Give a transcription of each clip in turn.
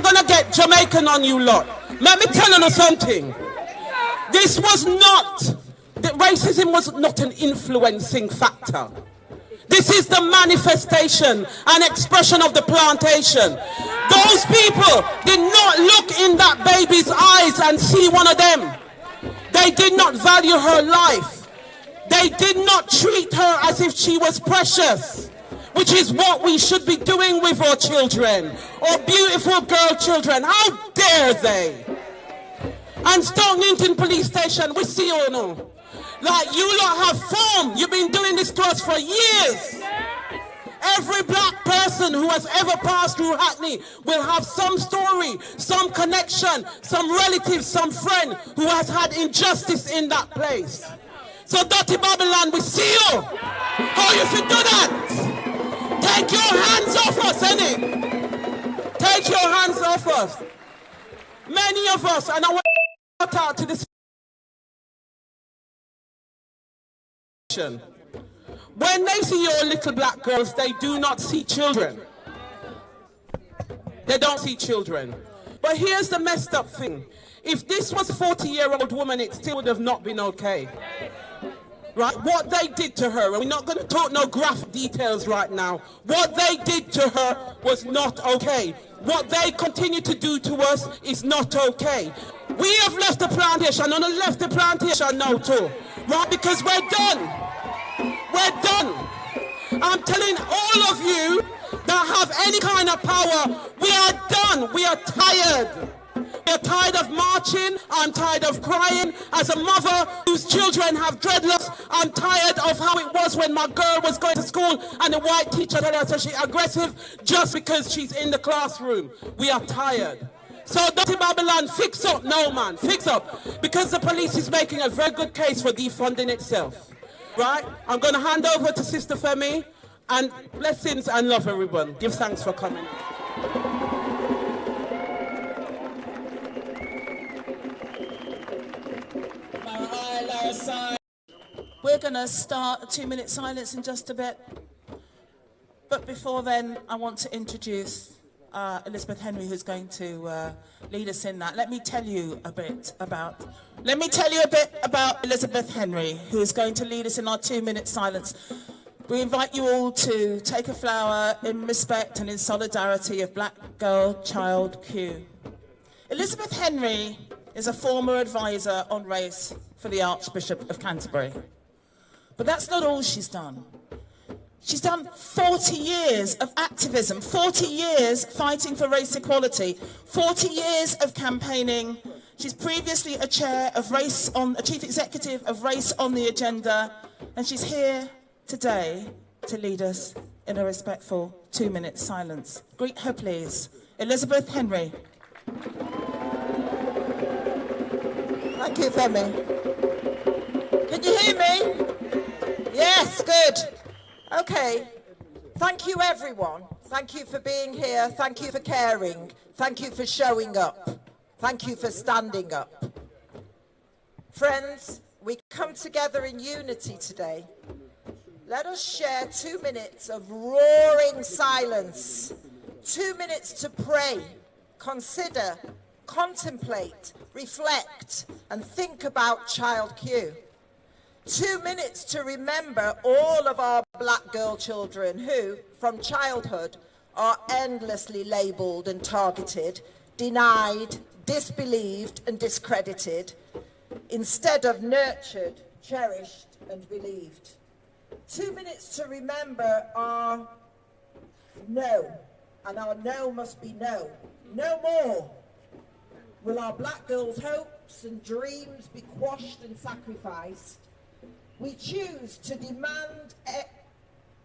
going to get Jamaican on you lot. Let me tell you something. This was not, racism was not an influencing factor. This is the manifestation and expression of the plantation. Those people did not look in that baby's eyes and see one of them. They did not value her life. They did not treat her as if she was precious, which is what we should be doing with our children, our beautiful girl children. How dare they? And Stoke Newton Police Station, we see you now. Like, you lot have form. You've been doing this to us for years. Every black person who has ever passed through Hackney will have some story, some connection, some relative, some friend who has had injustice in that place. So Dirty Babylon, we see you. How you should do that? Take your hands off us, innit? Take your hands off us. Many of us, and I want to shout out to this. When they see your little black girls, they do not see children. They don't see children. But here's the messed up thing. If this was a 40-year-old woman, it still would have not been okay. Right? What they did to her, and we're not going to talk no graphic details right now, what they did to her was not okay. What they continue to do to us is not okay. We have left the plantation, and I left the plantation now too. Right? Because we're done. We're done. I'm telling all of you that have any kind of power, we are done. We are tired. We're tired of marching. I'm tired of crying. As a mother whose children have dreadlocks, I'm tired of how it was when my girl was going to school and the white teacher told her she's aggressive just because she's in the classroom. We are tired. So Dirty Babylon, fix up now, man. Fix up. Because the police is making a very good case for defunding itself. Right? I'm going to hand over to Sister Femi, and blessings and love, everyone. Give thanks for coming. We're going to start a 2-minute silence in just a bit. But before then, I want to introduce Elizabeth Henry, who's going to lead us in that. Let me tell you a bit about Elizabeth Henry, who is going to lead us in our 2-minute silence. We invite you all to take a flower in respect and in solidarity of Black Girl Child Q. Elizabeth Henry is a former advisor on race for the Archbishop of Canterbury. But that's not all she's done. She's done 40 years of activism, 40 years fighting for race equality, 40 years of campaigning. She's previously a chief executive of Race on the Agenda, and she's here today to lead us in a respectful 2-minute silence. Greet her, please. Elizabeth Henry. Thank you, Femi. Can you hear me? Yes, good. Okay. Thank you, everyone. Thank you for being here. Thank you for caring. Thank you for showing up. Thank you for standing up. Friends, we come together in unity today. Let us share 2 minutes of roaring silence. 2 minutes to pray, consider, contemplate, reflect, and think about Child Q. 2 minutes to remember all of our Black girl children who, from childhood, are endlessly labelled and targeted, denied, disbelieved and discredited, instead of nurtured, cherished and believed. 2 minutes to remember our no, and our no must be no. No more will our Black girls' hopes and dreams be quashed and sacrificed. We choose to demand,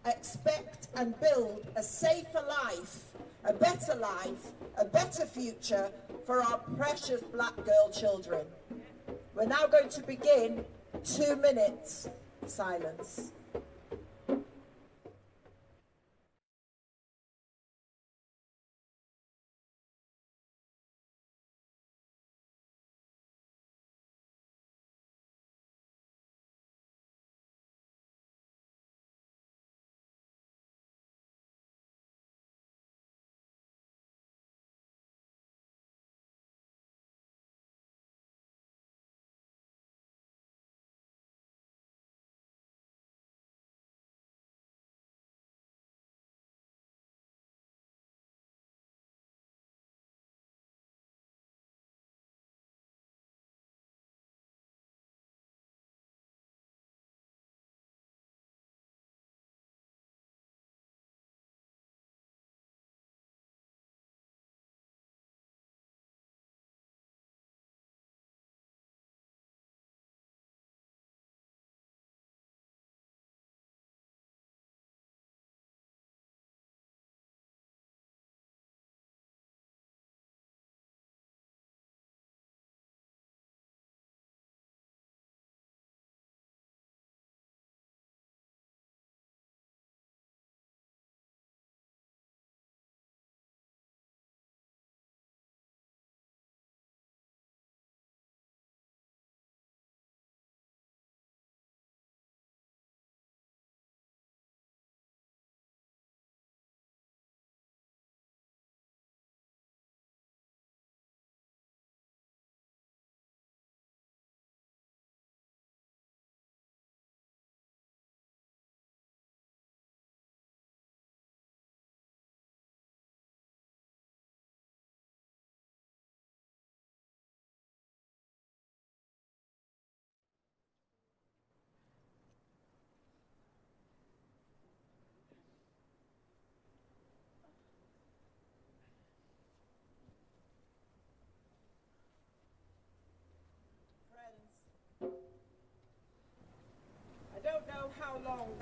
expect and build a safer life, a better future for our precious Black girl children. We're now going to begin 2 minutes silence.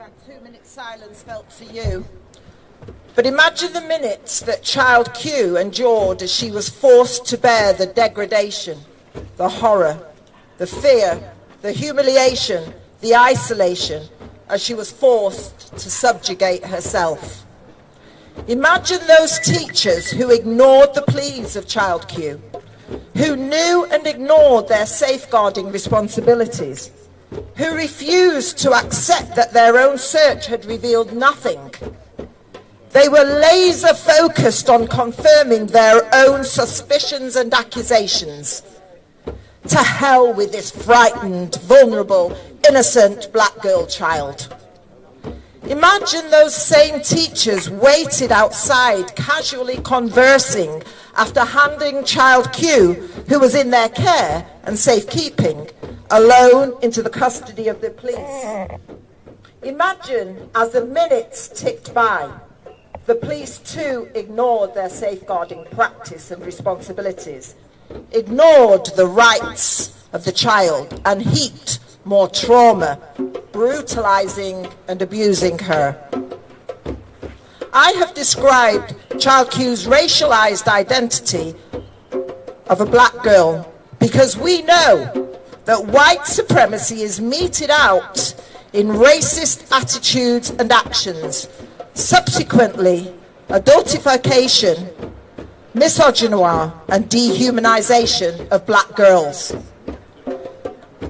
that 2-minute silence felt for you. But imagine the minutes that child Q endured as she was forced to bear the degradation, the horror, the fear, the humiliation, the isolation, as she was forced to subjugate herself. Imagine those teachers who ignored the pleas of child Q, who knew and ignored their safeguarding responsibilities, who refused to accept that their own search had revealed nothing. They were laser focused on confirming their own suspicions and accusations. To hell with this frightened, vulnerable, innocent black girl child. Imagine those same teachers waited outside, casually conversing after handing child Q, who was in their care and safekeeping, alone into the custody of the police. Imagine as the minutes ticked by, the police too ignored their safeguarding practice and responsibilities, ignored the rights of the child and heaped more trauma, brutalizing and abusing her. I have described child Q's racialized identity of a black girl because we know that white supremacy is meted out in racist attitudes and actions, subsequently adultification, misogynoir and dehumanization of black girls.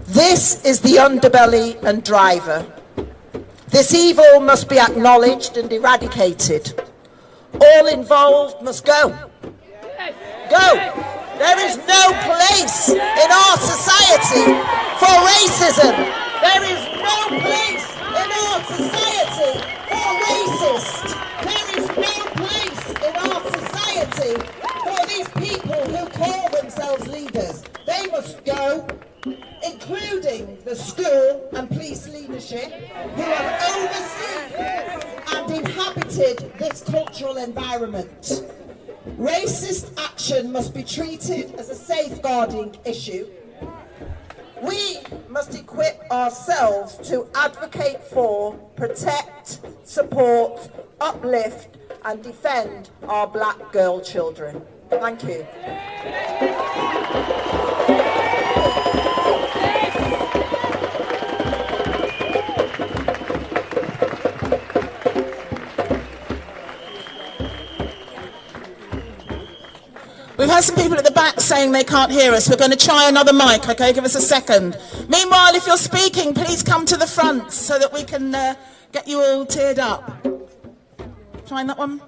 This is the underbelly and driver. This evil must be acknowledged and eradicated. All involved must go. Go. There is no place in our society for racism. There is no place in our society for racist. There is no place in our society for these people who call themselves leaders. They must go, including the school and police leadership who have overseen and inhabited this cultural environment. Racist action must be treated as a safeguarding issue. We must equip ourselves to advocate for, protect, support, uplift and defend our black girl children. Thank you. We've had some people at the back saying they can't hear us. We're going to try another mic, okay? Give us a second. Meanwhile, if you're speaking, please come to the front so that we can get you all teared up. Trying that one.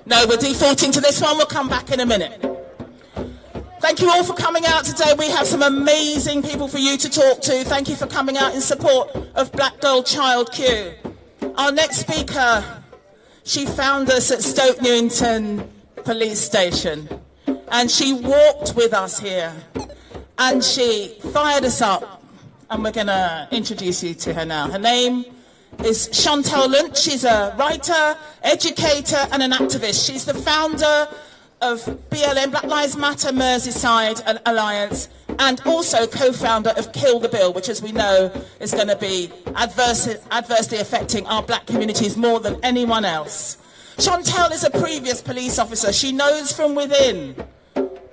No, we're defaulting to this one. We'll come back in a minute. Thank you all for coming out today. We have some amazing people for you to talk to. Thank you for coming out in support of Black Girl Child Q. Our next speaker, she found us at Stoke Newington Police Station. And she walked with us here. And she fired us up. And we're going to introduce you to her now. Her name is Chantal Lynch. She's a writer, educator and an activist. She's the founder of BLM, Black Lives Matter Merseyside Alliance, and also co-founder of Kill the Bill, which as we know is going to be adversely affecting our black communities more than anyone else. Chantal is a previous police officer. She knows from within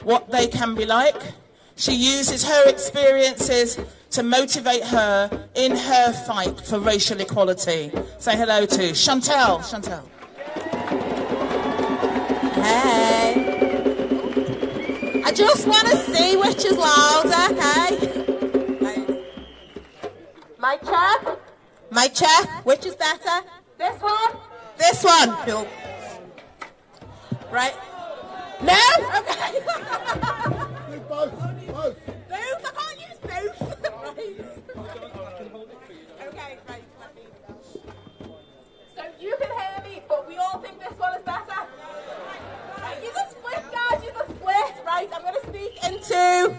what they can be like. She uses her experiences to motivate her in her fight for racial equality. Say hello to Chantal. Chantal. Hey. I just want to see which is louder, okay? Mic check. Mic check. Which is better? This one? This one. No. Right. No? Okay. Both. Both? I can't use both. Right. Okay, right. So you can hear me, but we all think this one is better. Right. You're a split, guys. You're a split. Right. I'm going to speak into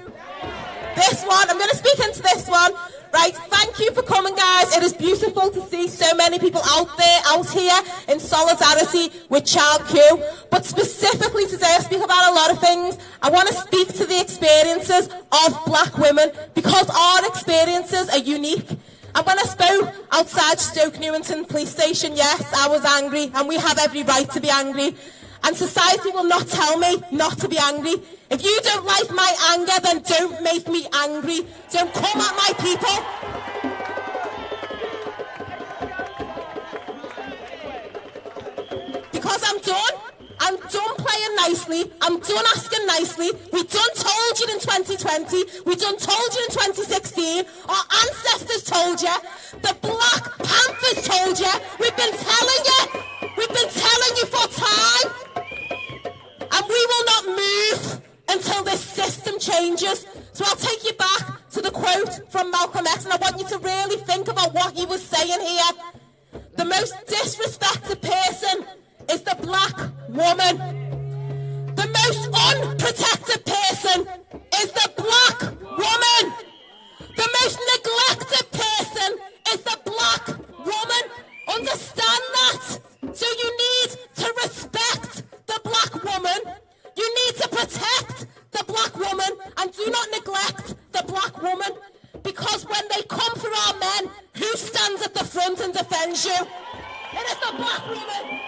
this one. I'm going to speak into this one. Right, thank you for coming, guys. It is beautiful to see so many people out here in solidarity with Child Q. But specifically today, I speak about a lot of things. I want to speak to the experiences of black women because our experiences are unique. And when I spoke outside Stoke Newington police station, yes, I was angry, and we have every right to be angry. And society will not tell me not to be angry. If you don't like my anger, then don't make me angry. Don't come at my people. Because I'm done. I'm done playing nicely. I'm done asking nicely. We done told you in 2020. We done told you in 2016. Our ancestors told you. The Black Panthers told you. We've been telling you. We've been telling you for time. And we will not move until this system changes. So I'll take you back to the quote from Malcolm X, and I want you to really think about what he was saying here. The most disrespected person is the black woman. The most unprotected person is the black woman. The most neglected person is the black woman. Understand that. So you need to respect the black woman. You need to protect the black woman, and do not neglect the black woman, because when they come for our men, who stands at the front and defends you? It is the black woman.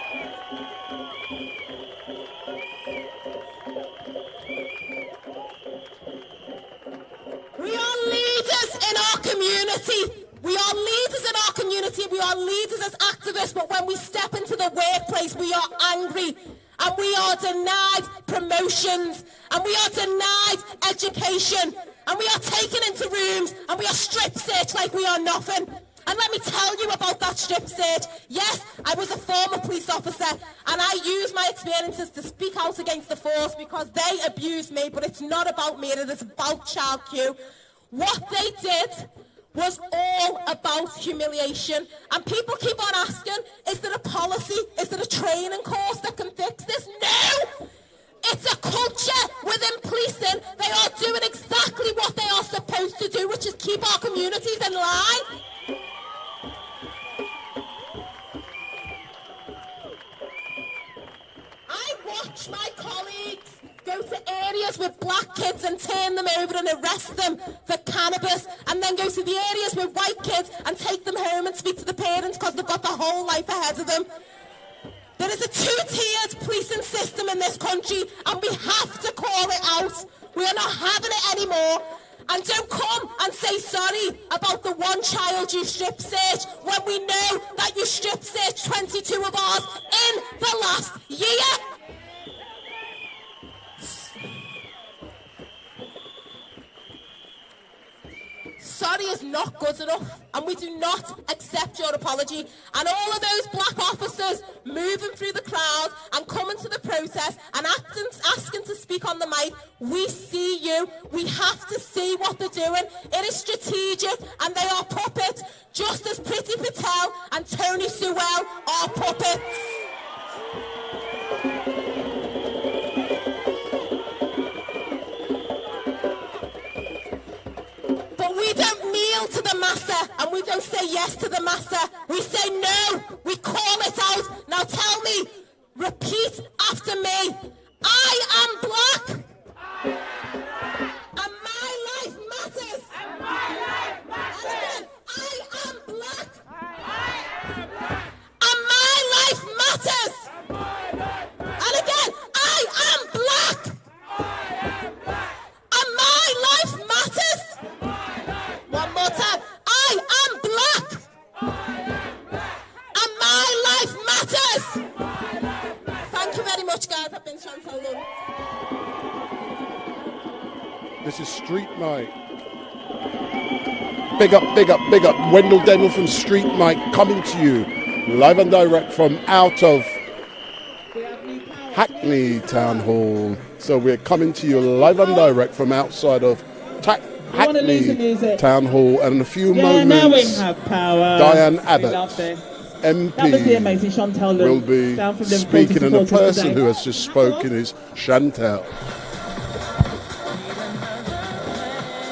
We are leaders in our community. We are leaders in our community. We are leaders as activists, but when we step into the workplace, we are angry. And we are denied promotions, and we are denied education, and we are taken into rooms, and we are strip searched like we are nothing. And let me tell you about that strip search. Yes, I was a former police officer, and I used my experiences to speak out against the force because they abused me, but it's not about me, it is about Child Q. What they did was all about humiliation. And people keep on asking, is there a policy? Is there a training course that can fix this? No! It's a culture within policing. They are doing exactly what they are supposed to do, which is keep our communities in line. I watch my colleagues go to areas with black kids and turn them over and arrest them for cannabis, and then go to the areas with white kids and take them home and speak to the parents because they've got the whole life ahead of them. There is a two-tiered policing system in this country, and we have to call it out. We are not having it anymore. And don't come and say sorry about the one child you strip searched when we know that you strip searched 22 of ours in the last year. Sorry is not good enough, and we do not accept your apology. And all of those black officers moving through the crowd and coming to the protest and asking to speak on the mic, we see you. We have to see what they're doing. It is strategic, and they are puppets, just as Priti Patel and Tony Sewell are puppets. We don't kneel to the massa, and we don't say yes to the massa. We say no. We call it out. Now tell me, repeat after me. I am black. I am black. And my life matters. And my life matters. And again, I am black. I am black. And my life matters. And my life matters. And again, I am black. I am black. And my life matters. One more time. I am black. I am black. And my life matters. My life matters. Thank you very much, guys. I've been Chantal. This is StreetMic. Big up, big up, big up. Wendell Daniel from StreetMic coming to you live and direct from out of Hackney Town Hall. So we're coming to you live and direct from outside of Hackney Town Hall, and in a few moments, now we have power. Diane Abbott, MP, that was the amazing Chantal will be speaking, and the person who has just spoken is Chantal.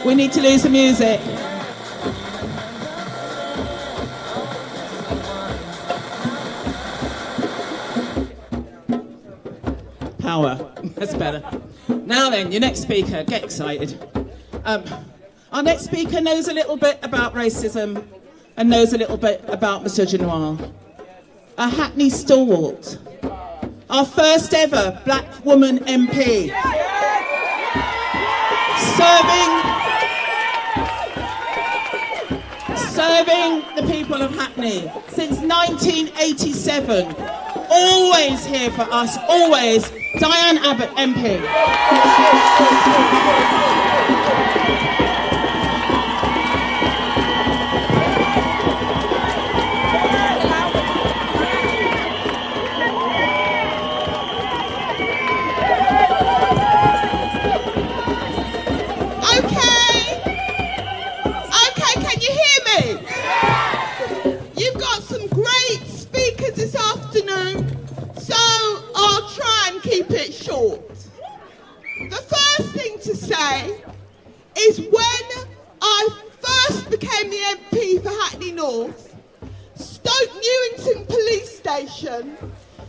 We need to lose the music. Power. That's better. Now then, your next speaker, get excited. Our next speaker knows a little bit about racism and knows a little bit about misogynoir. A Hackney stalwart. Our first ever black woman MP. Serving the people of Hackney since 1987. Always here for us, always. Diane Abbott, MP. The first thing to say is when I first became the MP for Hackney North, Stoke Newington Police Station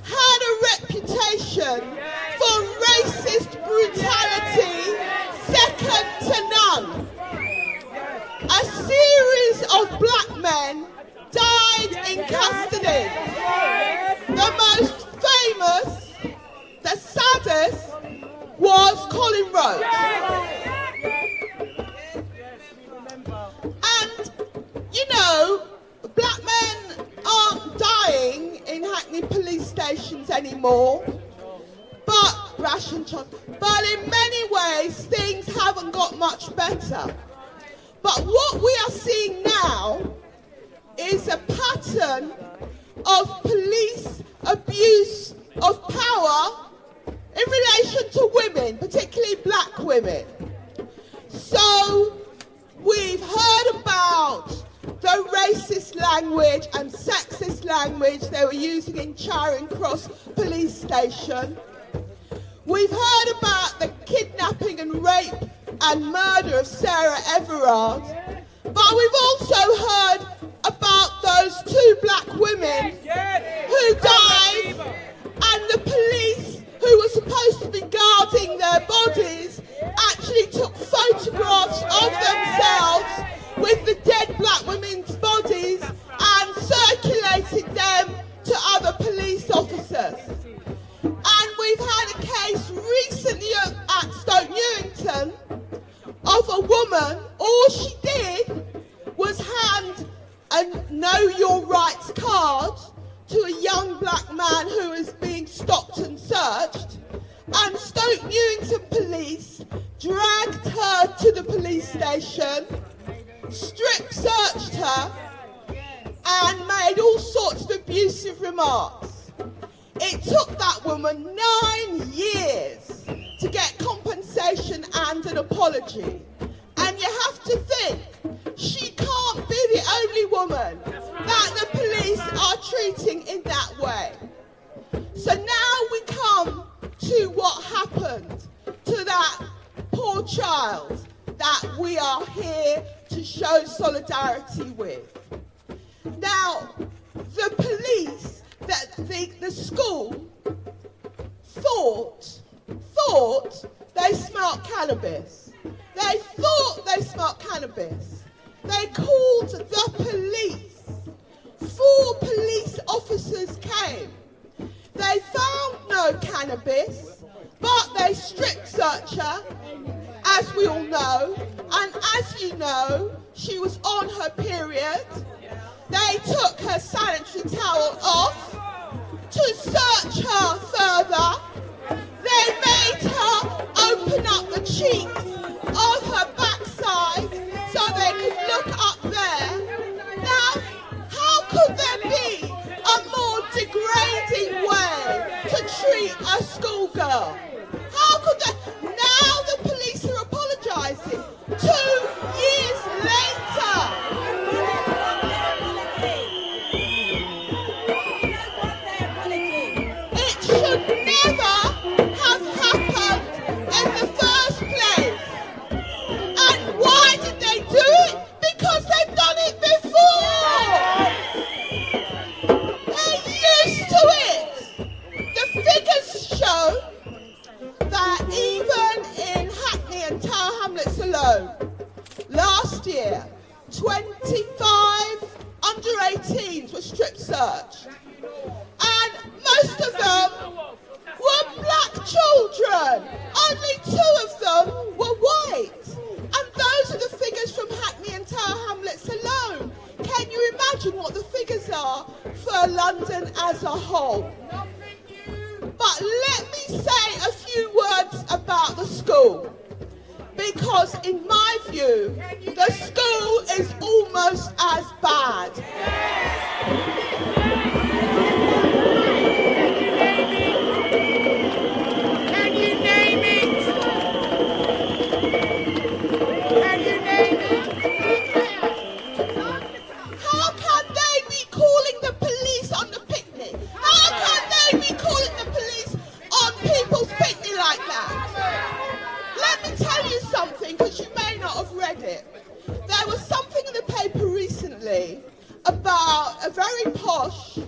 had a reputation for racist brutality second to none. A series of black men died in custody. The most famous, the saddest, was Colin Rhodes. And, you know, black men aren't dying in Hackney police stations anymore, but in many ways things haven't got much better. But what we are seeing now is a pattern of police abuse of power in relation to women, particularly black women. So we've heard about the racist language and sexist language they were using in Charing Cross Police Station. We've heard about the kidnapping and rape and murder of Sarah Everard. But we've also heard about those two black women who died, and the police who were supposed to be guarding their bodies actually took photographs of themselves with the dead black women's bodies and circulated them to other police officers. And we've had a case recently at Stoke Newington of a woman, all she did was hand a Know Your Rights card to a young black man who was being stopped and searched, and Stoke Newington police dragged her to the police station, strip searched her, and made all sorts of abusive remarks. It took that woman 9 years to get compensation and an apology. And you have to think, she can't be the only woman that the police are treating in that way. So now we come to what happened to that poor child that we are here to show solidarity with. Now, the police, the school thought they smelled cannabis. They thought they smelled cannabis. They called the police. 4 police officers came. They found no cannabis, but they strip searched her, as we all know. And as you know, she was on her period. They took her sanitary towel off to search her further. They made her open up the cheeks of her backside so they could look up there. Now, how could there be a more degrading way to treat a schoolgirl? How could that? Now the police are apologising. 2 years later. It should never have happened in the first place. And why did they do it? Because they've done it before. They're used to it. The figures show and Tower Hamlets alone, last year, 25 under 18s were strip searched. And most of them were black children. Only 2 of them were white. And those are the figures from Hackney and Tower Hamlets alone. Can you imagine what the figures are for London as a whole? But let me say a few words about the school. Because in my view, the school is almost as bad. Can you name it? Can you name it? How can they be calling the police on the picnic? How can they be calling the police on people's picnic like that? Let me tell you something, because you may not have read it. There was something in the paper recently about a very posh,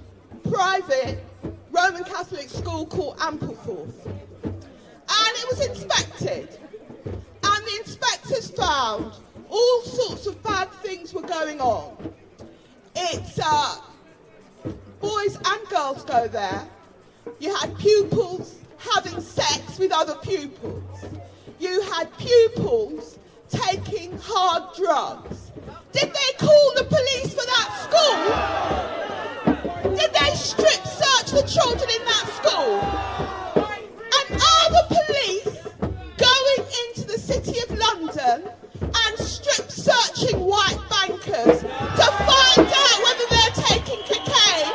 private Roman Catholic school called Ampleforth. And it was inspected. And the inspectors found all sorts of bad things were going on. It's boys and girls go there. You had pupils having sex with other pupils. You had pupils taking hard drugs. Did they call the police for that school? Did they strip search the children in that school? And are the police going into the city of London and strip searching white bankers to find out whether they're taking cocaine?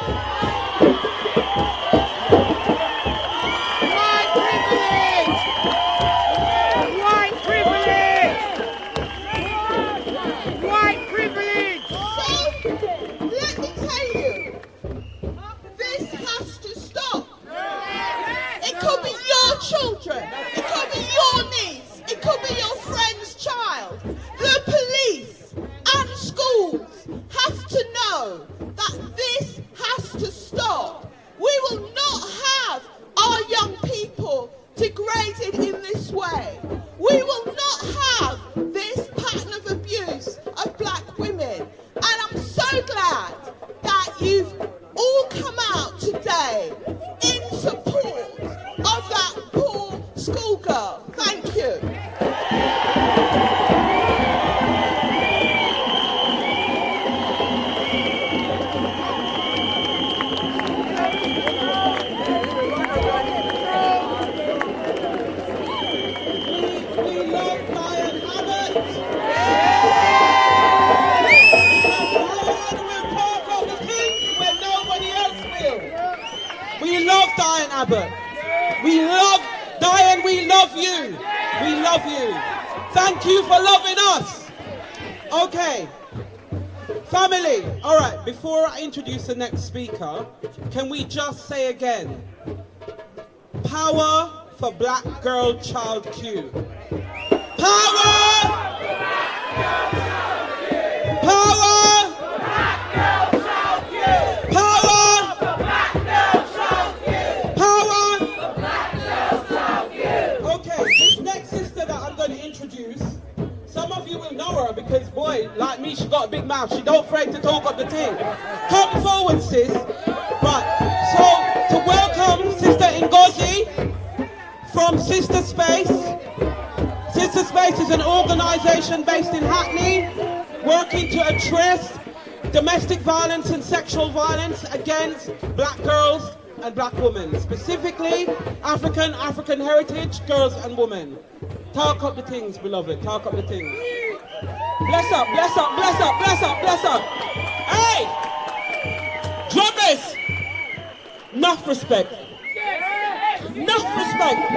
Children, it could be your niece, it could be your friend's child. The police and schools have to know that this has to stop. We will not have our young people degraded in this way. We will not have this pattern of abuse of black women. And I'm so glad that you've all come out today in support of that poor schoolgirl. Thank you. We love Diane Abbott. We're part of the thing when nobody else will. We love Diane Abbott. We love Diane, we love you. We love you. Thank you for loving us. Okay. Family, all right, before I introduce the next speaker, can we just say again, power for black girl child Q. Power! Power! Some of you will know her because, boy, like me, she got a big mouth. She don't afraid to talk up the thing. Come forward, sis. Right, so to welcome Sister Ngozi from Sister Space. Sister Space is an organisation based in Hackney, working to address domestic violence and sexual violence against black girls and black women, specifically African heritage girls and women. Talk up the things, beloved. Talk up the things. Bless up, bless up, bless up, bless up, bless up. Hey! Drummers! Enough respect. Enough respect.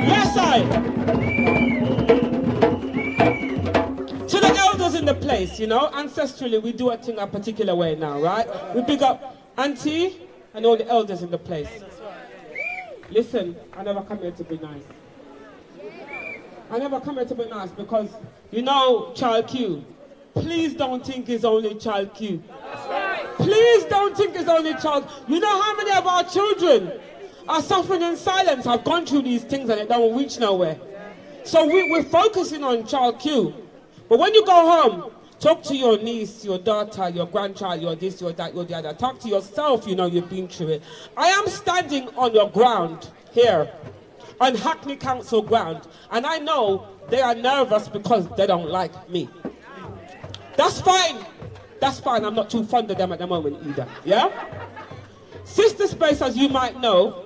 Yes, I. To the elders in the place, you know, ancestrally we do a thing a particular way now, right? We big up Auntie and all the elders in the place. Listen, I never come here to be nice. I never come here to be nice because, you know, Child Q, please don't think it's only Child Q. Please don't think it's only child. You know how many of our children are suffering in silence. I've gone through these things and it don't reach nowhere. So we're focusing on child Q. But when you go home, talk to your niece, your daughter, your grandchild, your this, your that, your the other. Talk to yourself, you know you've been through it. I am standing on your ground here, on Hackney Council ground, and I know they are nervous because they don't like me. That's fine. That's fine. I'm not too fond of them at the moment either. Yeah? Sister Space, as you might know,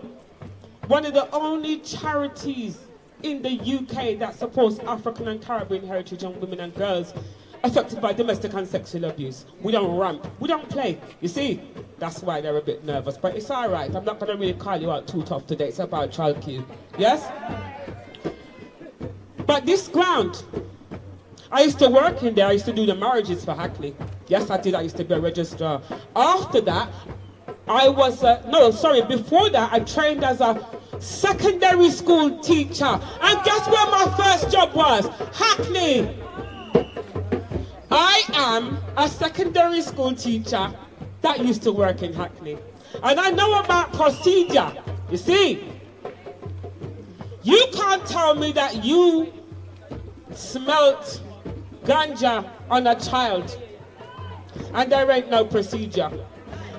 one of the only charities in the UK that supports African and Caribbean heritage and women and girls affected by domestic and sexual abuse. We don't ramp. We don't play. You see? That's why they're a bit nervous. But it's all right. I'm not going to really call you out too tough today. It's about child Q. Yes? But this ground, I used to work in there. I used to do the marriages for Hackney. Yes, I did. I used to be a registrar. After that, I was, before that, I trained as a secondary school teacher. And guess where my first job was? Hackney. I am a secondary school teacher that used to work in Hackney. And I know about procedure. You see, you can't tell me that you smelt ganja on a child and there ain't no procedure.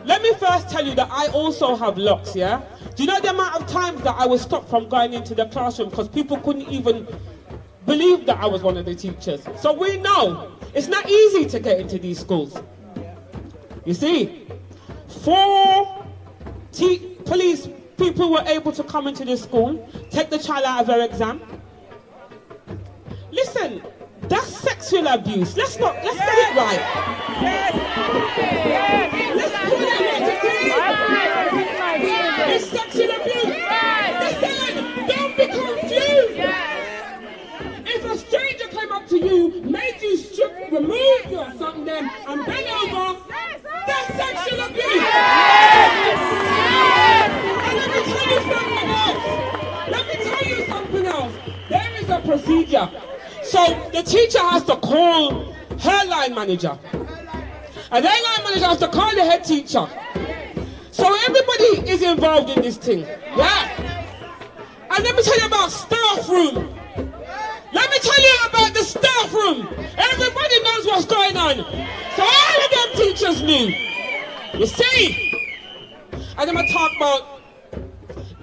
Let me first tell you that I also have locks, yeah? Do you know the amount of times that I was stopped from going into the classroom because people couldn't even believe that I was one of the teachers? So we know it's not easy to get into these schools. You see, 4 police people were able to come into this school, take the child out of her exam. Listen, that's sexual abuse. Let's get it right. Let's call it what it is. It's sexual abuse. Listen, don't be confused. If a stranger came up to you, made you strip, remove your something then, and bend over, that's sexual abuse. And let me tell you something else. There is a procedure. So the teacher has to call her line manager. And her line manager has to call the head teacher. So everybody is involved in this thing. Yeah. And let me tell you about staff room. Let me tell you about the staff room. Everybody knows what's going on. So all of them teachers knew. You see? And I'm going to talk about,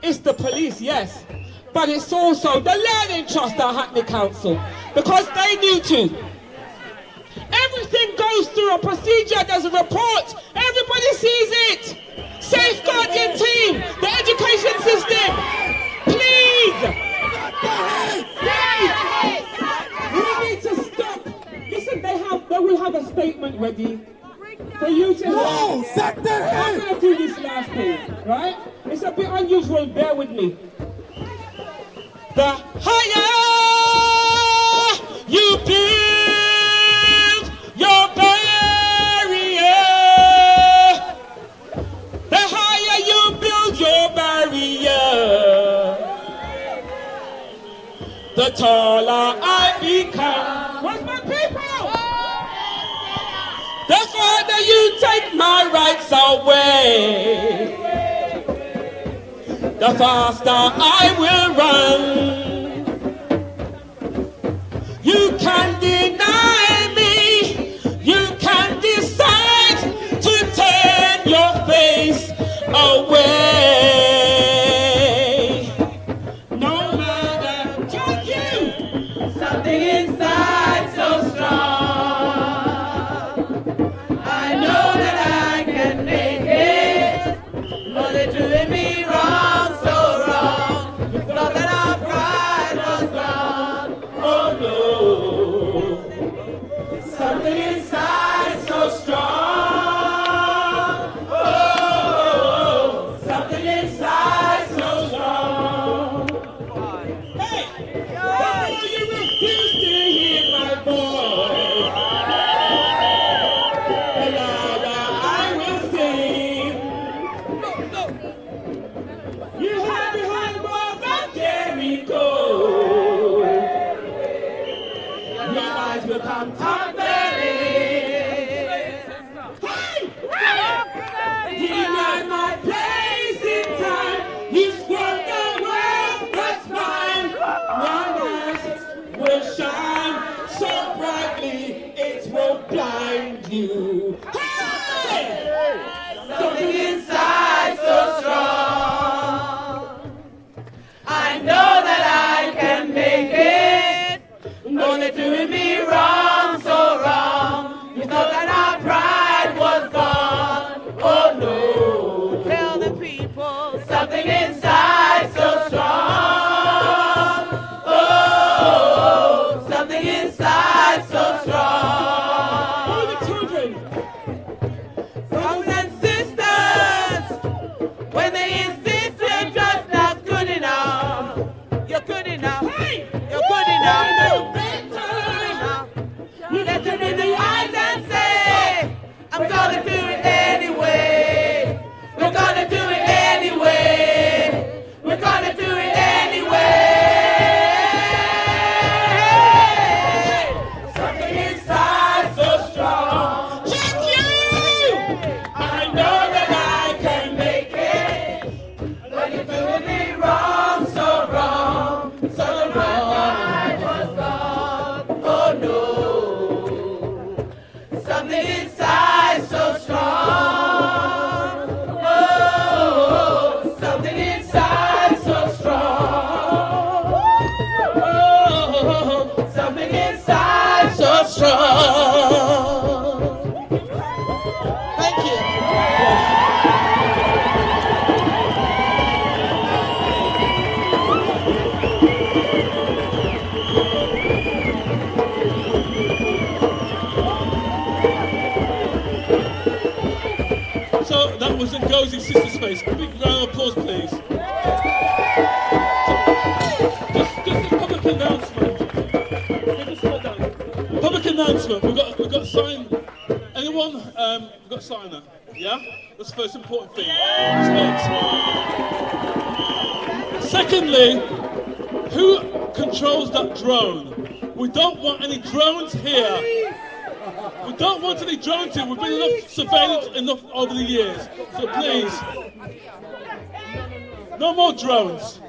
it's the police, yes. But it's also the learning trust at Hackney Council. Because they knew to. Everything goes through a procedure, there's a report. Everybody sees it. Safeguarding team, the education system. Please. We need to stop. Listen, they will have a statement ready for you to I'm going to do this last thing, right? It's a bit unusual, bear with me. The higher you build your barrier, the higher you build your barrier, the taller I become. What's my people? The farther you take my rights away, the faster I will run. You can deny me, you can decide to turn your face away. No matter, thank you. Something inside so strong. I know that I can make it, but they're doing me wrong, so wrong. Thought that our pride was gone. Oh no, something inside so strong. Oh, something inside so strong. Hey, why you refuse to hear my voice? The louder I will sing. You hide behind walls of Jericho. Your eyes will come tumbling. Hey! Deny my place in time. You space. A big round of applause, please. Just a public announcement. Public announcement. We've got a sign. Anyone? We've got a signer. Yeah? That's the first important thing. Secondly, who controls that drone? We don't want any drones here. We don't want any drones here. We've been enough surveillance enough over the years. So please, no more drones.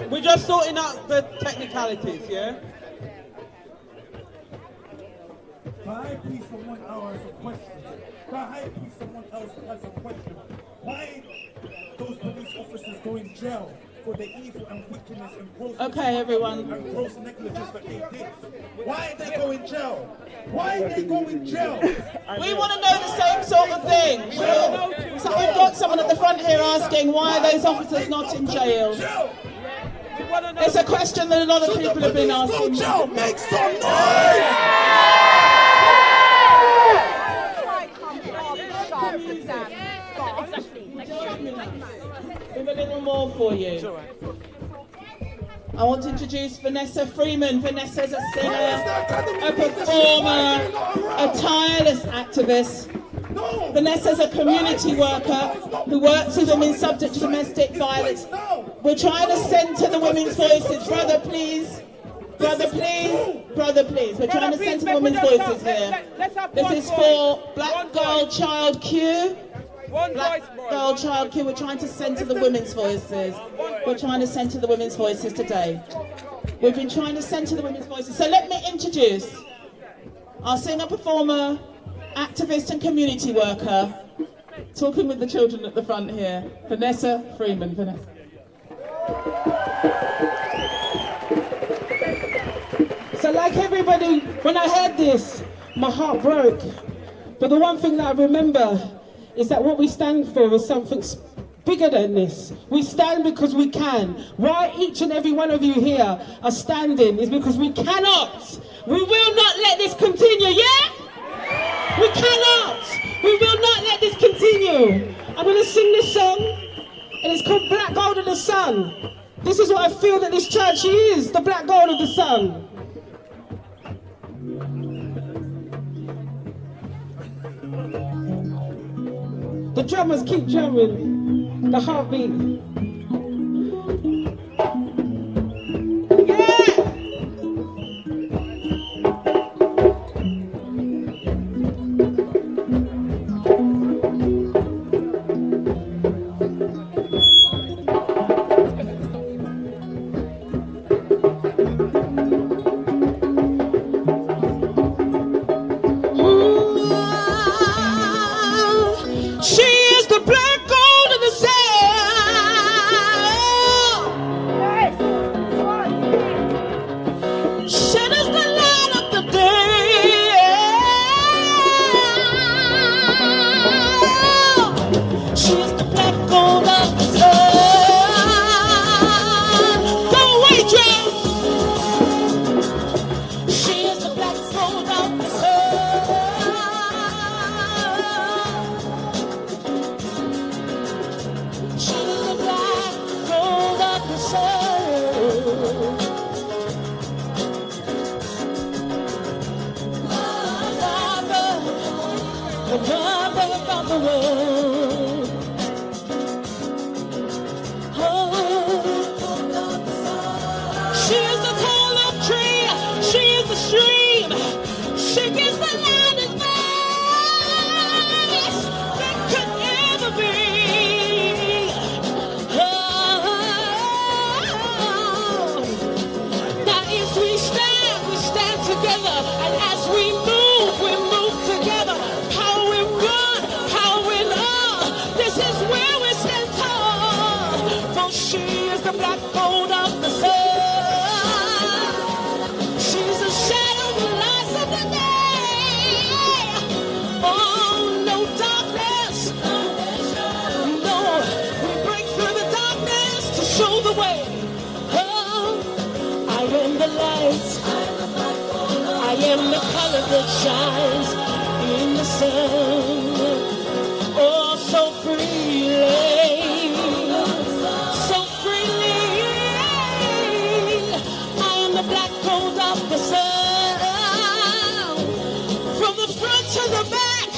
We're just sorting out the technicalities, yeah? Why please someone else a question? Why please someone else has a question? Why those police officers go in jail for the evil and wickedness and gross everyone. And gross negligence that they did? Why they go in jail? Why they go in jail? We want to know the same sort of thing. So we've got someone at the front here asking why are those officers not in jail? It's a question that a lot of people have been asking. Make some noise! We have a little more for you. I want to introduce Vanessa Freeman. Vanessa's a singer, a performer, a tireless activist. Vanessa's a community worker who works with women subject to domestic violence. We're trying to centre the women's voices. Brother, please. Brother, please. Brother, please. We're trying to centre the women's voices here. This is for Black Girl Child Q. Black Girl Child Q. We're trying to centre the women's voices. We're trying to centre the women's voices today. We've been trying to centre the women's voices. So let me introduce our singer, performer, activist and community worker, talking with the children at the front here, Vanessa Freeman. Vanessa. So like everybody, when I heard this, my heart broke. But the one thing that I remember is that what we stand for is something bigger than this. We stand because we can. Why each and every one of you here are standing is because we cannot. We will not let this continue, yeah? We cannot. We will not let this continue. I'm going to sing this song, and it's called Black Gold of the Sun. This is what I feel that this church is, the black gold of the sun. The drummers keep drumming, the heartbeat. Together, and as we move together. How we run, how we love. that shines in the sun. Oh, so freely, so freely. I am the black gold of the sun. From the front to the back,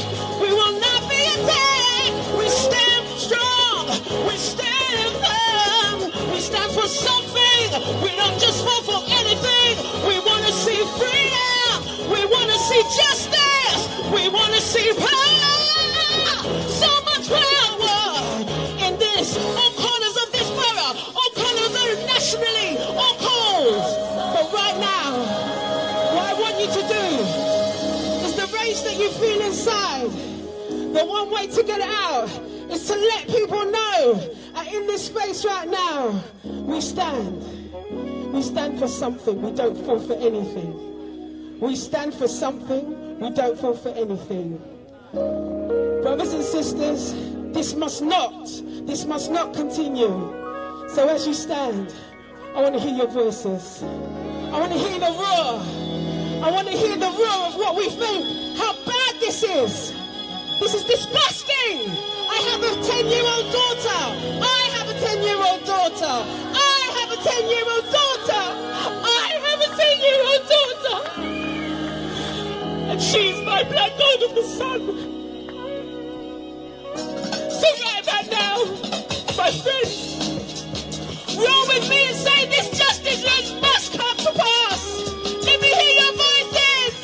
we will not be attacked. We stand strong, we stand firm. We stand for something, we don't just vote for anything. We want to see freedom, we want to see justice, we want to see power. So much power in this, all corners of this borough, all corners of nationally, all calls. But right now, what I want you to do is the rage that you feel inside. The one way to get it out is to let people know that in this space right now, we stand. We stand for something, we don't fall for anything. We stand for something, we don't fall for anything. Brothers and sisters, this must not continue. So as you stand, I want to hear your voices. I want to hear the roar. I want to hear the roar of what we think, how bad this is. This is disgusting. I have a 10-year-old daughter. I have a 10-year-old daughter. I have a 10-year-old daughter. I have a 10-year-old daughter. And she's my black gold of the sun. So right about now, my friends, roll with me and say this justice must come to pass. Let me hear your voices.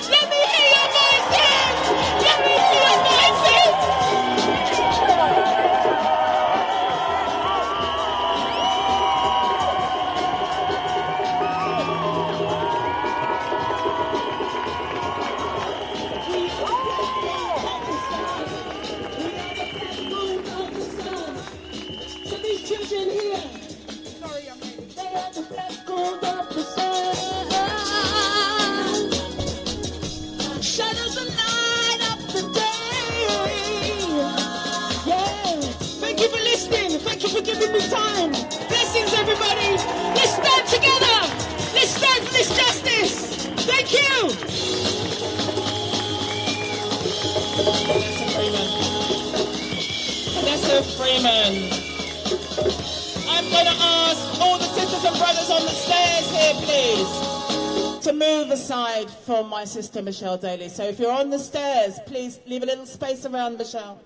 Let me hear your voices. Let me hear your voices. So these children here, they are the black gold of the sun. Shadows the light of the day. Yeah. Thank you for listening. Thank you for giving me time. Blessings, everybody. Let's stand together. Let's stand for this justice. Thank you. Vanessa Freeman. I'm going to ask all the sisters and brothers on the stairs here, please, to move aside from my sister, Michelle Daley. So if you're on the stairs, please leave a little space around Michelle.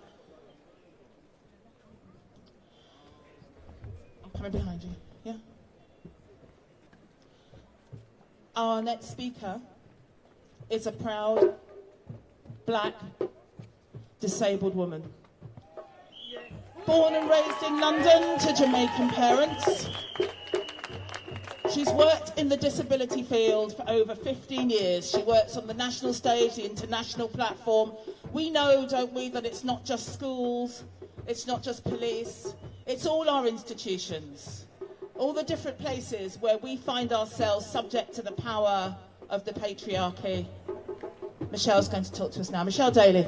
I'm coming behind you, yeah? Our next speaker is a proud, black, disabled woman. Born and raised in London to Jamaican parents. She's worked in the disability field for over 15 years. She works on the national stage, the international platform. We know, don't we, that it's not just schools, it's not just police, it's all our institutions, all the different places where we find ourselves subject to the power of the patriarchy. Michelle's going to talk to us now. Michelle Daley.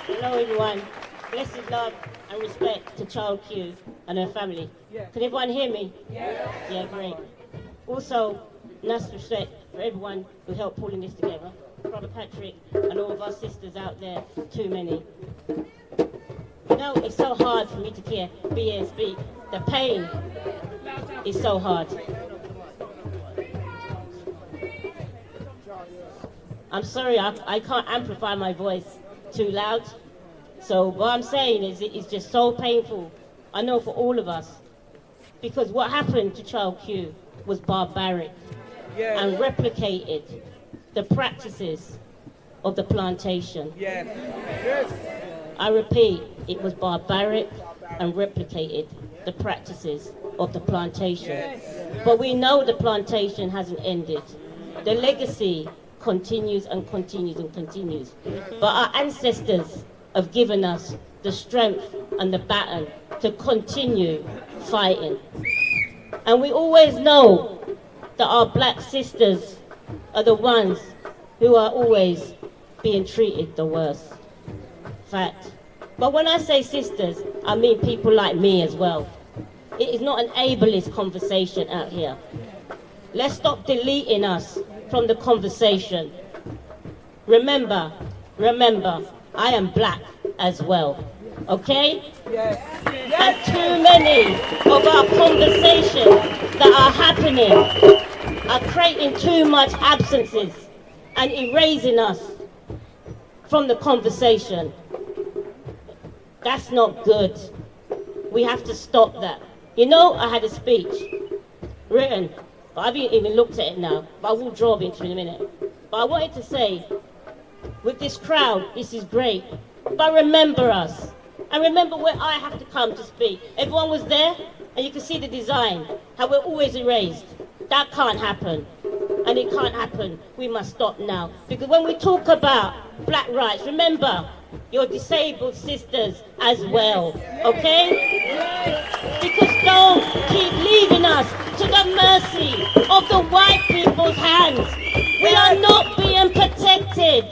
Hello everyone, blessed love and respect to Child Q and her family. Yeah. Can everyone hear me? Yeah. Yeah, great. Also, nice respect for everyone who helped pulling this together. Brother Patrick and all of our sisters out there, too many. You know, it's so hard for me to be here and speak. The pain is so hard. I'm sorry, I can't amplify my voice too loud. So what I'm saying is it's just so painful, I know, for all of us. Because what happened to Child Q was barbaric and replicated the practices of the plantation. Yes. I repeat, it was barbaric and replicated the practices of the plantation. Yes. But we know the plantation hasn't ended. The legacy continues and continues and continues. But our ancestors have given us the strength and the baton to continue fighting. And we always know that our black sisters are the ones who are always being treated the worst. Fact. But when I say sisters, I mean people like me as well. It is not an ableist conversation out here. Let's stop deleting us from the conversation. Remember, I am black as well, okay? Yes. And too many of our conversations that are happening are creating too much absences and erasing us from the conversation. That's not good. We have to stop that. You know, I had a speech written, but I haven't even looked at it now, but I will draw it into in a minute. But I wanted to say, with this crowd, this is great, but remember us. And remember where I have to come to speak. Everyone was there, and you can see the design, how we're always erased. That can't happen. And it can't happen. We must stop now. Because when we talk about black rights, remember, your disabled sisters as well, okay? Because don't keep leaving us to the mercy of the white people's hands. We are not being protected,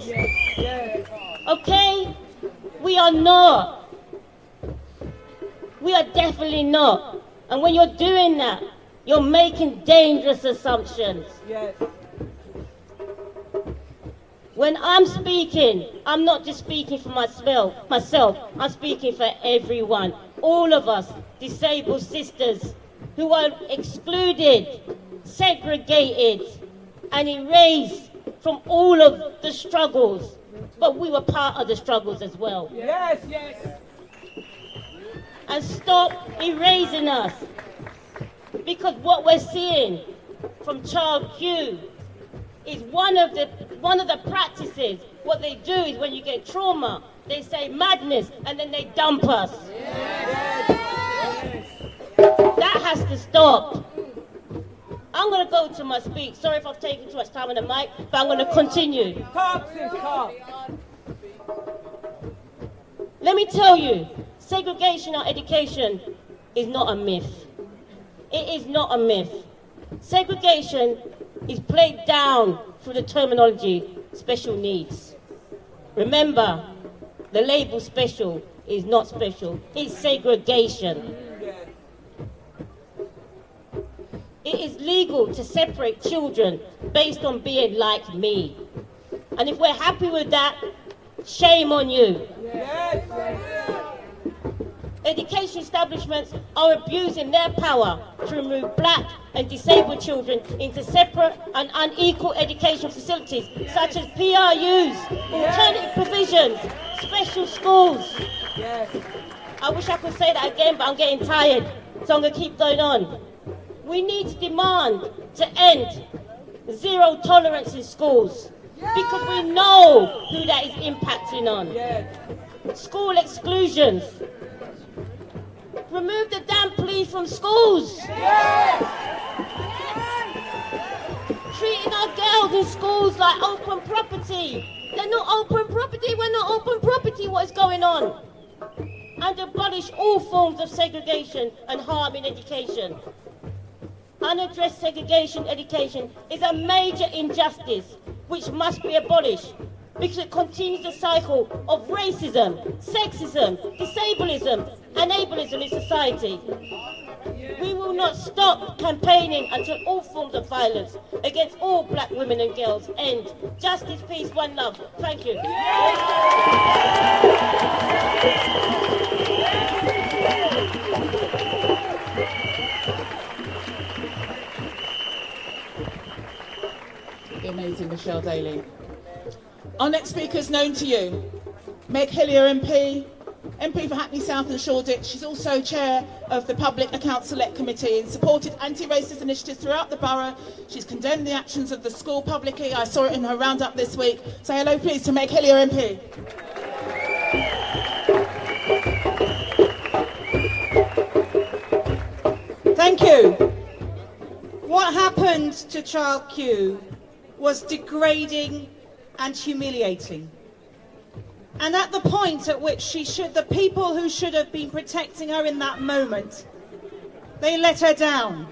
okay? We are not. We are definitely not. And when you're doing that, you're making dangerous assumptions. Yes. When I'm speaking, I'm not just speaking for myself, I'm speaking for everyone. All of us, disabled sisters, who are excluded, segregated, and erased from all of the struggles. But we were part of the struggles as well. Yes, yes. And stop erasing us. Because what we're seeing from Child Q is one of the practices. What they do is when you get trauma, they say madness and then they dump us. Yes. That has to stop. I'm going to go to my speech. Sorry if I've taken too much time on the mic, but I'm going to continue. Talk, sis, talk. Let me tell you, segregation or education is not a myth. It is not a myth. Segregation is played down through the terminology special needs. Remember, the label special is not special, it's segregation. It is legal to separate children based on being like me. And if we're happy with that, shame on you. Yes. Education establishments are abusing their power to remove black and disabled children into separate and unequal education facilities, such as PRUs, alternative provisions, special schools. Yes. I wish I could say that again, but I'm getting tired, so I'm going to keep going on. We need to demand to end zero tolerance in schools, because we know who that is impacting on. Yes. School exclusions. Remove the damn police from schools. Yes. Treating our girls in schools like open property. They're not open property. We're not open property. What is going on? And abolish all forms of segregation and harm in education. Unaddressed segregation education is a major injustice which must be abolished, because it continues the cycle of racism, sexism, disableism, and ableism in society. We will not stop campaigning until all forms of violence against all black women and girls end. Justice, peace, one love. Thank you. The amazing Michelle Daley. Our next speaker is known to you, Meg Hilliar MP for Hackney South and Shoreditch. She's also chair of the Public Accounts Select Committee and supported anti-racist initiatives throughout the borough. She's condemned the actions of the school publicly. I saw it in her roundup this week. Say hello, please, to Meg Hilliar MP. Thank you. What happened to Child Q was degrading and humiliating. And at the point at which the people who should have been protecting her in that moment, they let her down.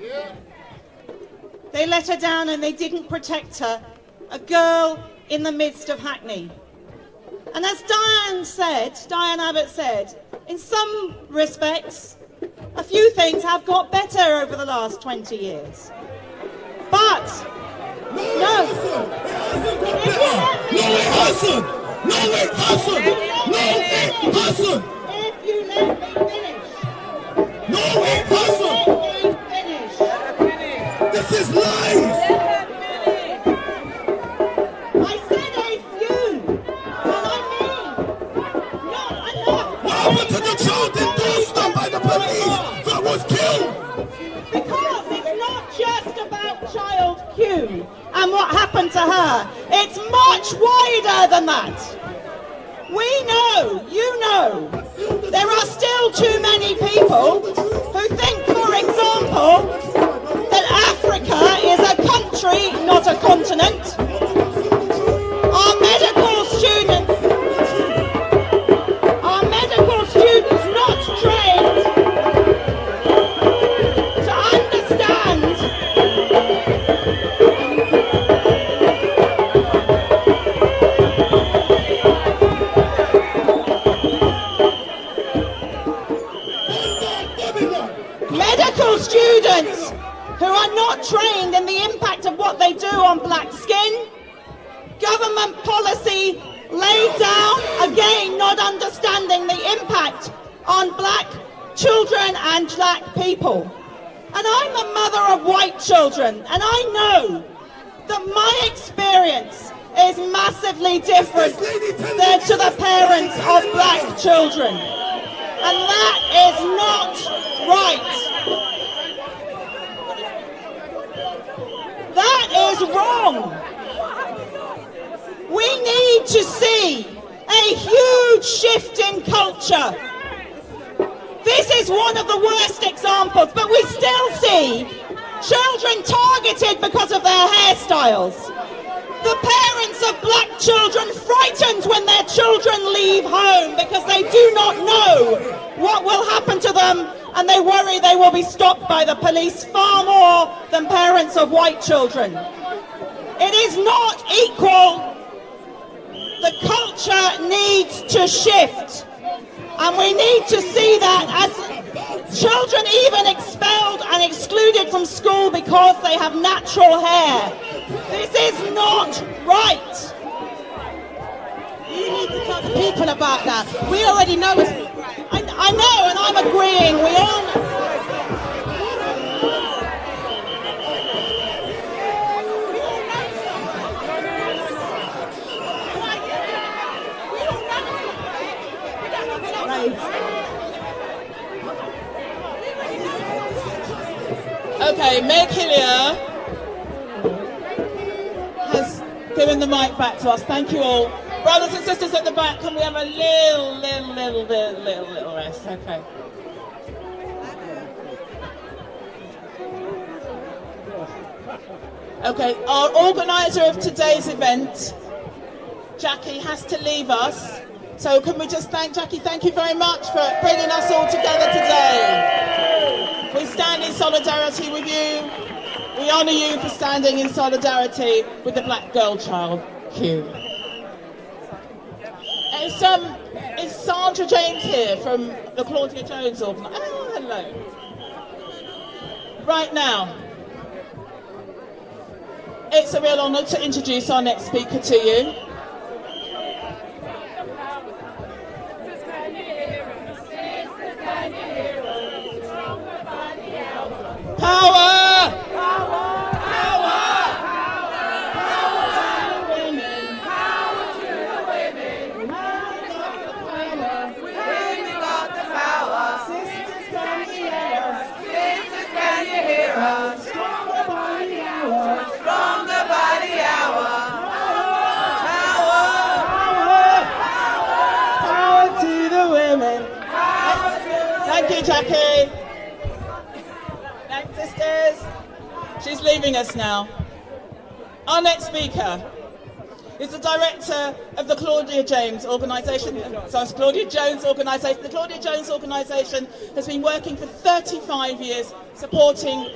They let her down and they didn't protect her, a girl in the midst of Hackney. And as Diane Abbott said, in some respects, a few things have got better over the last 20 years. But no. If you let me finish. This is lies. I said a few, and I mean not enough. What happened to the child endorsed by the police that was killed? Because it's not just about child Q and what happened to her. It's much wider than that. We know, you know, there are still too many people who think, for example, that Africa is a country, not a continent. Our medical students not trained to understand medical students who are not trained in the impact of what they do on black skin. Government policy laid down, again, not understanding the impact on black children and black people. And I'm a mother of white children, and I know that my experience is massively different than to the parents of black children. And that is not right. That is wrong. We need to see a huge shift in culture. This is one of the worst examples, but we still see children targeted because of their hairstyles. The parents of black children frightened when their children leave home because they do not know what will happen to them, and they worry they will be stopped by the police far more than parents of white children. It is not equal. The culture needs to shift, and we need to see that as children even expelled and excluded from school because they have natural hair. This is not right. You need to talk to people about that. We already know it's not right. I know, and I'm agreeing. We all know. Okay, Meg Hilliar has given the mic back to us. Thank you all. Brothers and sisters at the back, can we have a little rest? Okay. Okay, our organiser of today's event, Jackie, has to leave us. So can we just thank Jackie? Thank you very much for bringing us all together today. We stand in solidarity with you. We honour you for standing in solidarity with the black girl child, Q. Is Sandra James here from the Claudia Jones organisation? Oh, hello. Right now, it's a real honour to introduce our next speaker to you. Power! Power! Power! Power to the women! Power to the women! Women got the power! Sisters, can you hear us? Sisters, can you hear us? Stronger by the hour! Stronger by the hour! Power! Power! Power! Power to the women! Power to the women! Thank you, Jackie. Sisters, she's leaving us now. Our next speaker is the director of the Claudia James organisation. So it's Claudia Jones organisation. The Claudia Jones organisation has been working for 35 years, supporting.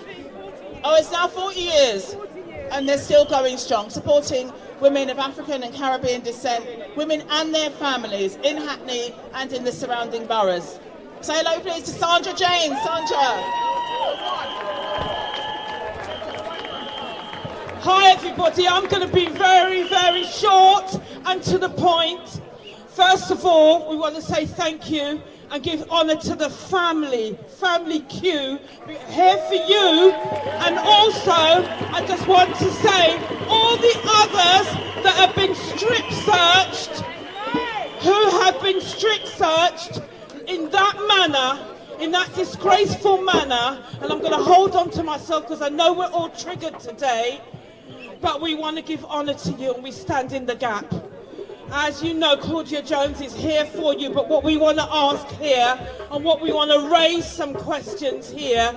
It's now 40 years, and they're still going strong, supporting women of African and Caribbean descent, women and their families in Hackney and in the surrounding boroughs. Say hello, please, to Sandra James. Sandra. Hi everybody, I'm going to be very, very short and to the point. First of all, we want to say thank you and give honour to the family Q, here for you. And also, I just want to say, all the others that have been strip searched, who have been strip searched in that manner, in that disgraceful manner, and I'm going to hold on to myself because I know we're all triggered today, but we want to give honour to you and we stand in the gap. As you know, Claudia Jones is here for you, but what we want to ask here and what we want to raise some questions here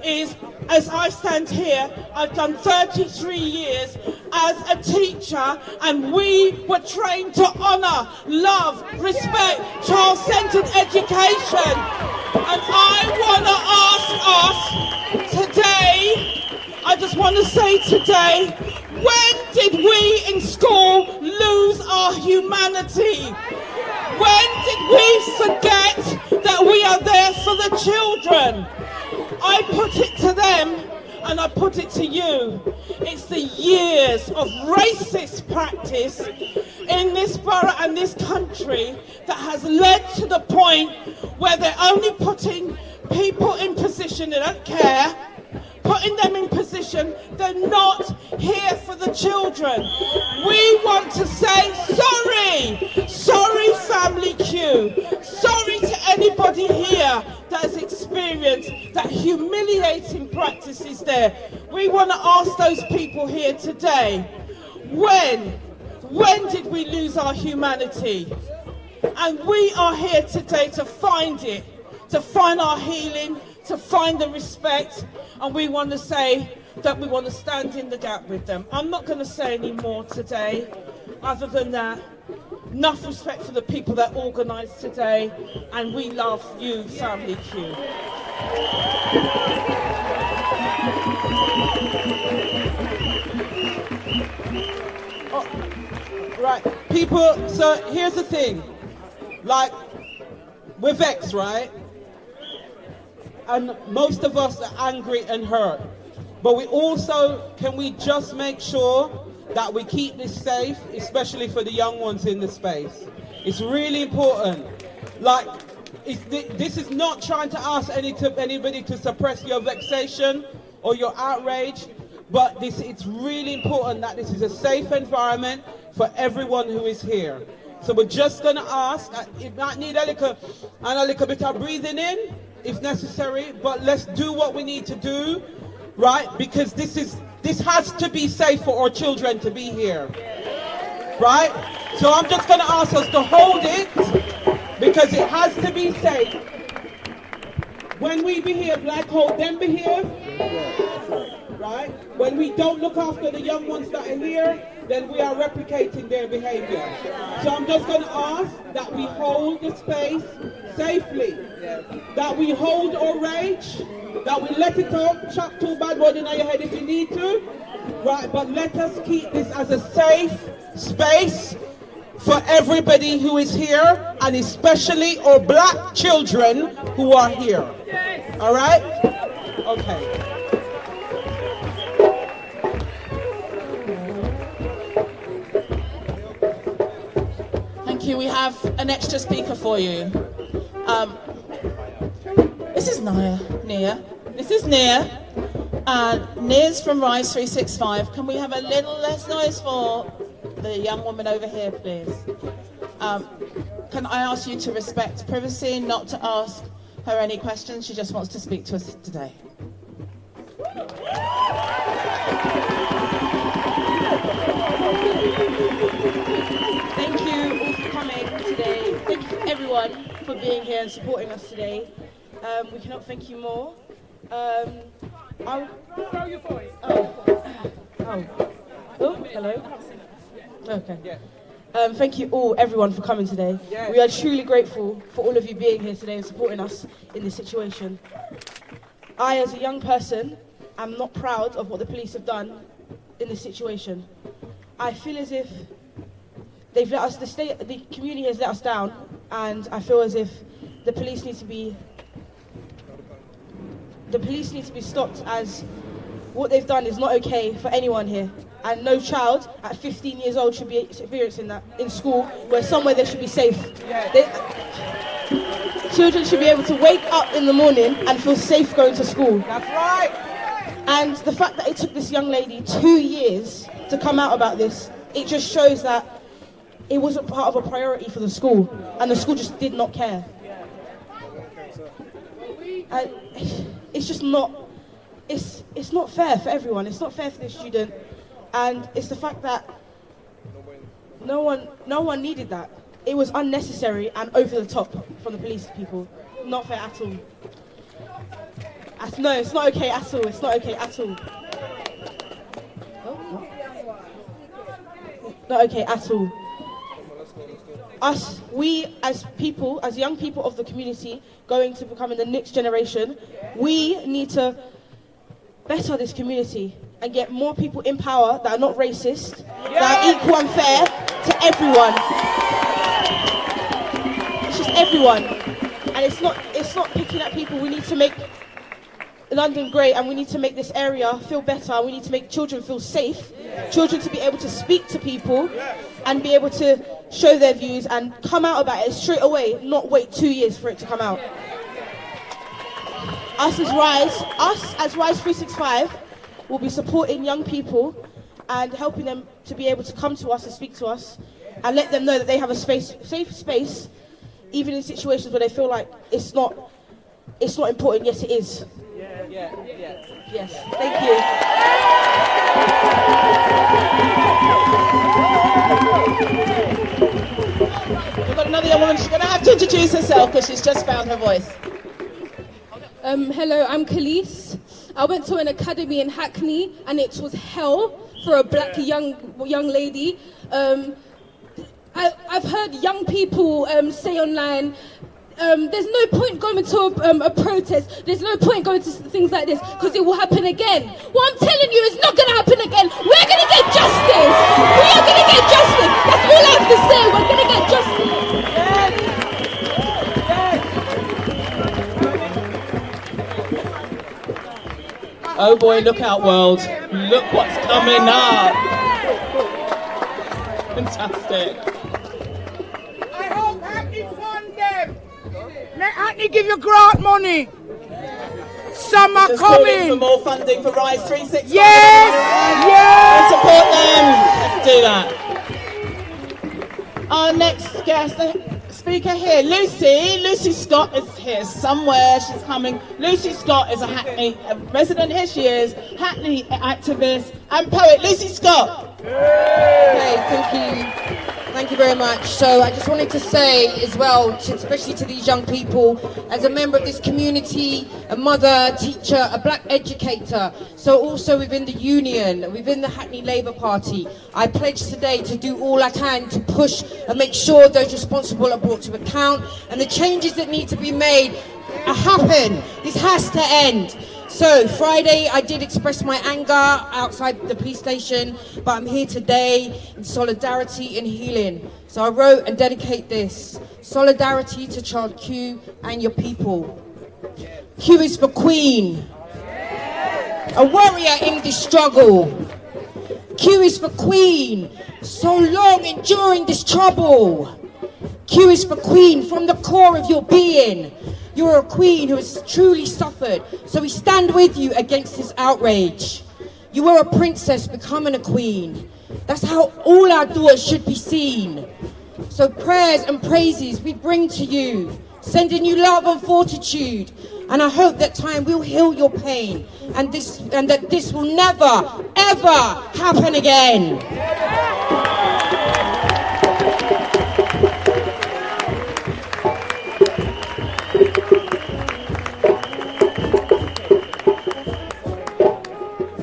is, as I stand here, I've done 33 years as a teacher and we were trained to honour, love, respect, child-centred education. And I want to ask us today, I just want to say today, when did we in school lose our humanity? When did we forget that we are there for the children? I put it to them and I put it to you. It's the years of racist practice in this borough and this country that has led to the point where they're only putting people in position, they don't care, putting them in position, they're not here for the children. We want to say sorry family Q, sorry to anybody here that has experienced that humiliating practices there. We want to ask those people here today, when did we lose our humanity? And we are here today to find it, to find our healing, to find the respect, and we want to say that we want to stand in the gap with them. I'm not going to say any more today, other than that, enough respect for the people that organised today, and we love you, Family Q. Oh, right, people, so here's the thing, like, we're vexed, right? And most of us are angry and hurt. But we also, can we just make sure that we keep this safe, especially for the young ones in the space? It's really important. Like, this is not trying to ask anybody to suppress your vexation or your outrage, but it's really important that this is a safe environment for everyone who is here. So we're just going to ask, it might need a little bit of breathing in, if necessary, but let's do what we need to do, right? Because this has to be safe for our children to be here, right? So I'm just going to ask us to hold it, because it has to be safe. When we behave like how them behave, right? When we don't look after the young ones that are here, then we are replicating their behavior. So I'm just going to ask that we hold the space safely, that we hold our rage, that we let it out, chop two bad words in your head if you need to, right? But let us keep this as a safe space for everybody who is here, and especially our black children who are here. All right? Okay. We have an extra speaker for you. This is Nia. This is Nia. Nia's from Rise 365. Can we have a little less noise for the young woman over here, please? Can I ask you to respect privacy, not to ask her any questions? She just wants to speak to us today. Thank you all for coming today. Thank you everyone for being here and supporting us today. We cannot thank you more. Throw your voice. Oh, hello. Okay. Thank you all, everyone, for coming today. We are truly grateful for all of you being here today and supporting us in this situation. I, as a young person, am not proud of what the police have done in this situation. I feel as if they've let us, the community has let us down, and I feel as if the police need to be stopped as what they've done is not okay for anyone here. And no child at 15 years old should be experiencing that in school, where somewhere they should be safe. Children should be able to wake up in the morning and feel safe going to school. That's right. And the fact that it took this young lady 2 years to come out about this, it just shows that it wasn't part of a priority for the school, and the school just did not care. And it's just not, it's not fair for everyone. It's not fair for the student, and it's the fact that no one needed that. It was unnecessary and over the top from the police people. Not fair at all. No, it's not okay at all. It's not okay at all. Not okay at all. We as people, as young people of the community, going to become in the next generation, we need to better this community and get more people in power that are not racist, that are equal and fair to everyone. It's just everyone, and it's not picking at people. We need to make London great, and we need to make this area feel better, and we need to make children feel safe, children to be able to speak to people and be able to show their views and come out about it straight away, not wait 2 years for it to come out. Us as Rise 365 will be supporting young people and helping them to be able to come to us and speak to us and let them know that they have a safe space, even in situations where they feel like it's not important. Yes, it is. Yes, thank you. We've got another young woman. She's going to have to introduce herself because she's just found her voice. Hello, I'm Khalees. I went to an academy in Hackney, and it was hell for a black young lady. I've heard young people say online, there's no point going to a protest, there's no point going to things like this, because it will happen again. What I'm telling you, it's not going to happen again. We're going to get justice. We are going to get justice. That's all I have to say. We're going to get justice. Oh boy, look out, world. Look what's coming up. Fantastic. I hope Hackney fund them. Let Hackney give you grant money. Some are Just coming. calling for more funding for Rise 365. Yes! Support them. Let's do that. Our next guest, speaker here, Lucy Scott is here somewhere. She's coming. Lucy Scott is a resident. Here she is, Hackney activist and poet. Lucy Scott. Okay, thank you. Thank you very much. So I just wanted to say as well, especially to these young people, as a member of this community, a mother, teacher, a black educator, so also within the union, within the Hackney Labour Party, I pledge today to do all I can to push and make sure those responsible are brought to account and the changes that need to be made happen. This has to end. So Friday I did express my anger outside the police station, but I'm here today in solidarity and healing. So I wrote and dedicate this. Solidarity to Child Q and your people. Q is for Queen, a warrior in this struggle. Q is for Queen, so long enduring this trouble. Q is for Queen from the core of your being. You're a queen who has truly suffered, so we stand with you against this outrage. You were a princess becoming a queen. That's how all our daughters should be seen. So prayers and praises we bring to you, sending you love and fortitude. And I hope that time will heal your pain and that this will never, ever happen again.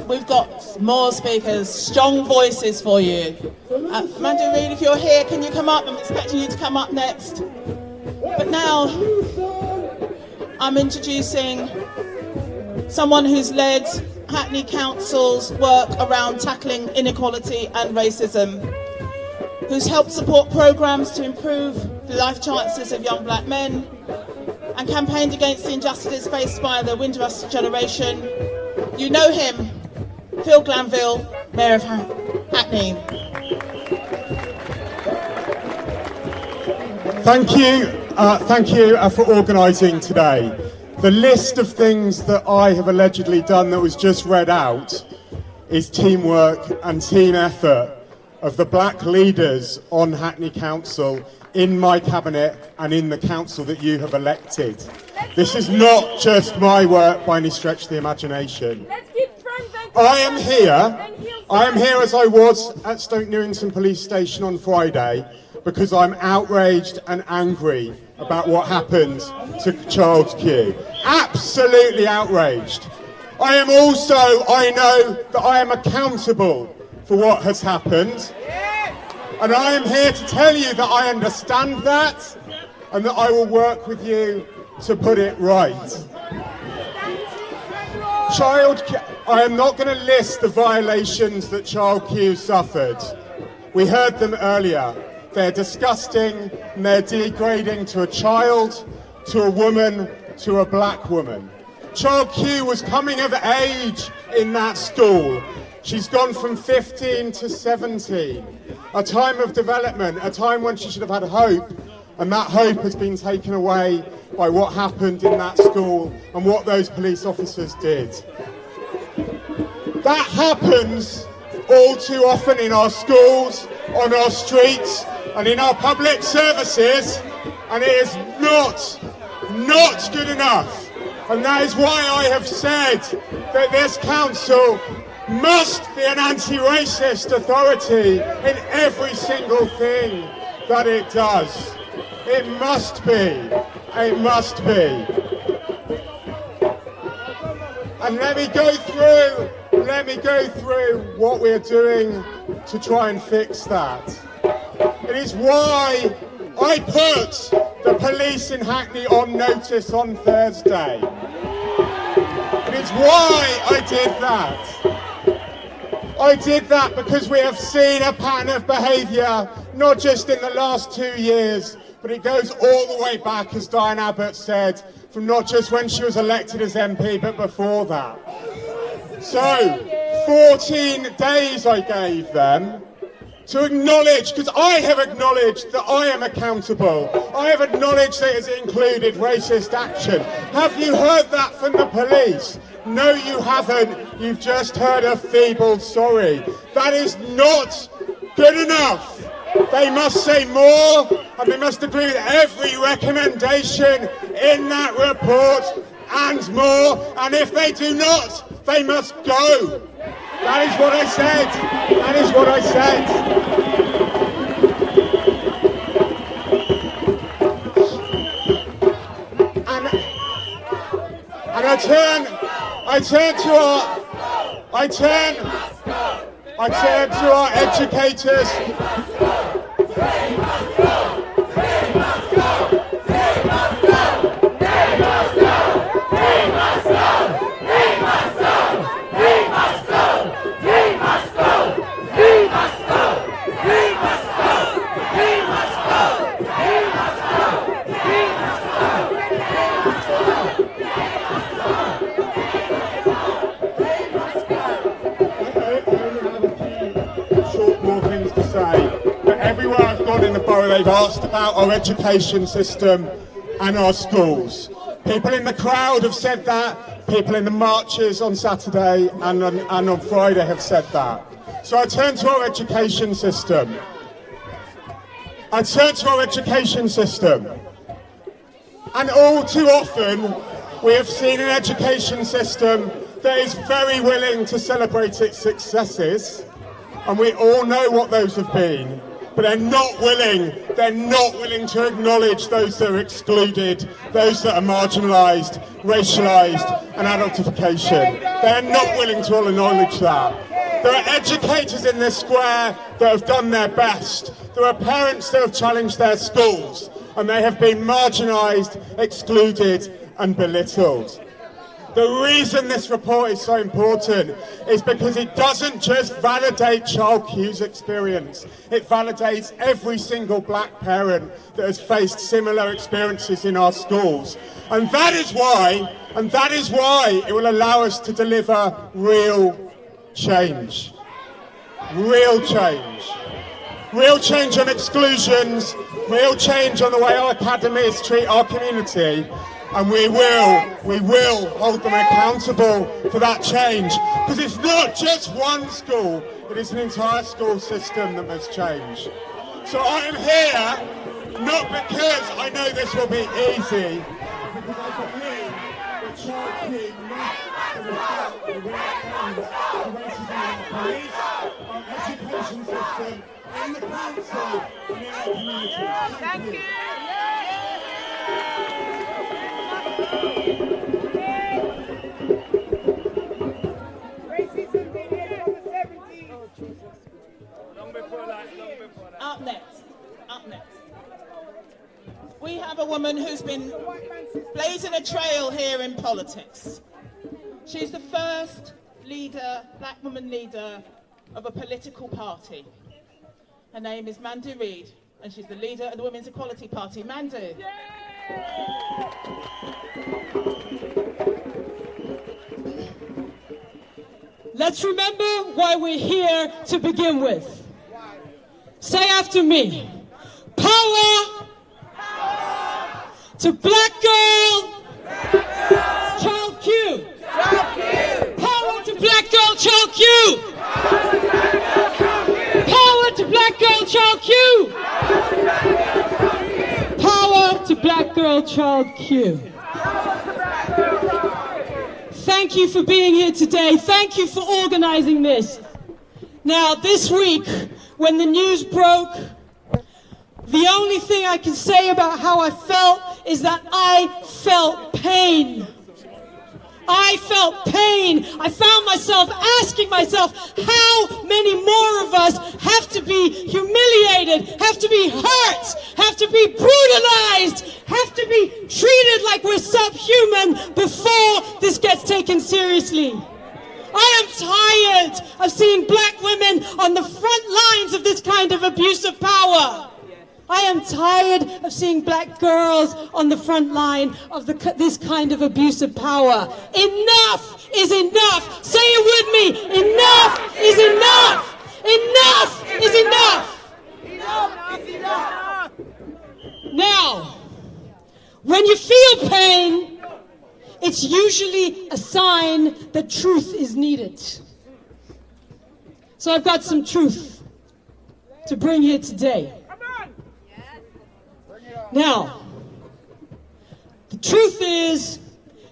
We've got more speakers, strong voices for you. Mandy Reed, if you're here, can you come up? I'm expecting you to come up next. But now, I'm introducing someone who's led Hackney Council's work around tackling inequality and racism, who's helped support programmes to improve the life chances of young black men, and campaigned against the injustices faced by the Windrush generation. You know him. Phil Glanville, Mayor of Hackney. Thank you for organising today. The list of things that I have allegedly done that was just read out is teamwork and team effort of the black leaders on Hackney Council, in my cabinet and in the council that you have elected. This is not just my work by any stretch of the imagination. I am here as I was at Stoke Newington Police Station on Friday because I'm outraged and angry about what happened to Child Q. Absolutely outraged. I know that I am accountable for what has happened. And I am here to tell you that I understand that and that I will work with you to put it right. I am not going to list the violations that Child Q suffered. We heard them earlier. They're disgusting and they're degrading to a child, to a woman, to a black woman. Child Q was coming of age in that school. She's gone from 15 to 17. A time of development, a time when she should have had hope, and that hope has been taken away by what happened in that school and what those police officers did. That happens all too often in our schools, on our streets, and in our public services, and it is not good enough. And that is why I have said that this council must be an anti-racist authority in every single thing that it does. It must be. It must be. And let me go through what we're doing to try and fix that. It is why I put the police in Hackney on notice on Thursday. It is why I did that. I did that because we have seen a pattern of behaviour, not just in the last 2 years, but it goes all the way back, as Diane Abbott said, from not just when she was elected as MP, but before that. So, 14 days I gave them to acknowledge, because I have acknowledged that I am accountable. I have acknowledged that it's included racist action. Have you heard that from the police? No, you haven't. You've just heard a feeble sorry. That is not good enough. They must say more, and they must agree with every recommendation in that report and more. And if they do not, they must go. That is what I said. That is what I said. And I turn to our educators. Everywhere I've gone in the borough, they've asked about our education system and our schools. People in the crowd have said that. People in the marches on Saturday and on Friday have said that. So I turn to our education system. And all too often, we have seen an education system that is very willing to celebrate its successes. And we all know what those have been. But they're not willing to acknowledge those that are excluded, those that are marginalised, racialised and adultification. They're not willing to acknowledge that. There are educators in this square that have done their best. There are parents that have challenged their schools and they have been marginalised, excluded and belittled. The reason this report is so important is because it doesn't just validate Child Q's experience, it validates every single black parent that has faced similar experiences in our schools. And that is why it will allow us to deliver real change. Real change. Real change on exclusions, real change on the way our academies treat our community, and we will hold them accountable for that change, because it's not just one school, it is an entire school system that must change. So I am here, not because I know this will be easy, because I believe that child key must reflect the racism in our police, our education system, in the council, and in our community. Thank you. Racism been here from the 70s. Long before that. Up next. We have a woman who's been blazing a trail here in politics. She's the first leader, black woman leader of a political party. Her name is Mandy Reed, and she's the leader of the Women's Equality Party. Mandy. Let's remember why we're here to begin with. Say after me. Power to black girl, child Q. Power to black girl, child Q. Power to black girl, child Q. Power to black girl, child Q. Thank you for being here today. Thank you for organizing this. Now, this week, when the news broke, the only thing I can say about how I felt is that I felt pain. I felt pain. I found myself asking myself, how many more of us have to be humiliated, have to be hurt, have to be brutalized, have to be treated like we're subhuman before this gets taken seriously? I am tired of seeing black women on the front lines of this kind of abuse of power. I am tired of seeing black girls on the front line of this kind of abuse of power. Enough is enough. Say it with me. Enough is enough. Enough is enough. Enough is enough. Now, when you feel pain, it's usually a sign that truth is needed. So I've got some truth to bring here today. Now, the truth is,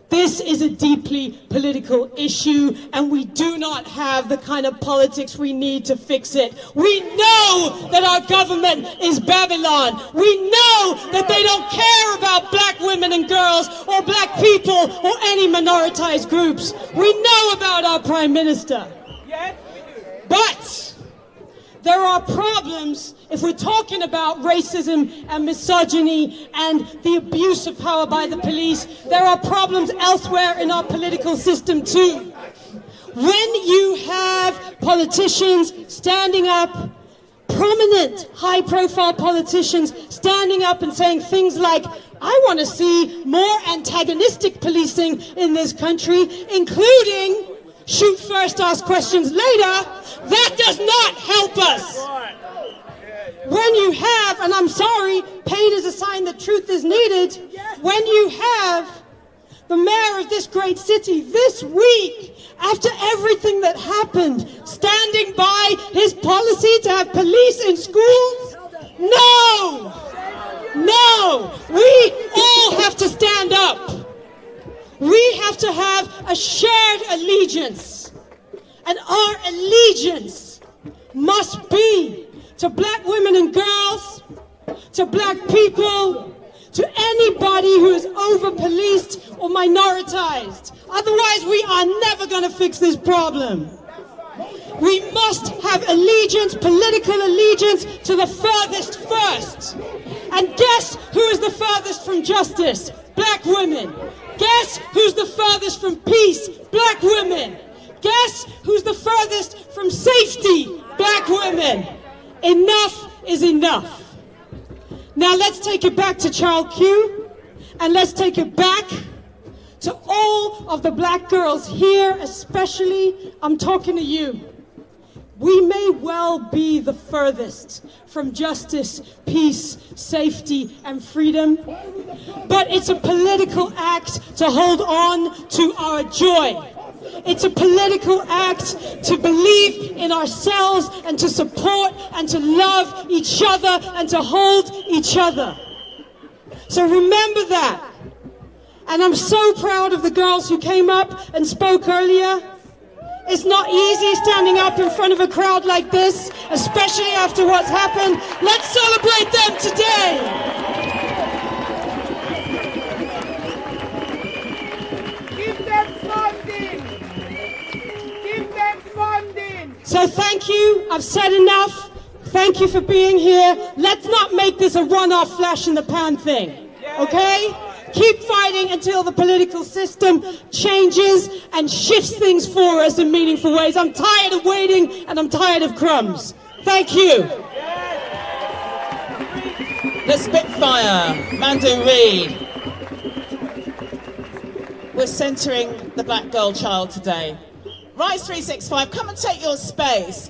this is a deeply political issue, and we do not have the kind of politics we need to fix it. We know that our government is Babylon. We know that they don't care about black women and girls, or black people, or any minoritized groups. We know about our Prime Minister. But there are problems if we're talking about racism and misogyny and the abuse of power by the police. There are problems elsewhere in our political system too. When you have politicians standing up, prominent, high-profile politicians standing up and saying things like, I want to see more antagonistic policing in this country, including shoot first, ask questions later, that does not help us. When you have, and I'm sorry, pain is a sign that truth is needed, when you have the mayor of this great city this week, after everything that happened, standing by his policy to have police in schools? No! No! We all have to stand up. We have to have a shared allegiance. And our allegiance must be to black women and girls, to black people, to anybody who is over-policed or minoritized. Otherwise, we are never going to fix this problem. We must have allegiance, political allegiance, to the furthest first. And guess who is the furthest from justice? Black women. Guess who's the furthest from peace? Black women. Guess who's the furthest from safety? Black women. Enough is enough. Now let's take it back to Child Q, and let's take it back To all of the black girls here, especially, I'm talking to you. We may well be the furthest from justice, peace, safety, and freedom, but it's a political act to hold on to our joy. It's a political act to believe in ourselves and to support and to love each other and to hold each other. So remember that. And I'm so proud of the girls who came up and spoke earlier. It's not easy standing up in front of a crowd like this, especially after what's happened. Let's celebrate them today. Give them funding. Give them funding. So thank you. I've said enough. Thank you for being here. Let's not make this a one-off flash in the pan thing. Okay? Keep fighting until the political system changes and shifts things for us in meaningful ways. I'm tired of waiting and I'm tired of crumbs. Thank you. The Spitfire, Mandy Reed. We're centering the black girl child today. Rise 365, come and take your space.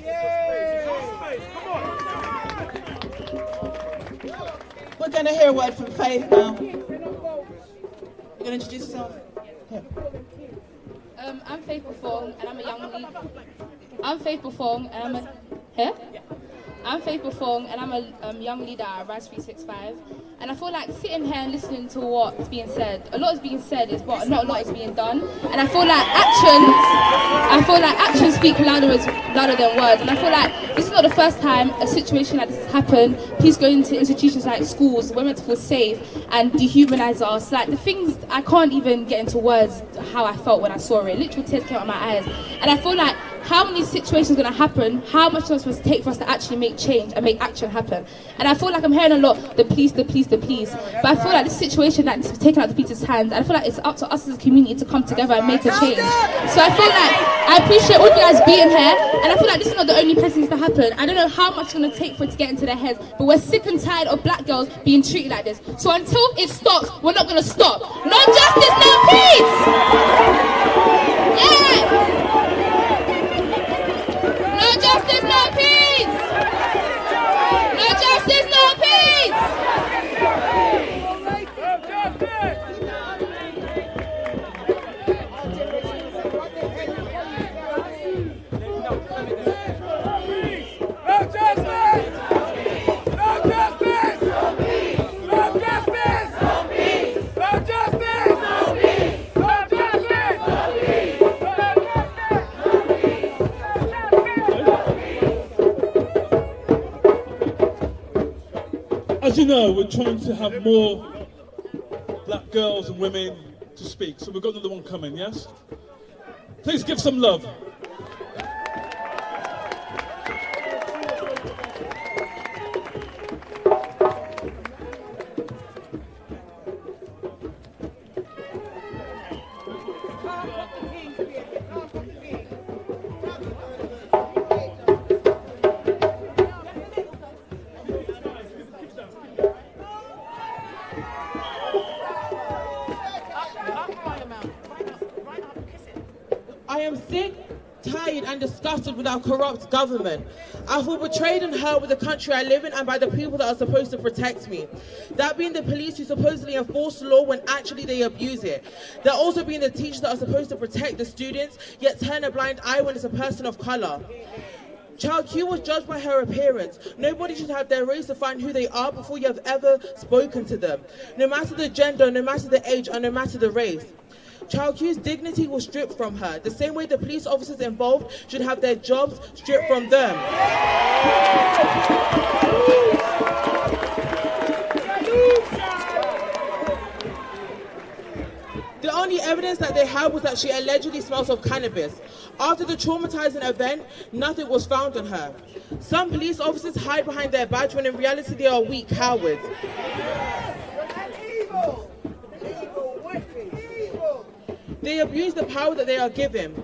We're going to hear a word from Faith now. You going to introduce yourself? Yeah. I'm Faith Befong, and I'm a young leader. I'm Faith Befong, and I'm a... Here? Yeah. I'm Faith Befong, and I'm a young leader at Rise 365. And I feel like sitting here and listening to what's being said, a lot is being said, but not a lot is being done. And I feel like actions speak louder than words. And I feel like this is not the first time a situation like this has happened. Please go into institutions like schools. We're meant to feel safe and dehumanize us. Like the things, I can't even get into words how I felt when I saw it. Literal tears came out of my eyes. And I feel like how many situations are going to happen, how much time it's supposed to take for us to actually make change and make action happen. And I feel like I'm hearing a lot, the police, the police, the police. But I feel like this situation that is taken out of the police's hands, and I feel like it's up to us as a community to come together and make a change. So I feel like I appreciate all you guys being here, and I feel like this is not the only place things to happen. I don't know how much it's going to take for it to get into their heads, but we're sick and tired of black girls being treated like this. So until it stops, we're not going to stop. No justice, no peace! Yeah! No justice, no peace! No justice, no peace! As you know, we're trying to have more black girls and women to speak, so we've got another one coming, yes? Please give some love. I am sick, tired and disgusted with our corrupt government. I feel betrayed and hurt with the country I live in and by the people that are supposed to protect me. That being the police who supposedly enforce the law when actually they abuse it. That also being the teachers that are supposed to protect the students, yet turn a blind eye when it's a person of colour. Child Q was judged by her appearance. Nobody should have their race define who they are before you have ever spoken to them. No matter the gender, no matter the age, or no matter the race. Child Q's dignity was stripped from her, the same way the police officers involved should have their jobs stripped from them. The only evidence that they had was that she allegedly smells of cannabis. After the traumatizing event, nothing was found on her. Some police officers hide behind their badge when in reality they are weak cowards. They abuse the power that they are given.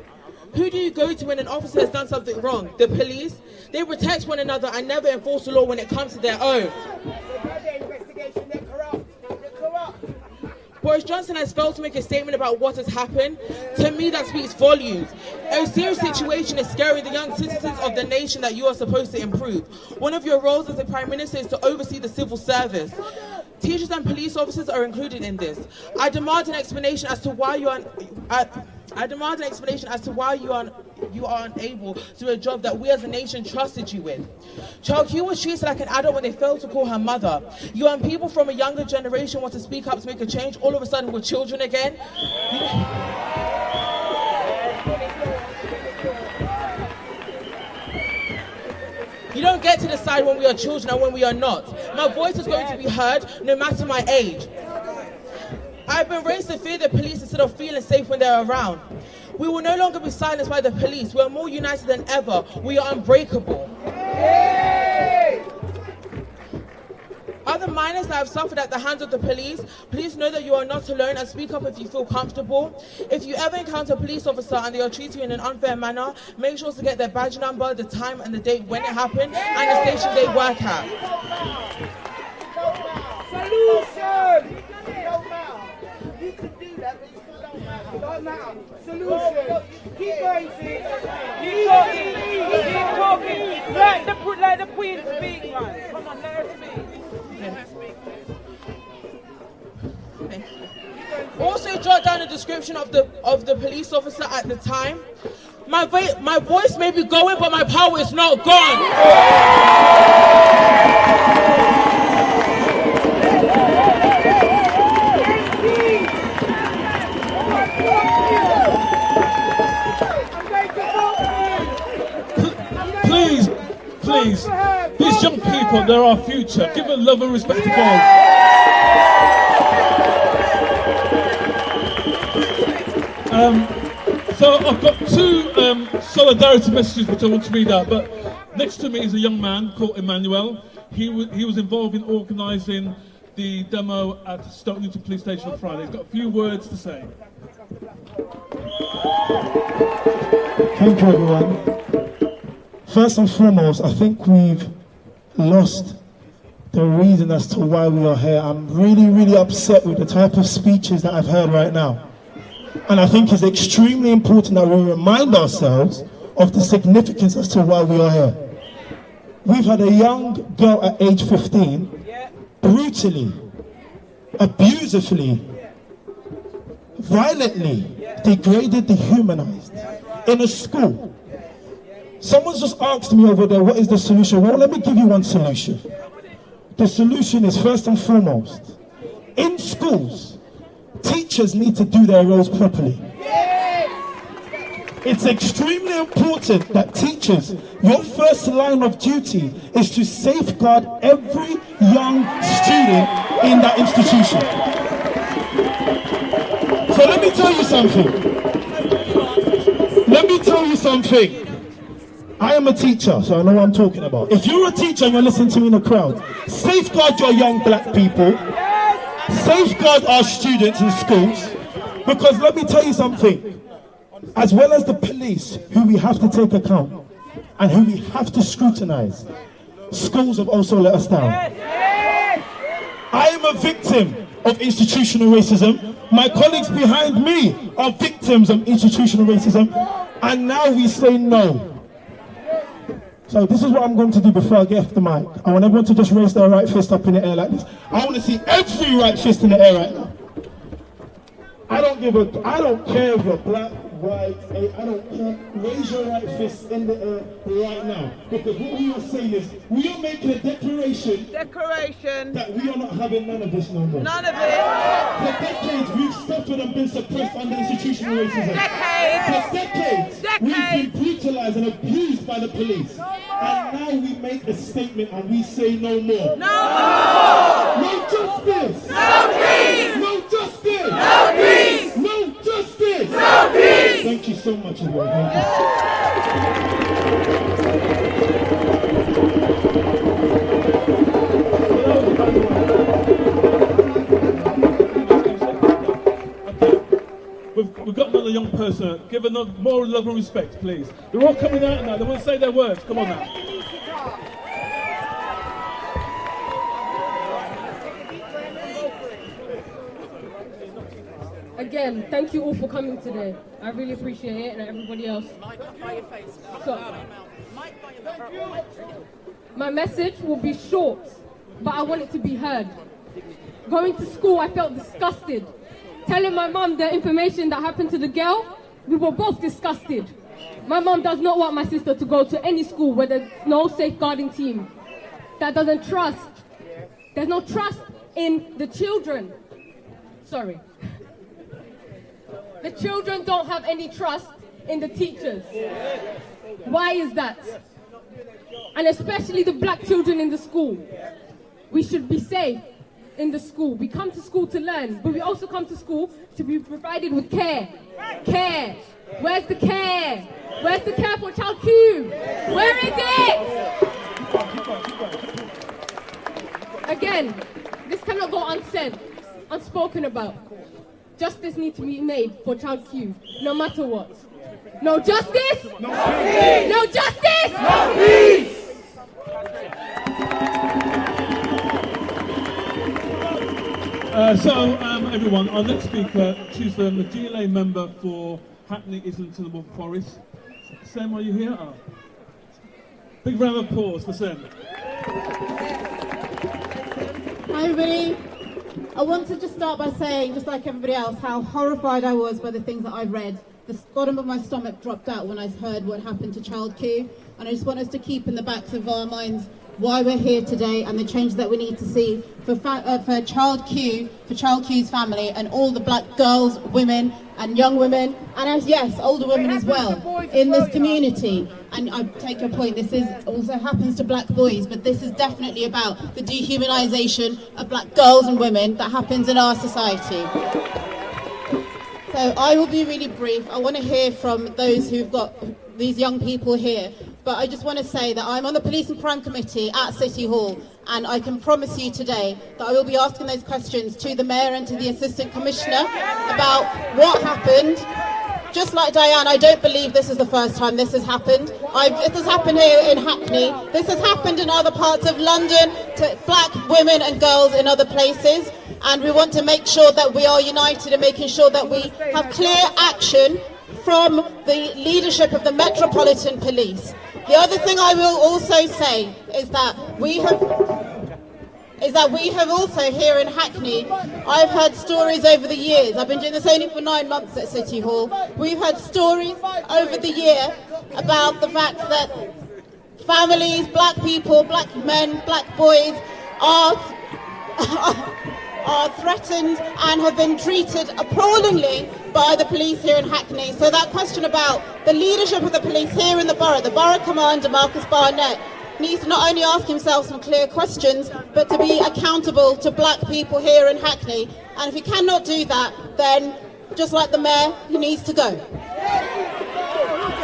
Who do you go to when an officer has done something wrong? The police? They protect one another and never enforce the law when it comes to their own. Boris Johnson has failed to make a statement about what has happened. To me, that speaks volumes. A serious situation is scaring the young citizens of the nation that you are supposed to improve. One of your roles as a Prime Minister is to oversee the civil service. Teachers and police officers are included in this. I demand an explanation as to why you are unable to do a job that we as a nation trusted you with. Child Q was treated like an adult when they failed to call her mother. You and people from a younger generation want to speak up to make a change. All of a sudden we're children again. You don't get to decide when we are children and when we are not. My voice is going to be heard no matter my age. I've been raised to fear the police instead of feeling safe when they're around. We will no longer be silenced by the police. We are more united than ever. We are unbreakable. Other minors that have suffered at the hands of the police, please know that you are not alone and speak up if you feel comfortable. If you ever encounter a police officer and they are treating you in an unfair manner, make sure to get their badge number, the time and the date when it happened, and the station they work at. Solution! You can do that, but you still don't matter. Don't matter. Solution. Keep going, sis. Keep talking. Keep talking. Let the queen speak, man. Come on, let her speak. Okay. Also jot down a description of the police officer at the time. My voice may be going, but my power is not gone. Please, these young people, they're our future. Give a love and respect to God. So I've got two solidarity messages which I want to read out, but next to me is a young man called Emmanuel. He was involved in organising the demo at Stoke Newton Police Station on Friday. He's got a few words to say. Thank you, everyone. First and foremost, I think we've lost the reason as to why we are here. I'm really, really upset with the type of speeches that I've heard right now. And I think it's extremely important that we remind ourselves of the significance as to why we are here. We've had a young girl at age 15 brutally, abusively, violently degraded, dehumanized in a school. Someone's just asked me over there, what is the solution? Well, let me give you one solution. The solution is, first and foremost, in schools, teachers need to do their roles properly. It's extremely important that teachers, your first line of duty is to safeguard every young student in that institution. So let me tell you something. I am a teacher, so I know what I'm talking about. If you're a teacher and you're listening to me in the crowd, safeguard your young black people, safeguard our students in schools, because let me tell you something, as well as the police, who we have to take account, and who we have to scrutinize, schools have also let us down. I am a victim of institutional racism. My colleagues behind me are victims of institutional racism, and now we say no. So this is what I'm going to do before I get off the mic. I want everyone to just raise their right fist up in the air like this. I want to see every right fist in the air right now. I don't care if you're black, white, I don't care. Raise your right fist in the air right now. Because what we are saying is, we are making a declaration that we are not having none of this no more. None of it. For decades, we've suffered and been suppressed under institutional racism. For decades, we've been brutalized and abused by the police. And now we make a statement and we say no more. No more! No justice! No peace! No justice! No peace! No justice! No peace! Thank you so much, everyone. Thank you. We've got another young person. Give another more love and respect, please. They're all coming out now. They want to say their words. Come on now. again, thank you all for coming today. I really appreciate it, and everybody else. So, my message will be short, but I want it to be heard. Going to school, I felt disgusted. Telling my mum the information that happened to the girl, we were both disgusted. My mum does not want my sister to go to any school where there's no safeguarding team. That doesn't trust. There's no trust in the children. Sorry. The children don't have any trust in the teachers. Why is that? And especially the black children in the school. We should be safe in the school. We come to school to learn, but we also come to school to be provided with care. Care. Where's the care? Where's the care for child Q? Where is it? Again, this cannot go unsaid, unspoken about. Justice needs to be made for child Q, no matter what. No justice? No peace! No justice? No peace! Everyone, our next speaker, she's the GLA member for Hackney Islington Forest. Sam, are you here? Oh. Big round of applause for Sam. Hi everybody. I want to just start by saying, just like everybody else, how horrified I was by the things that I've read. The bottom of my stomach dropped out when I heard what happened to child Q, and I just want us to keep in the backs of our minds why we're here today and the change that we need to see for child Q, for child Q's family, and all the black girls, women, and young women, and yes, older women as well, in this community. And I take your point, this also happens to black boys, but this is definitely about the dehumanization of black girls and women that happens in our society. So I will be really brief. I want to hear from those who've got these young people here, but I just want to say that I'm on the Police and Crime Committee at City Hall, and I can promise you today that I will be asking those questions to the Mayor and to the Assistant Commissioner about what happened. Just like Diane, I don't believe this is the first time this has happened. This has happened here in Hackney. This has happened in other parts of London to black women and girls in other places. And we want to make sure that we are united in making sure that we have clear action from the leadership of the Metropolitan Police. The other thing I will also say is that we have also here in Hackney, I've heard stories over the years. I've been doing this only for 9 months at City Hall. We've had stories over the year about the fact that families, black people, black men, black boys are threatened and have been treated appallingly by the police here in Hackney. So that question about the leadership of the police here in the borough commander, Marcus Barnett, needs to not only ask himself some clear questions, but to be accountable to black people here in Hackney. And if he cannot do that, then, just like the mayor, he needs to go.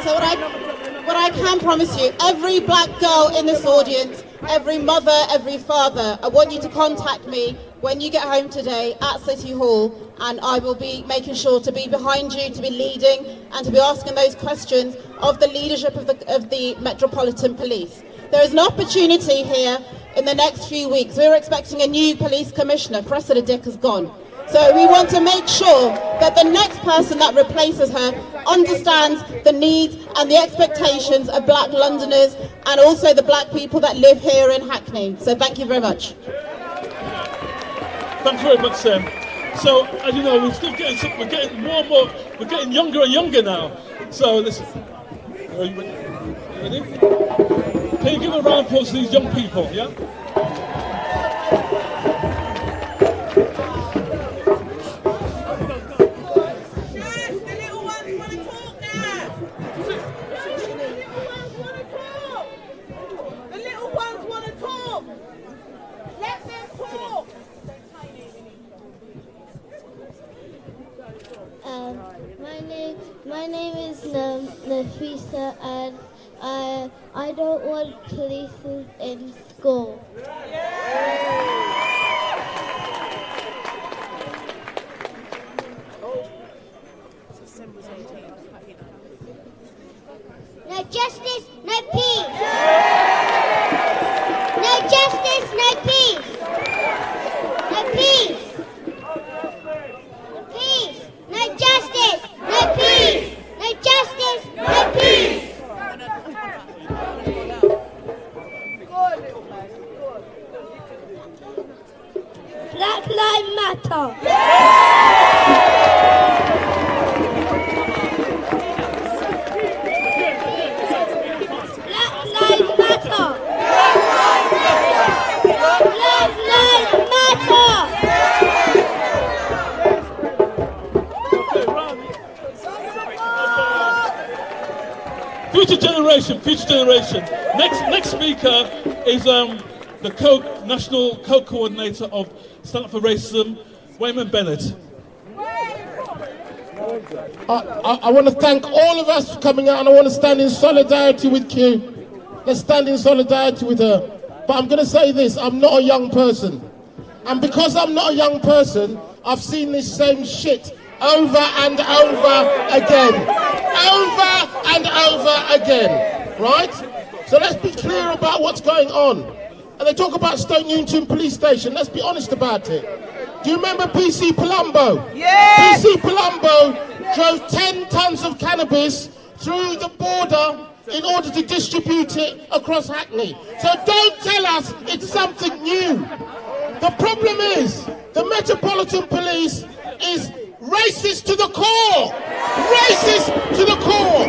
So what I can promise you, every black girl in this audience, every mother, every father, I want you to contact me when you get home today at City Hall, and I will be making sure to be behind you, to be leading, and to be asking those questions of the leadership of the Metropolitan Police. There is an opportunity here in the next few weeks. We're expecting a new police commissioner. Cressida Dick has gone. So we want to make sure that the next person that replaces her understands the needs and the expectations of black Londoners and also the black people that live here in Hackney. So thank you very much. Thanks very much, Sam. So, as you know, we're getting more and more, we're getting younger and younger now. So listen, are you ready? Can you give a round of applause to these young people, yeah? My name is Nafisa, and I don't want police in school. No justice, no peace. No justice, no peace. No peace. No peace. No Black Lives Matter. Black Lives Matter. Black Lives Matter. Future generation, future generation. Next speaker is the national co-coordinator of Stand Up for Racism, Bennett. I want to thank all of us for coming out, and I want to stand in solidarity with Q. Let's stand in solidarity with her. But I'm going to say this, I'm not a young person. And because I'm not a young person, I've seen this same shit over and over again. Over and over again, right? So let's be clear about what's going on. And they talk about Stoke Newington Police Station. Let's be honest about it. Do you remember PC Palumbo? Yeah! PC Palumbo drove 10 tons of cannabis through the border in order to distribute it across Hackney. So don't tell us it's something new. The problem is, the Metropolitan Police is racist to the core! Racist to the core!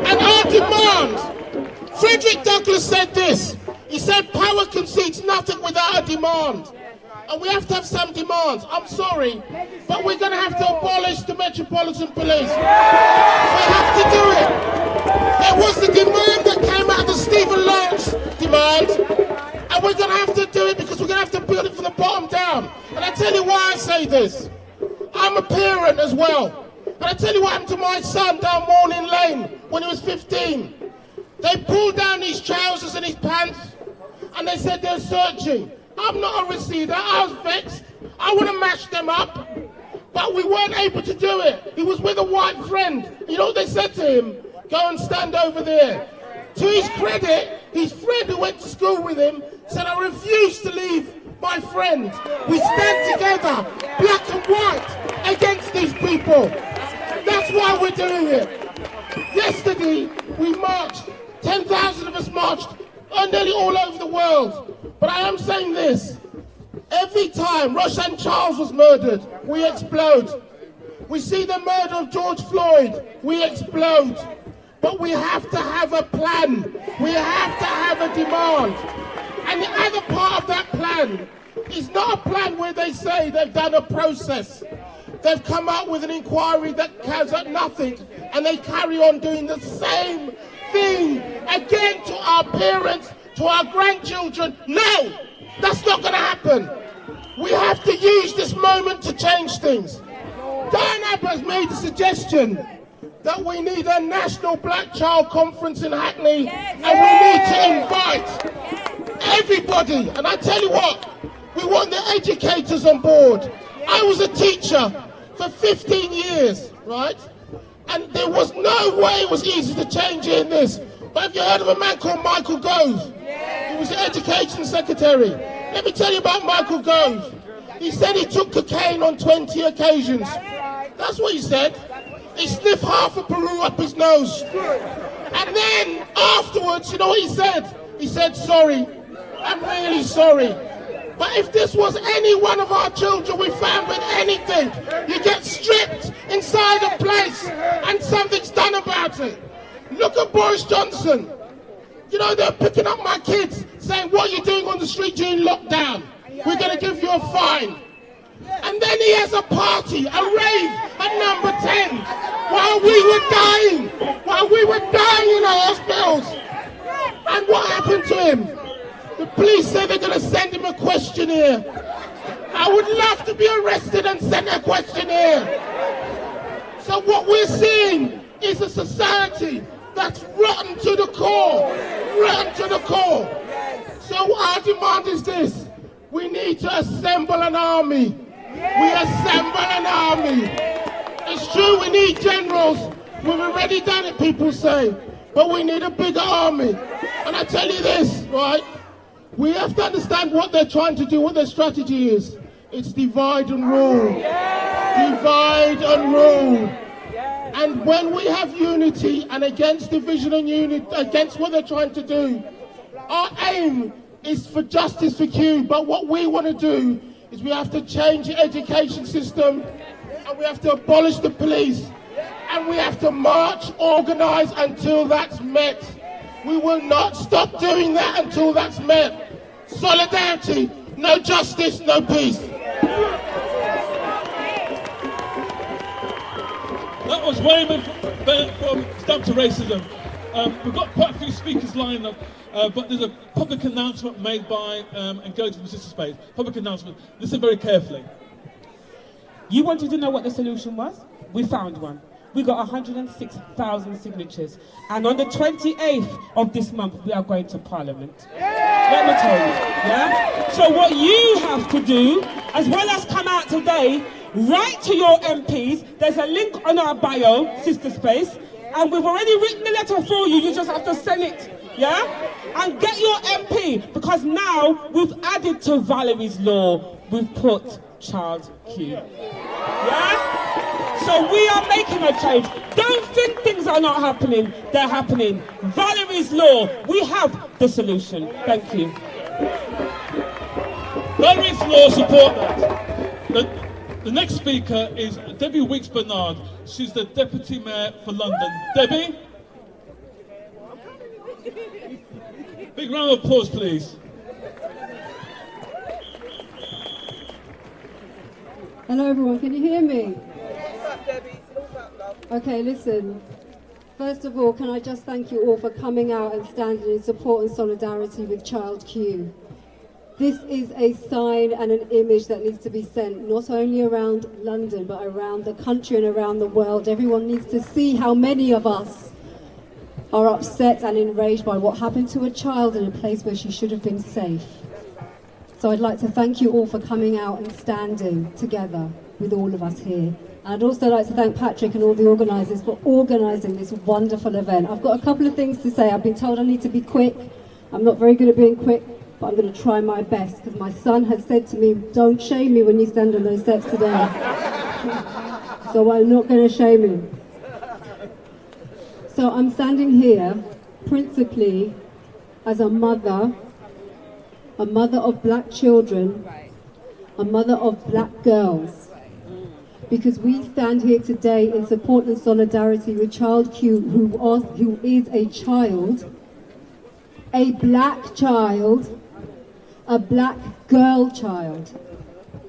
And our demand, Frederick Douglass said this, he said power concedes nothing without a demand. And we have to have some demands. I'm sorry, but we're going to have to abolish the Metropolitan Police. We have to do it. It was the demand that came out of the Stephen Lynch demand. And we're going to have to do it because we're going to have to build it from the bottom down. And I tell you why I say this. I'm a parent as well. And I tell you what happened to my son down Morning Lane when he was 15. They pulled down his trousers and his pants and they said they're searching. I'm not a receiver, I was vexed. I want to mash them up. But we weren't able to do it. He was with a white friend. You know what they said to him? Go and stand over there. To his credit, his friend who went to school with him said, I refuse to leave my friend. We stand together, black and white, against these people. That's why we're doing it. Yesterday, we marched. 10,000 of us marched nearly all over the world. But I am saying this. Every time Roshan Charles was murdered, we explode. We see the murder of George Floyd, we explode. But we have to have a plan. We have to have a demand. And the other part of that plan is not a plan where they say they've done a process. They've come out with an inquiry that comes at nothing, and they carry on doing the same thing again to our parents, to our grandchildren. No, that's not going to happen. We have to use this moment to change things. Diane Abbott has made a suggestion that we need a national black child conference in Hackney, and we need to invite everybody. And I tell you what, we want the educators on board. I was a teacher for 15 years, right? And there was no way it was easy to change in this. But have you heard of a man called Michael Gove? He was the education secretary. Let me tell you about Michael Gove. He said he took cocaine on 20 occasions. That's what he said. He sniffed half a Peru up his nose. And then afterwards, you know what he said? He said, sorry, I'm really sorry. But if this was any one of our children we found with anything, you get stripped inside a place and something's done about it. Look at Boris Johnson. You know, they're picking up my kids saying, what are you doing on the street during lockdown? We're going to give you a fine. And then he has a party, a rave at number 10 while we were dying in our hospitals. And what happened to him? The police say they're going to send him a questionnaire. I would love to be arrested and sent a questionnaire. So what we're seeing is a society that's rotten to the core. Rotten to the core. So our demand is this. We need to assemble an army. We assemble an army. It's true we need generals. We've already done it, people say. But we need a bigger army. And I tell you this, right? We have to understand what they're trying to do, what their strategy is. It's divide and rule. Divide and rule. And when we have unity and against division and unity, against what they're trying to do, our aim is for justice for Q, but what we want to do is we have to change the education system, and we have to abolish the police, and we have to march, organise until that's met. We will not stop doing that until that's met. Solidarity, no justice, no peace. That was Wayman from Stamp to Racism. We've got quite a few speakers lined up, but there's a public announcement made by Ngozi from Sister Space. Public announcement. Listen very carefully. You wanted to know what the solution was? We found one. We got 106,000 signatures. And on the 28th of this month, we are going to Parliament. Let me tell you, yeah? So what you have to do, as well as come out today, write to your MPs. There's a link on our bio, Sister Space, and we've already written the letter for you. You just have to send it, yeah? And get your MP, because now we've added to Valerie's law, we've put child Q. Yeah? So we are making a change. Don't think things are not happening. They're happening. Valerie's law, we have the solution. Thank you. Valerie's law support that. The next speaker is Debbie Wiggs-Bernard. She's the Deputy Mayor for London. Debbie? Big round of applause, please. Hello everyone, can you hear me? Okay, listen. First of all, can I just thank you all for coming out and standing in support and solidarity with Child Q. This is a sign and an image that needs to be sent not only around London, but around the country and around the world. Everyone needs to see how many of us are upset and enraged by what happened to a child in a place where she should have been safe. So I'd like to thank you all for coming out and standing together with all of us here. And I'd also like to thank Patrick and all the organisers for organising this wonderful event. I've got a couple of things to say. I've been told I need to be quick. I'm not very good at being quick, but I'm going to try my best, because my son has said to me, don't shame me when you stand on those steps today. So I'm not going to shame him. So I'm standing here principally as a mother of black children, a mother of black girls, because we stand here today in support and solidarity with Child Q, who is a child, a black child, a black girl child.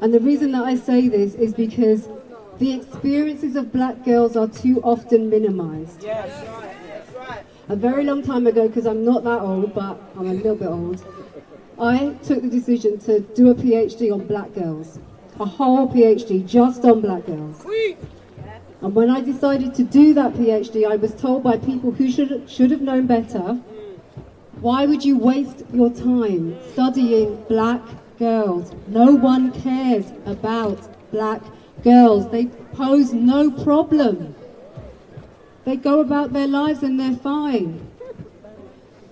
And the reason that I say this is because the experiences of black girls are too often minimized. Yes, that's right. A very long time ago, because I'm not that old, but I'm a little bit old, I took the decision to do a PhD on black girls. A whole PhD just on black girls. And when I decided to do that PhD, I was told by people who should have known better, why would you waste your time studying black girls? No one cares about black girls. They pose no problem. They go about their lives and they're fine.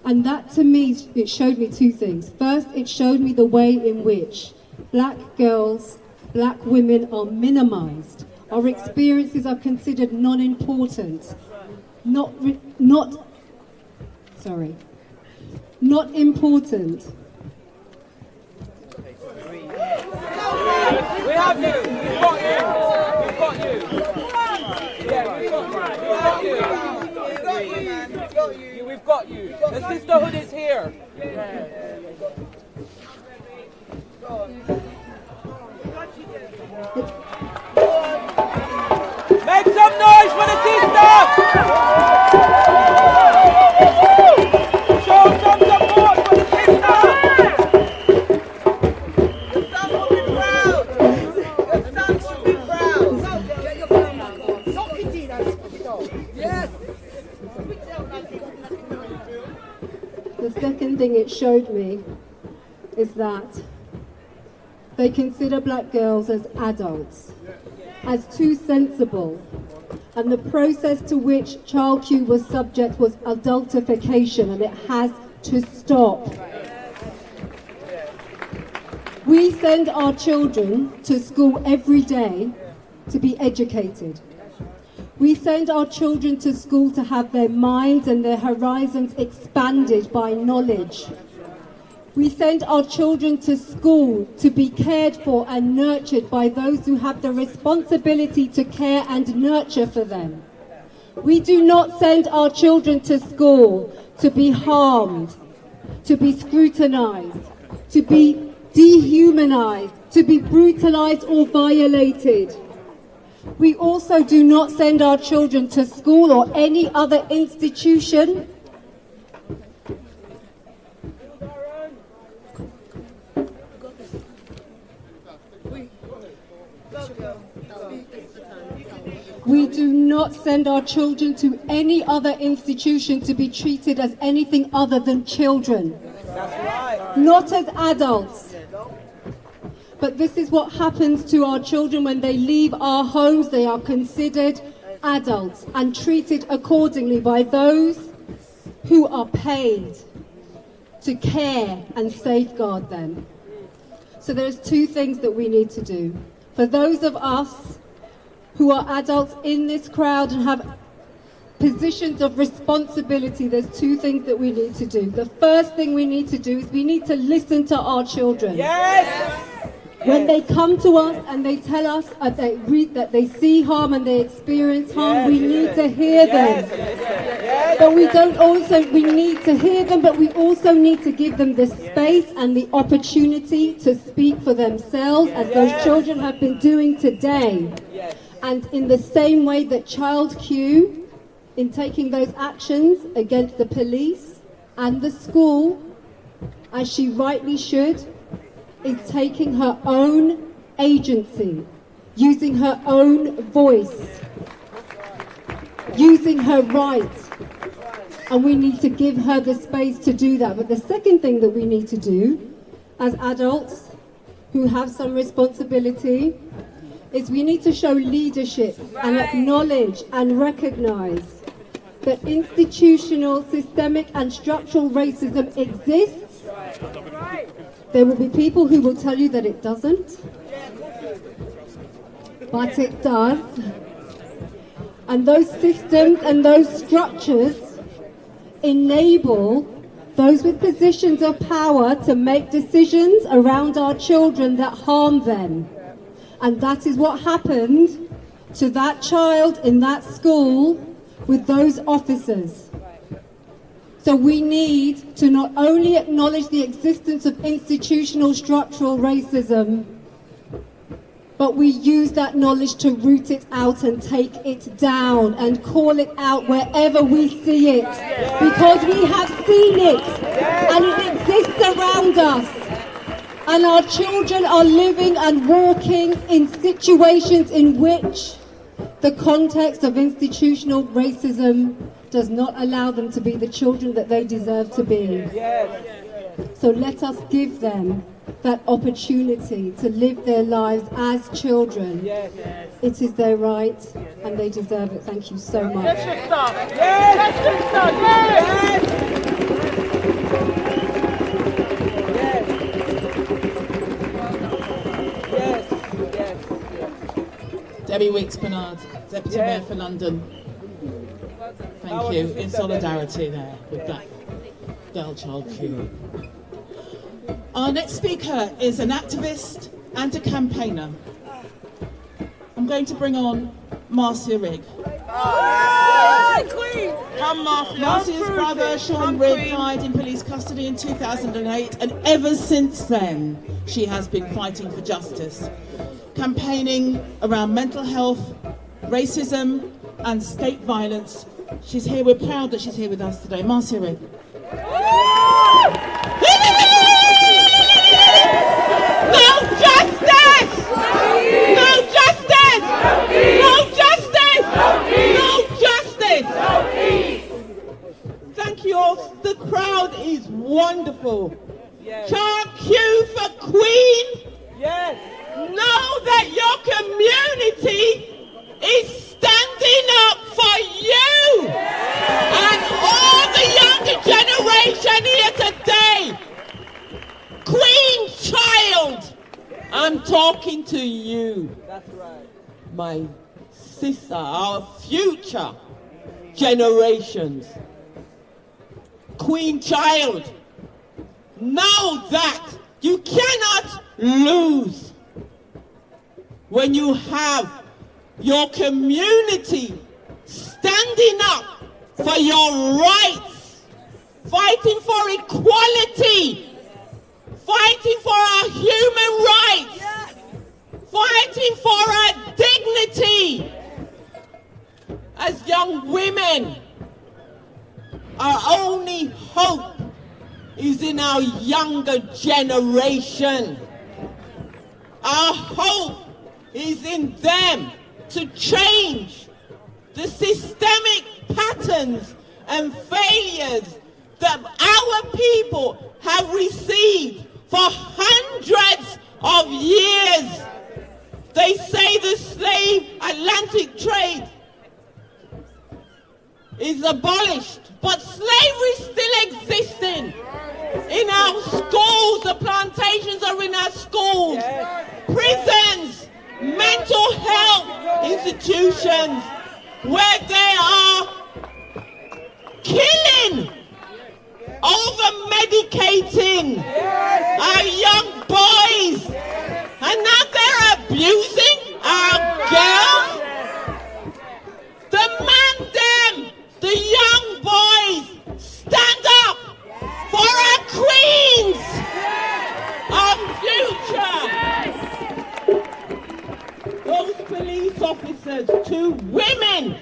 And that, to me, it showed me two things. First, it showed me the way in which black girls, black women are minimized. Our experiences are considered non-important, not important. We have you. We've got you. We've got you. Yeah, we've got you. We've got you. The sisterhood is here. Make some noise for the sister! Show some support for the sister! The son will be proud! The son will be proud! Get your phone back on. Don't pity that. Yes! The second thing it showed me is that they consider black girls as adults, as too sensible. And the process to which Child Q was subject was adultification, and it has to stop. We send our children to school every day to be educated. We send our children to school to have their minds and their horizons expanded by knowledge. We send our children to school to be cared for and nurtured by those who have the responsibility to care and nurture for them. We do not send our children to school to be harmed, to be scrutinized, to be dehumanized, to be brutalized or violated. We also do not send our children to school or any other institution We do not send our children to any other institution to be treated as anything other than children. Not as adults. But this is what happens to our children when they leave our homes. They are considered adults and treated accordingly by those who are paid to care and safeguard them. So there's two things that we need to do. For those of us who are adults in this crowd and have positions of responsibility, there's two things that we need to do. The first thing we need to do is we need to listen to our children. Yes! When they come to us and they tell us that they see harm and they experience harm, we need to hear them. But we need to hear them, but we also need to give them the space and the opportunity to speak for themselves, as those children have been doing today. And in the same way that Child Q, in taking those actions against the police and the school, as she rightly should, is taking her own agency, using her own voice, using her rights. And we need to give her the space to do that. But the second thing that we need to do as adults who have some responsibility is we need to show leadership and acknowledge and recognize that institutional, systemic and structural racism exists. There will be people who will tell you that it doesn't, but it does. And those systems and those structures enable those with positions of power to make decisions around our children that harm them. And that is what happened to that child in that school with those officers. So we need to not only acknowledge the existence of institutional structural racism, but we use that knowledge to root it out and take it down and call it out wherever we see it. Because we have seen it and it exists around us. And our children are living and walking in situations in which the context of institutional racism does not allow them to be the children that they deserve to be. So let us give them that opportunity to live their lives as children. It is their right and they deserve it. Thank you so much. Let's just start. Let's just start. Debbie Wiggs-Bernard, Deputy Mayor for London. Thank you. In solidarity there with that girl child Q. Our next speaker is an activist and a campaigner. I'm going to bring on Marcia Rigg. Marcia's brother, Sean Rigg, died in police custody in 2008, and ever since then, she has been fighting for justice, campaigning around mental health, racism, and state violence. She's here. We're proud that she's here with us today. Marcia Rigg. No justice! No justice! No justice! No justice! Thank you all. The crowd is wonderful. Child Q for Queen. Yes. Know that your community is standing up for you and all the younger generation here today. Queen child, I'm talking to you. That's right. My sister, our future generations. Queen child, know that you cannot lose when you have your community standing up for your rights, fighting for equality, fighting for our human rights, fighting for our dignity. As young women, our only hope is in our younger generation. Our hope is in them to change the systemic patterns and failures that our people have received for hundreds of years. They say the slave Atlantic trade is abolished, but slavery is still existing. In our schools, the plantations are in our schools, prisons, mental health institutions, where they are killing, over-medicating our young boys, and now they're abusing our girls. Demand them, the young boys, stand up for our queens of future. Those police officers, 2 women,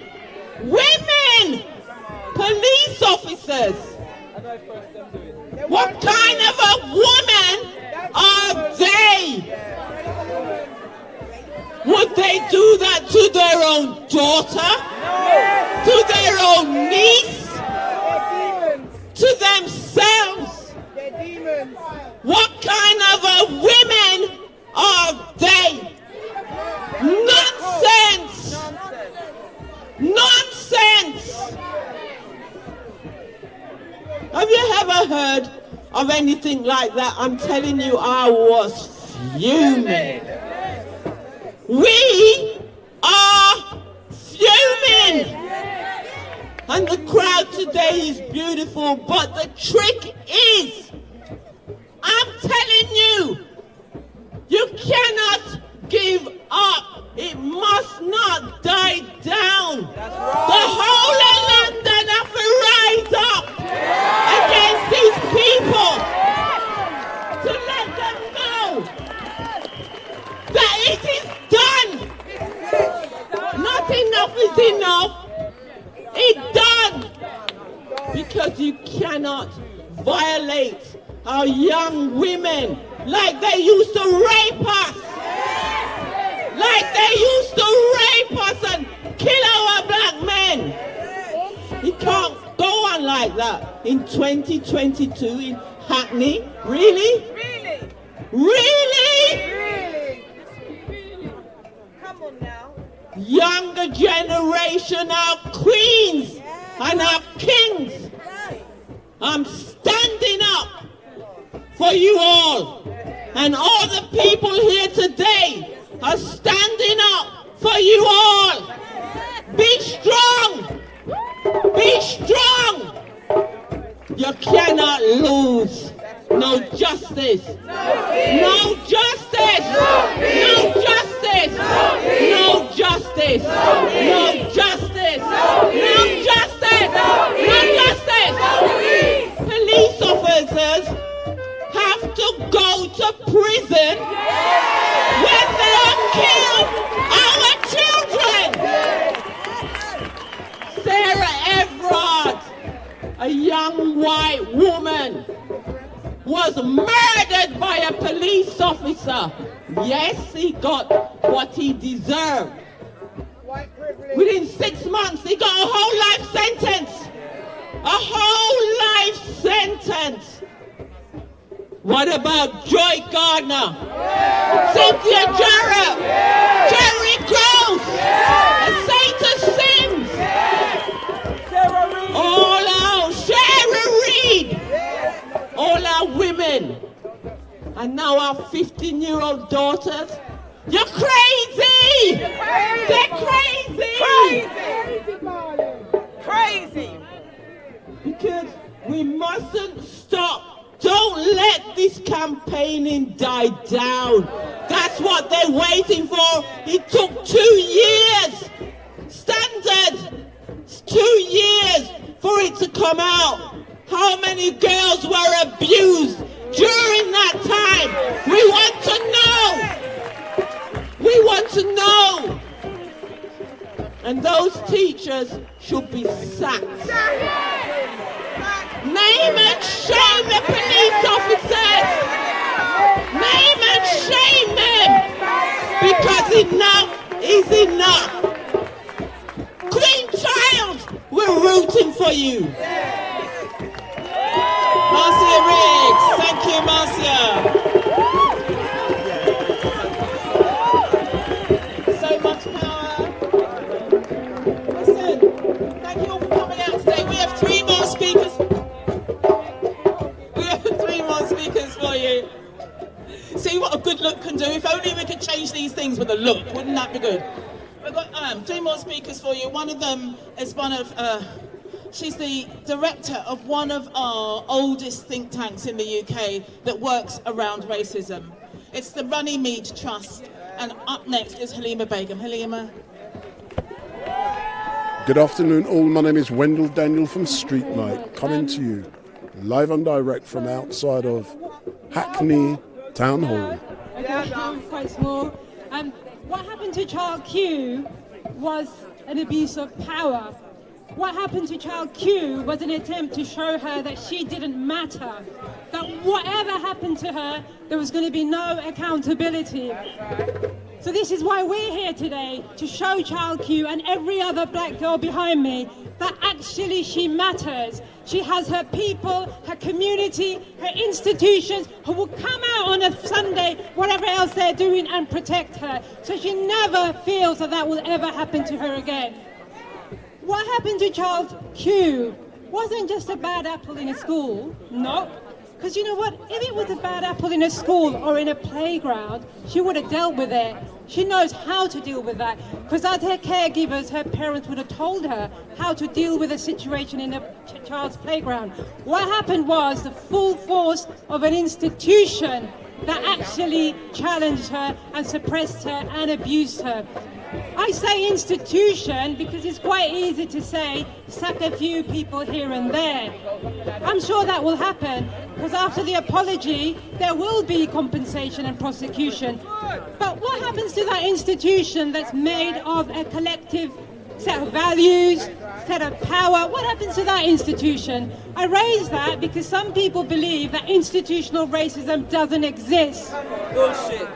police officers. What kind of a woman are they? Would they do that to their own daughter? To their own niece? To themselves? What kind of a women are they? Nonsense! Nonsense! Have you ever heard of anything like that? I'm telling you, I was fuming. We are fuming. And the crowd today is beautiful, but the trick is, I'm telling you, you cannot give up. It must not die down. The whole of London have to rise up against these people to let them know that it is done. Not enough is enough. It's done. Because you cannot violate our young women like they used to rape us. Like they used to rape us and kill our black men. It can't go on like that in 2022 in Hackney. Really? Really? Come on now. Younger generation, our queens and our kings. I'm standing up for you all. And all the people here today are standing up for you all. Be strong. Be strong. You cannot lose. No justice. No justice. No justice. No justice. No justice. No justice. No justice. Police officers have to go to prison when they have killed our children. Sarah Everard, a young white woman, was murdered by a police officer. Yes, he got what he deserved. Within 6 months, he got a whole life sentence. A whole life sentence. What about Joy Gardner? Cynthia Jarrett? Jerry Gross? Satan Sims? All our Sarah Reed? All our women? And now our 15-year-old daughters? You're crazy! They're crazy! Crazy! Because we mustn't stop the Don't let this campaigning die down. That's what they're waiting for. It took 2 years. Standard. It's 2 years for it to come out. How many girls were abused during that time? We want to know. We want to know. And those teachers should be sacked. Name and shame the police officers. Name and shame them. Because enough is enough. Queen Child, we're rooting for you. Marcia Riggs, thank you, Marcia. So much power. Listen, thank you all for coming out today. We have 3 more speakers. We have 3 more speakers for you. See what a good look can do. If only we could change these things with a look. Wouldn't that be good? We've got 3 more speakers for you. One of them is she's the director of one of our oldest think tanks in the UK that works around racism. It's the Runnymede Trust. And up next is Halima Begum. Halima. Good afternoon all. My name is Wendell Daniel from StreetMic, coming to you live and direct from outside of Hackney Town Hall. Okay, quite small. What happened to Child Q was an abuse of power. What happened to Child Q was an attempt to show her that she didn't matter, that whatever happened to her, there was going to be no accountability. So this is why we're here today, to show Child Q and every other black girl behind me that actually she matters. She has her people, her community, her institutions who will come out on a Sunday, whatever else they're doing, and protect her. So she never feels that that will ever happen to her again. What happened to Child Q wasn't just a bad apple in a school, no. Because you know what, if it was a bad apple in a school or in a playground, she would have dealt with it. She knows how to deal with that. Because as her caregivers, her parents would have told her how to deal with a situation in a child's playground. What happened was the full force of an institution that actually challenged her and suppressed her and abused her. I say institution because it's quite easy to say sack a few people here and there. I'm sure that will happen because after the apology there will be compensation and prosecution. But what happens to that institution that's made of a collective set of values, set of power? What happens to that institution? I raise that because some people believe that institutional racism doesn't exist. Bullshit.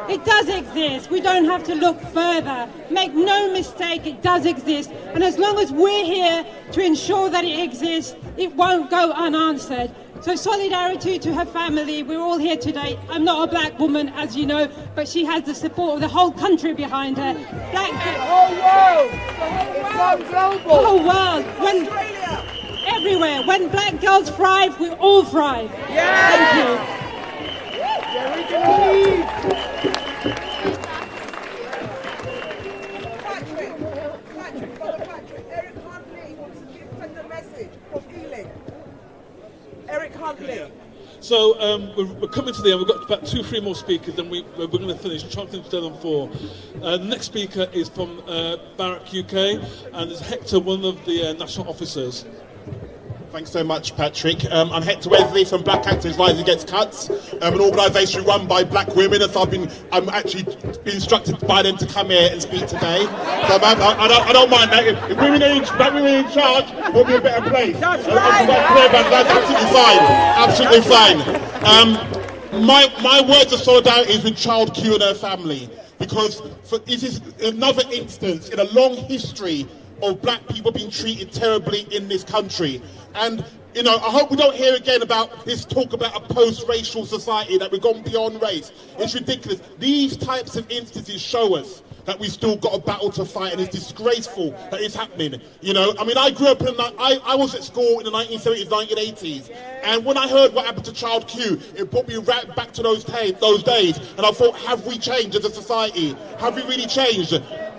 It does exist. We don't have to look further. Make no mistake, it does exist. And as long as we're here to ensure that it exists, it won't go unanswered. So solidarity to her family. We're all here today. I'm not a black woman, as you know, but she has the support of the whole country behind her. Black the whole world. It's global. The whole world. Everywhere. When black girls thrive, we all thrive. Yeah. Thank you. Eric Huntley. So we're coming to the end. We've got about 2-3 more speakers, then we're going to finish. We're trying to finish on 4. The next speaker is from Barrack UK, and it's Hector, one of the national officers. Thanks so much, Patrick. I'm Hector Wesley from Black Actors Rise Against Cuts, an organisation run by black women, and so I'm actually been instructed by them to come here and speak today. So I don't mind that. If women are in charge, we'll be a better place. That's absolutely fine. My words of solidarity is with Child Q and her family, because this is another instance in a long history of black people being treated terribly in this country. And, you know, I hope we don't hear again about this talk about a post-racial society, that we've gone beyond race. It's ridiculous. These types of instances show us that we've still got a battle to fight, and it's disgraceful that it's happening. You know, I mean, I grew up I was at school in the 1970s, 1980s, and when I heard what happened to Child Q, it brought me right back to those days, and I thought, have we changed as a society? Have we really changed?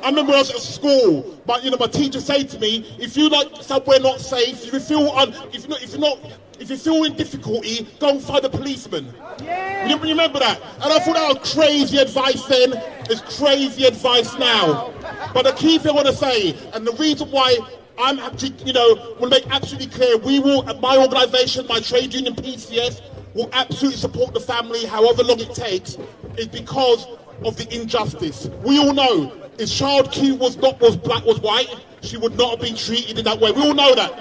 I remember when I was at school, but my teacher said to me, if you like somewhere not safe, if you feel if you're not if you feel in difficulty, go and find a policeman. You remember that? And I thought that was crazy advice then. It's crazy advice now. But the key thing I want to say, and the reason why I'm actually, want to make absolutely clear, we will, my organisation, my trade union PCS, will absolutely support the family however long it takes, is because of the injustice. We all know, if Child Q was black, was white, she would not have been treated in that way. We all know that.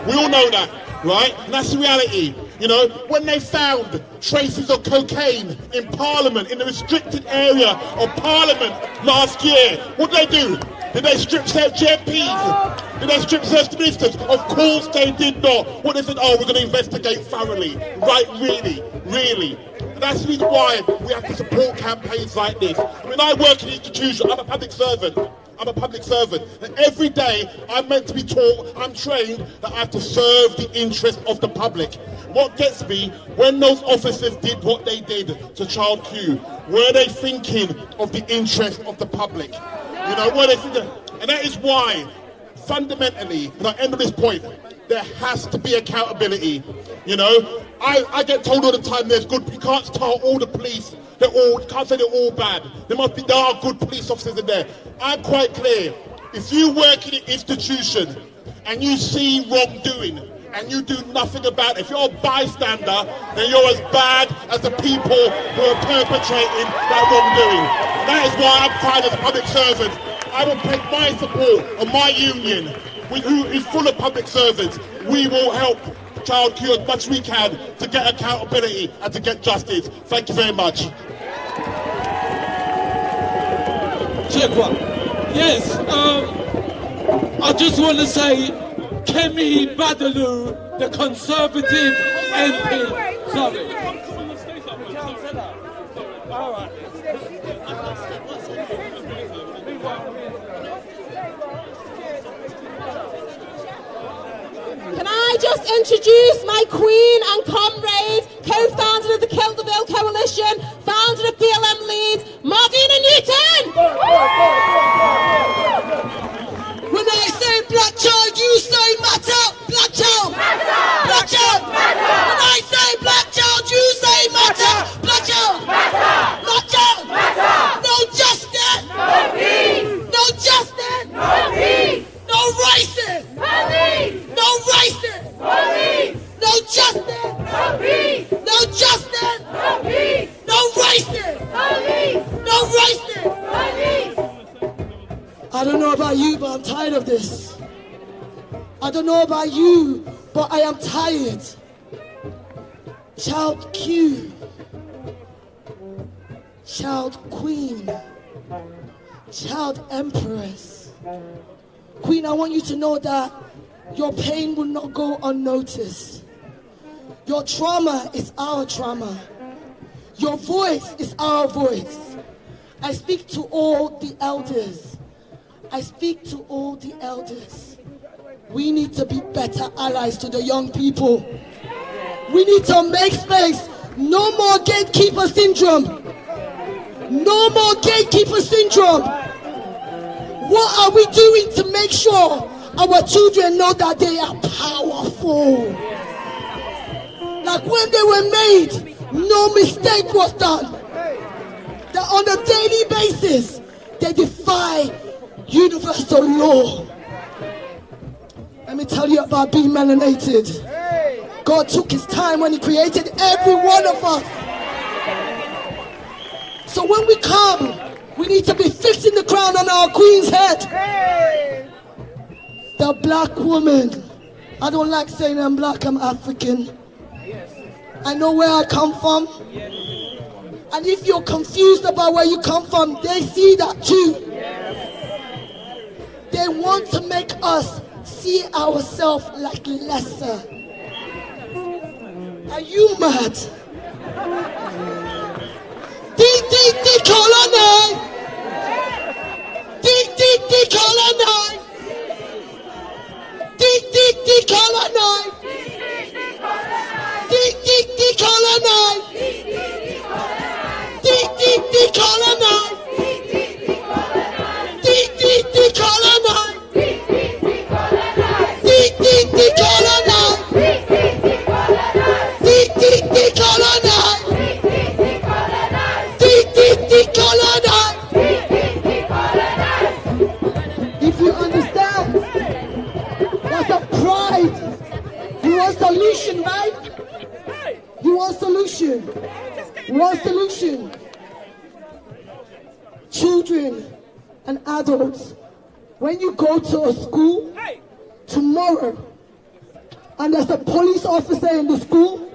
We all know that, right? And that's the reality. When they found traces of cocaine in Parliament, in the restricted area of Parliament last year, what did they do? Did they strip search GMPs? Did they strip search the ministers? Of course they did not. What they said, we're going to investigate thoroughly. Right, really. And that's the reason why we have to support campaigns like this. I mean, I work in an institution, I'm a public servant. And every day I'm meant to be taught, I'm trained that I have to serve the interest of the public. What gets me, when those officers did what they did to Child Q, were they thinking of the interest of the public? Were they thinking? And that is why, fundamentally, and I end on this point, there has to be accountability. I get told all the time there's good, you can't tell all the police, you can't say they're all bad. There are good police officers in there. I'm quite clear, if you work in an institution and you see wrongdoing and you do nothing about it, if you're a bystander, then you're as bad as the people who are perpetrating that wrongdoing. And that is why I'm fine as a public servant. I will pledge my support of my union, who is full of public servants. We will help Child Q as much as we can to get accountability and to get justice. Thank you very much. Check one. Yes, I just want to say, Kemi Badaloo, the Conservative MP. Sorry. All right. Can I just introduce my queen and comrade, co-founder of the Kill the Bill Coalition, founder of BLM Leeds, Martina Newton! When I say black child, you say matter, black child! Matter! Black child! Matter! When I say black child, you say matter, black child! Matter! Black child! Matter! No justice! No peace! No justice! No peace! No racist! No peace! No racist! No peace! No justice! No peace! No justice! No peace! No racist! No peace! No racist! No peace! I don't know about you, but I'm tired of this. I don't know about you, but I am tired. Child Q, Child Queen, Child Empress. Queen, I want you to know that your pain will not go unnoticed. Your trauma is our trauma. Your voice is our voice. I speak to all the elders. I speak to all the elders. We need to be better allies to the young people. We need to make space. No more gatekeeper syndrome. No more gatekeeper syndrome. What are we doing to make sure our children know that they are powerful? Like when they were made, no mistake was done. That on a daily basis, they defy universal law. Let me tell you about being melanated. God took his time when he created every one of us. So when we come, we need to be fixing the crown on our queen's head. The black woman. I don't like saying I'm black, I'm African. I know where I come from. And if you're confused about where you come from, they see that too. They want to make us see ourselves like lesser. Are you mad? Decolonize! Decolonize! Decolonize! Decolonize! Decolonize! Decolonize! solution. Children and adults, when you go to a school tomorrow and there's a police officer in the school,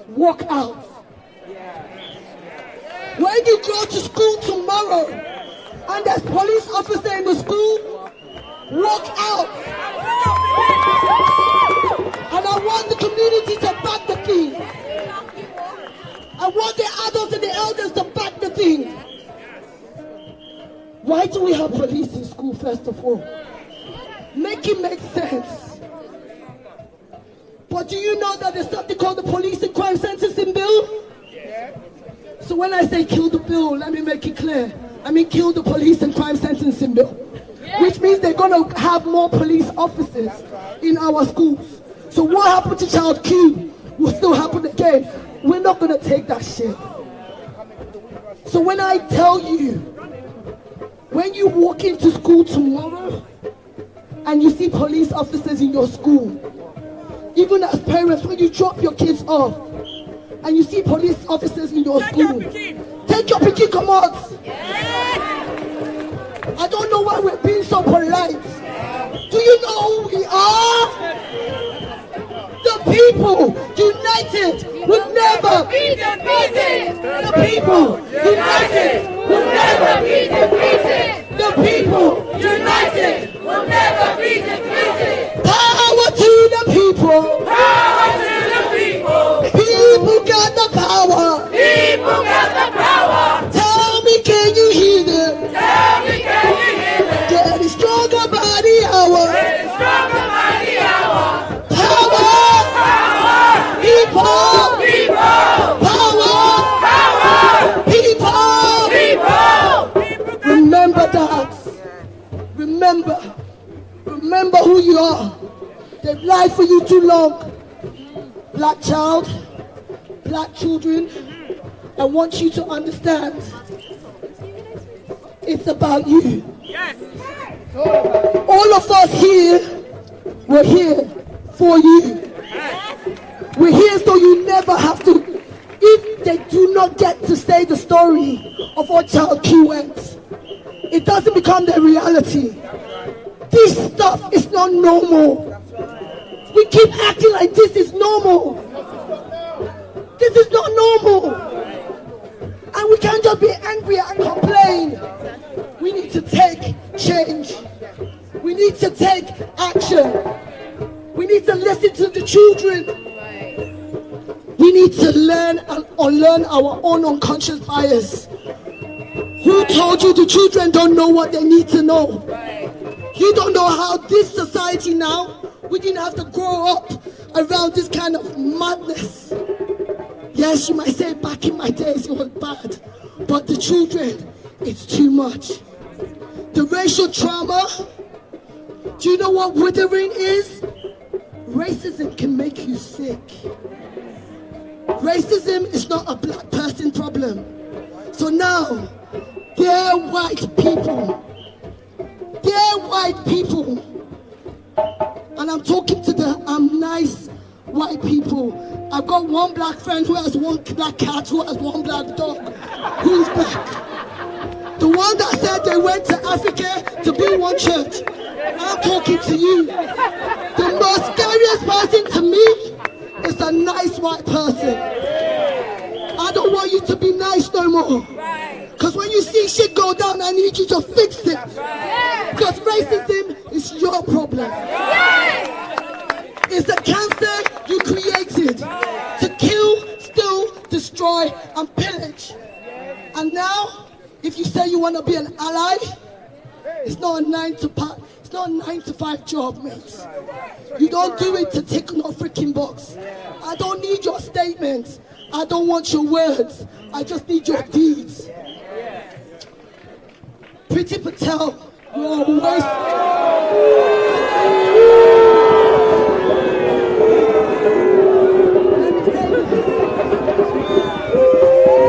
walk out. When you go to school tomorrow and there's police officer in the school, walk out. And I want the community to back the thing. I want the adults and the elders to back the thing. Why do we have police in school, first of all? Make it make sense. But do you know that there's something called the Police and Crime Sentencing Bill? So when I say kill the bill, let me make it clear. I mean kill the Police and Crime Sentencing Bill. Which means they're going to have more police officers in our schools. So what happened to Child Q will still happen again. We're not going to take that shit. So when I tell you, when you walk into school tomorrow and you see police officers in your school, even as parents, when you drop your kids off and you see police officers in your school, take your pikin, come out. I don't know why we're being so polite. Do you know who we are? The people united will never be defeated. The people united will never be defeated. The people united will never be defeated. Power to the people. Power to the people. People got the power. People got the power. Tell me, can you hear them? Tell me, can you hear them? Getting stronger by the hour. Getting stronger by the hour. Power. Power. People. People. Power. Power. People. People. Remember that. Remember who you are. They've lied for you too long. Black child, black children, I want you to understand it's about you. Yes. All of us here, we're here for you. We're here so you never have to, if they do not get to say the story of what Child Q went, it doesn't become their reality. This stuff is not normal. We keep acting like this is normal. This is not normal. And we can't just be angry and complain. We need to take change. We need to take action. We need to listen to the children. We need to learn and unlearn our own unconscious bias. Who told you the children don't know what they need to know? You don't know how this society now, we didn't have to grow up around this kind of madness. Yes, you might say back in my days it was bad, but the children, it's too much. The racial trauma, do you know what withering is? Racism can make you sick. Racism is not a black person problem. So now, they're white people. They're white people. And I'm talking to the nice white people. I've got one black friend who has one black cat, who has one black dog. Who's back? The one that said they went to Africa to build one church. I'm talking to you. The most scariest person to me is a nice white person. I don't want you to be nice no more. Because when you see shit go down, I need you to fix it. Because racism is your problem. It's the cancer you created to kill, steal, destroy, and pillage. And now, if you say you want to be an ally, it's not a 9 to 5 job, mate. You don't do it to tick no freaking box. I don't need your statements. I don't want your words. I just need your deeds. Priti Patel, you're a waste.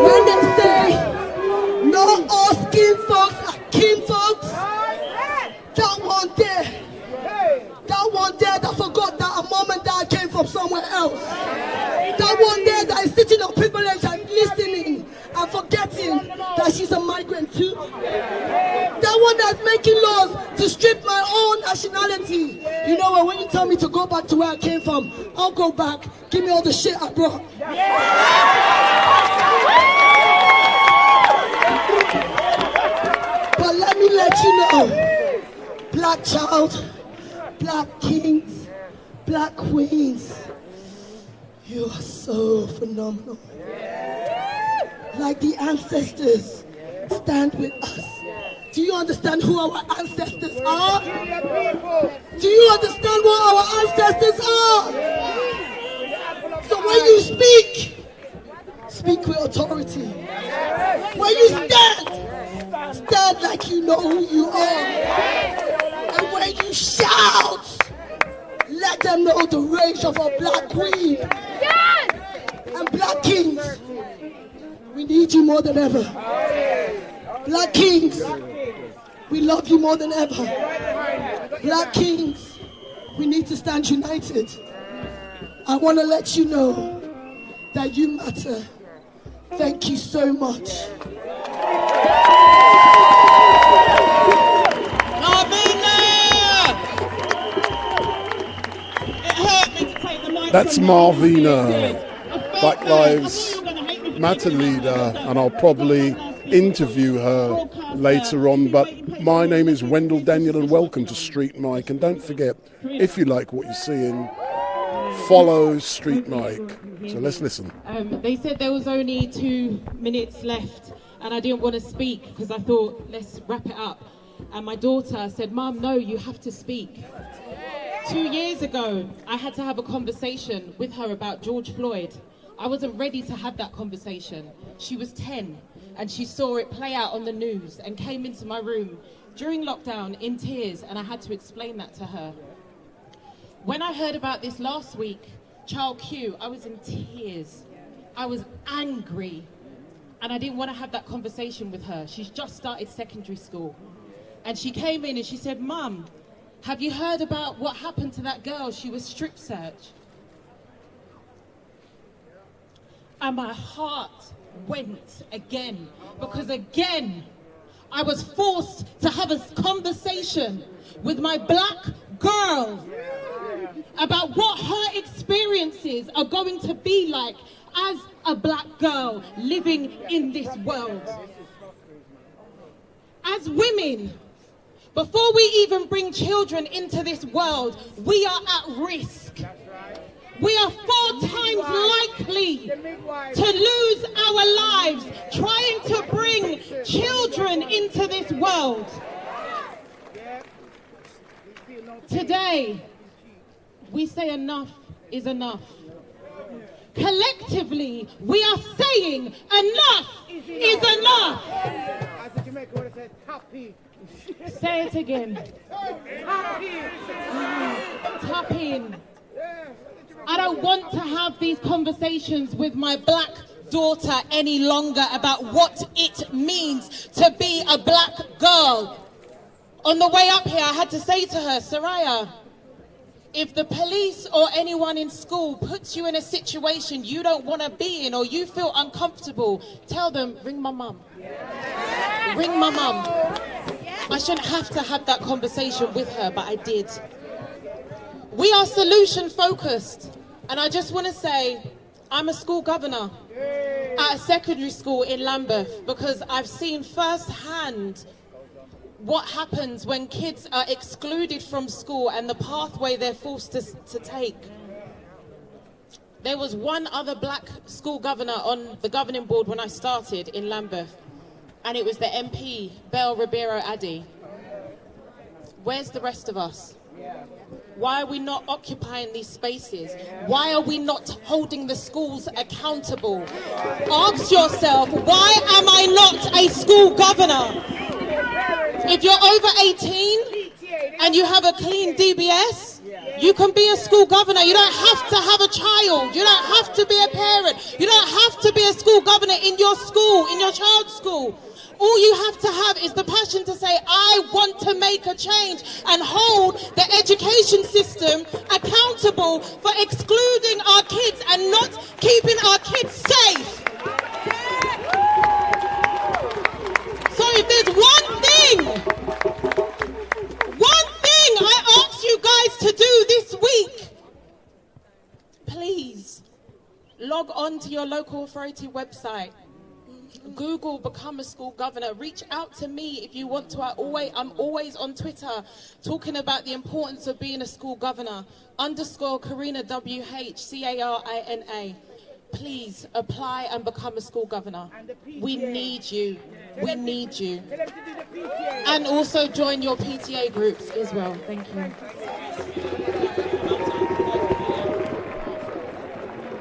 When they say no all skin folks are kin folks, that one there that forgot that a mom and dad came from somewhere else. That one there that is sitting on privilege and listening forgetting that she's a migrant too. That one that's making laws to strip my own nationality. You know what, when you tell me to go back to where I came from, I'll go back. Give me all the shit I brought. But let me let you know, black child, black kings, black queens, you are so phenomenal. Like the ancestors, stand with us. Do you understand who our ancestors are? Do you understand what our ancestors are? So when you speak with authority. When you stand like you know who you are. And when you shout, let them know the rage of a black queen. And black kings, we need you more than ever. Black kings, we love you more than ever. Black kings, we need to stand united. I want to let you know that you matter. Thank you so much. That's Marvina, Black Lives Matter leader, and I'll probably interview her later on. But my name is Wendell Daniel, and welcome to Street Mic. And don't forget, if you like what you're seeing, follow Street Mic. So let's listen. They said there was only 2 minutes left, and I didn't want to speak because I thought, let's wrap it up. And my daughter said, Mum, no, you have to speak. 2 years ago, I had to have a conversation with her about George Floyd. I wasn't ready to have that conversation. She was 10, and she saw it play out on the news and came into my room during lockdown in tears, and I had to explain that to her. When I heard about this last week, Child Q, I was in tears. I was angry, and I didn't want to have that conversation with her. She's just started secondary school. And she came in and she said, Mum, have you heard about what happened to that girl? She was strip searched. And my heart went again, because again, I was forced to have a conversation with my black girl about what her experiences are going to be like as a black girl living in this world. As women, before we even bring children into this world, we are at risk. We are 4 times likely to lose our lives trying to bring children into this world. Today, we say enough is enough. Collectively, we are saying enough is enough. Say it again. Tap in. I don't want to have these conversations with my black daughter any longer about what it means to be a black girl. On the way up here, I had to say to her, Soraya, if the police or anyone in school puts you in a situation you don't want to be in or you feel uncomfortable, tell them, ring my mum. Ring my mum. I shouldn't have to have that conversation with her, but I did. We are solution focused. And I just want to say, I'm a school governor at a secondary school in Lambeth, because I've seen firsthand what happens when kids are excluded from school and the pathway they're forced to take. There was one other black school governor on the governing board when I started in Lambeth, and it was the MP, Belle Ribeiro Addy. Where's the rest of us? Why are we not occupying these spaces? Why are we not holding the schools accountable? Ask yourself, why am I not a school governor? If you're over 18 and you have a clean DBS, you can be a school governor. You don't have to have a child. You don't have to be a parent. You don't have to be a school governor in your school, in your child's school. All you have to have is the passion to say, I want to make a change, and hold the education system accountable for excluding our kids and not keeping our kids safe. your local authority website. Google become a school governor. Reach out to me if you want to. I'm always on Twitter talking about the importance of being a school governor. _ Karina WHCARINA. Please apply and become a school governor. We need you. We need you. And also join your PTA groups as well. Thank you.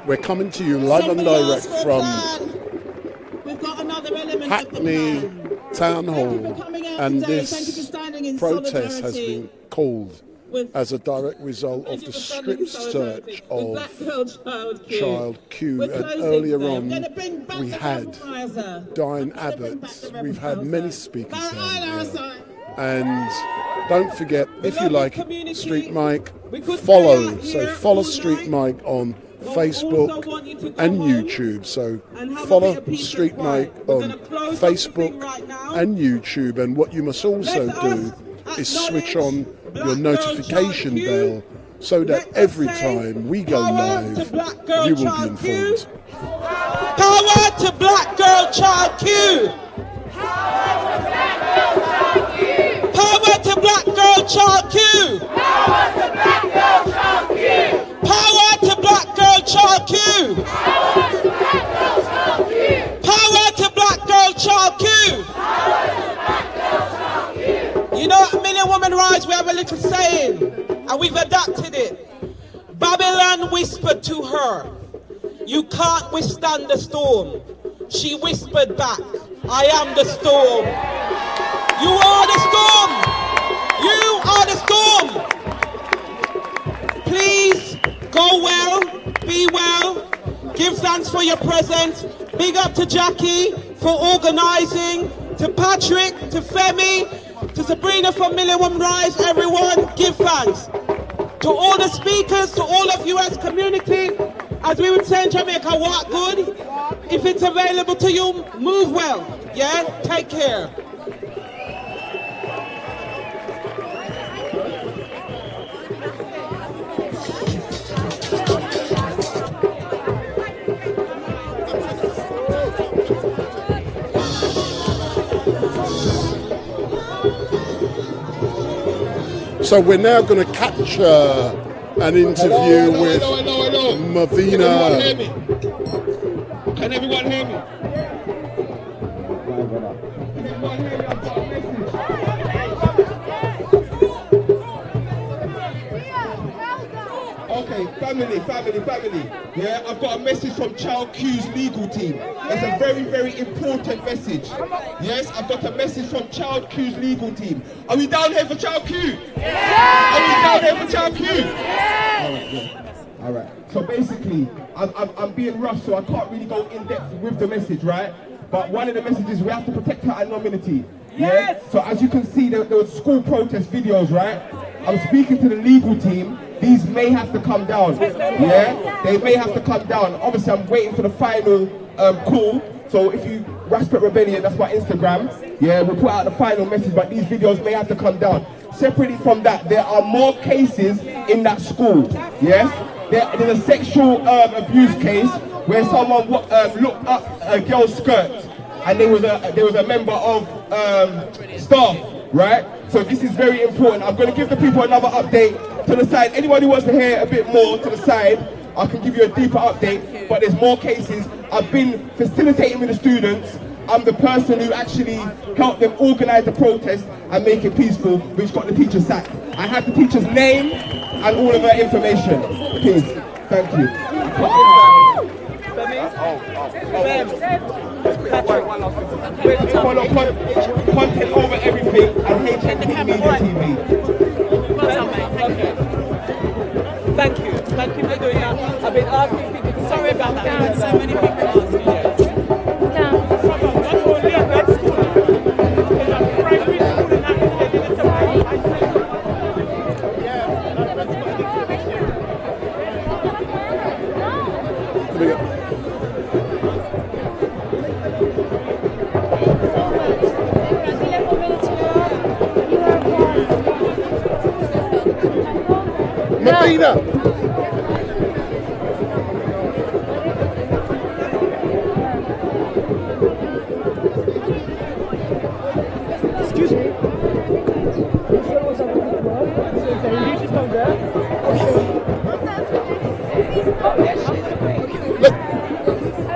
We're coming to you live and direct from Hackney Town Hall, and this protest has been called as a direct result of the strict search of Child Q. And earlier on, we had Diane Abbott. We've had many speakers down here. And don't forget, if you like StreetMic, follow. So follow StreetMic on Facebook and YouTube. So follow StreetMic on Facebook and YouTube. And what you must also do is switch on your notification bell so that every time we go live, you will be informed. Power to Black Girl Child Q! Power to Black Girl Child Q! Power to Black Girl Child Q! Power to Black Girl Child Q! Power to Black Girl Child Q! You know, at Million Woman Rise, we have a little saying, and we've adapted it. Babylon whispered to her, "You can't withstand the storm." She whispered back, "I am the storm." You are the storm. You are the storm. Please go well, be well, give thanks for your presence. Big up to Jackie for organising, to Patrick, to Femi, to Sabrina from Million Woman Rise. Everyone, give thanks. To all the speakers, to all of you as community, as we would say in Jamaica, walk good. If it's available to you, move well. Yeah? Take care. So we're now going to capture an interview with Martina. Can everyone hear me? Okay, family. Yeah, I've got a message from Child Q's legal team. It's a very, very important message. Yes, I've got a message from Child Q's legal team. Are we down here for Child Q? Yeah! Are we down here for Child Q? Yeah! All right. So basically, I'm being rushed, so I can't really go in depth with the message, right? But one of the messages, we have to protect her anonymity. Yes! Yeah? So as you can see, there were school protest videos, right? I'm speaking to the legal team. These may have to come down. Yeah? They may have to come down. Obviously, I'm waiting for the final call. So if you Raspet Rebellion, that's my Instagram. Yeah, we'll put out the final message, but these videos may have to come down. Separately from that, there are more cases in that school. Yes? There's a sexual abuse case where someone looked up a girl's skirt, and there was a member of staff, right? So this is very important. I'm going to give the people another update to the side. Anyone who wants to hear a bit more to the side, I can give you a deeper update, but there's more cases. I've been facilitating with the students. I'm the person who actually helped them organise the protest and make it peaceful, which got the teacher sacked. I have the teacher's name and all of her information. Please, thank you. Follow content over everything and HMP Media TV. Thank you for doing that. I've been asking people, sorry about that. So many people asking. Martina!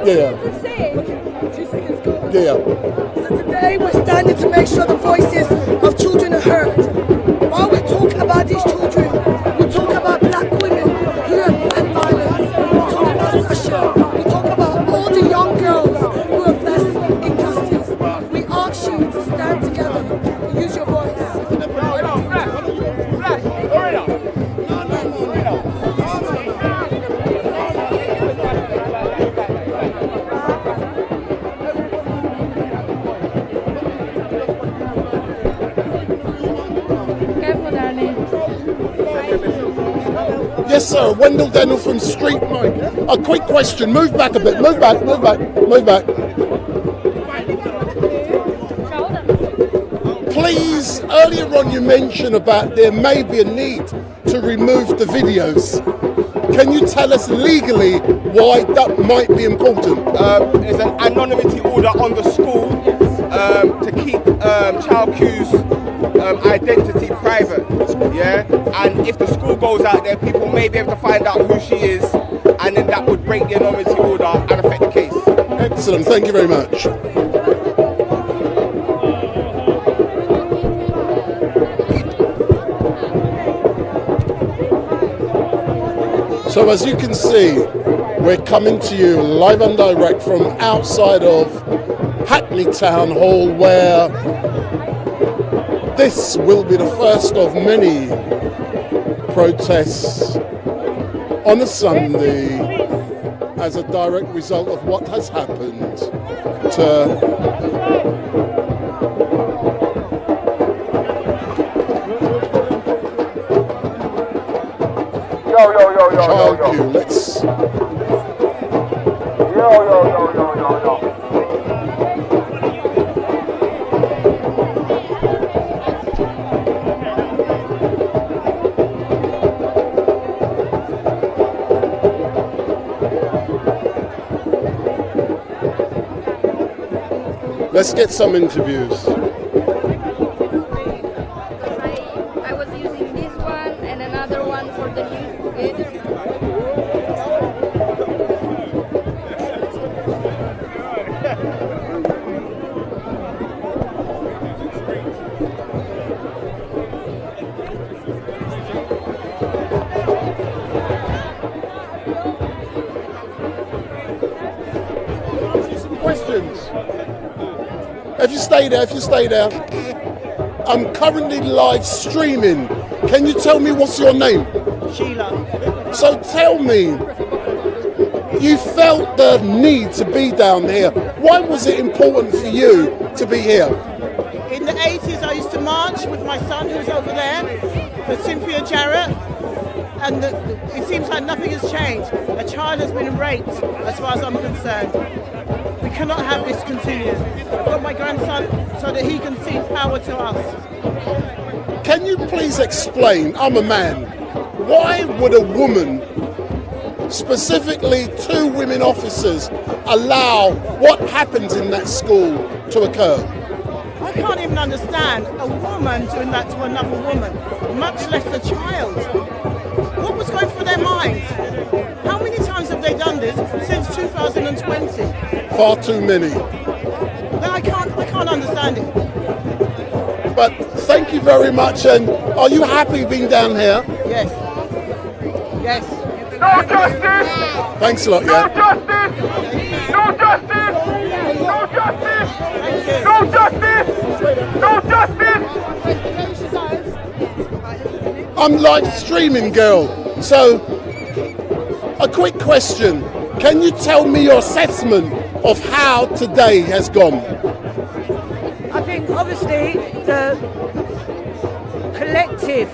So today we're standing to make sure the voices of children are heard. While we talk about these children, we talk about black women who have had violence. We talk about Sasha. We talk about all the young girls who have faced injustice. We ask you to stand together and use your voice. Yes, sir. Wendell Dennell from StreetMic. A quick question. Move back a bit. Move back. Please, earlier on you mentioned about there may be a need to remove the videos. Can you tell us legally why that might be important? There's an anonymity order on the school to keep Child Q's identity private, and if the school goes out there, people may be able to find out who she is, and then that would break the anonymity order and affect the case. Excellent, thank you very much. So as you can see, we're coming to you live and direct from outside of Hackney Town Hall, where this will be the first of many protests on a Sunday as a direct result of what has happened to Child Q. Let's let's get some interviews. I was using this one and another one for the news together. Questions? If you stay there. I'm currently live streaming. Can you tell me what's your name? Sheila. So tell me, you felt the need to be down here. Why was it important for you to be here? In the 80s, I used to march with my son, who's over there, for Cynthia Jarrett, and it seems like nothing has changed. A child has been raped, as far as I'm concerned. We cannot have this continue. I've got my grandson so that he can see power to us. Can you please explain, I'm a man, why would a woman, specifically 2 women officers, allow what happens in that school to occur? I can't even understand a woman doing that to another woman, much less a child. What was going through their mind? How many times have they done this since 2020? Far too many. No, I can't understand it. But thank you very much, and are you happy being down here? Yes. Yes. No justice! Thanks a lot, No yeah. justice! No justice! No justice! No justice! No justice! I'm live streaming, girl. So, a quick question. Can you tell me your assessment of how today has gone? I think obviously the collective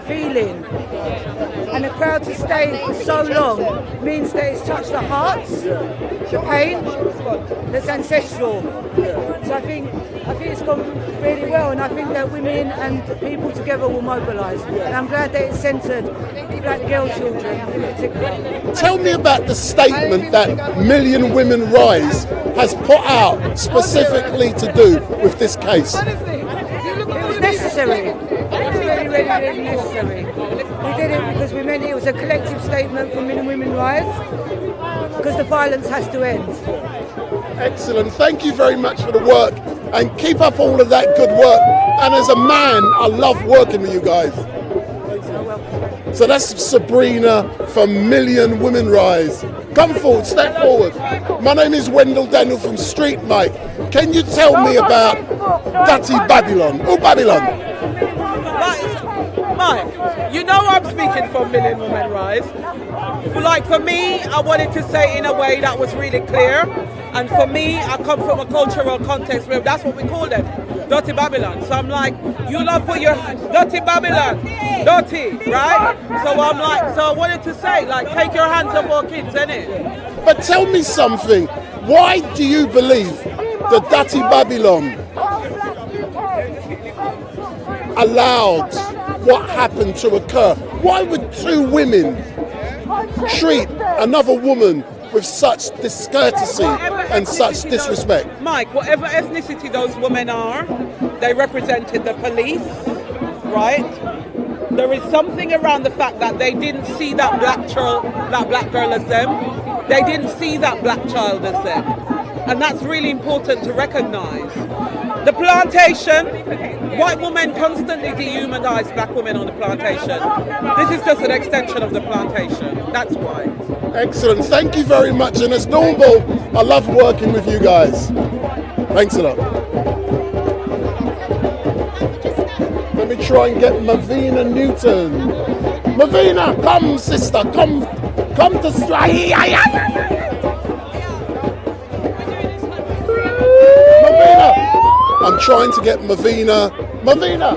feeling and the crowd to stay for so long means that it's touched the hearts, the pain that's ancestral. So I think it's gone really well, and I think that women and people together will mobilise. And I'm glad that it's centred black girl children in particular. Tell me about the statement that Million Women Rise has put out specifically to do with this case. It was necessary. It was really, really, really necessary. We did it because we meant it was a collective statement from Men and Women Rise, because the violence has to end. Excellent. Thank you very much for the work, and keep up all of that good work. And as a man, I love working with you guys. So that's Sabrina from Million Women Rise. Come forward, step forward. My name is Wendell Daniel from StreetMic. Can you tell me about Dirty Babylon? Oh, Babylon. Mike, you know I'm speaking for Million Women Rise. For me, I wanted to say it in a way that was really clear. And for me, I come from a cultural context where that's what we call them, Dirty Babylon. So I'm like, you love put your Dirty Babylon, dirty, right? So I'm like, so I wanted to say, like, take your hands off our kids, innit? But tell me something. Why do you believe the Dirty Babylon allowed what happened to occur? Why would two women treat another woman with such discourtesy and such disrespect? Mike, whatever ethnicity those women are, they represented the police, right? There is something around the fact that they didn't see that black girl as them. They didn't see that black child as them. And that's really important to recognize. The plantation, white women constantly dehumanize black women on the plantation. This is just an extension of the plantation. That's why. Excellent. Thank you very much. And as normal, I love working with you guys. Thanks a lot. Let me try and get Martina Newton. Martina, come, sister. Come to strike. Martina. I'm trying to get Martina. Martina.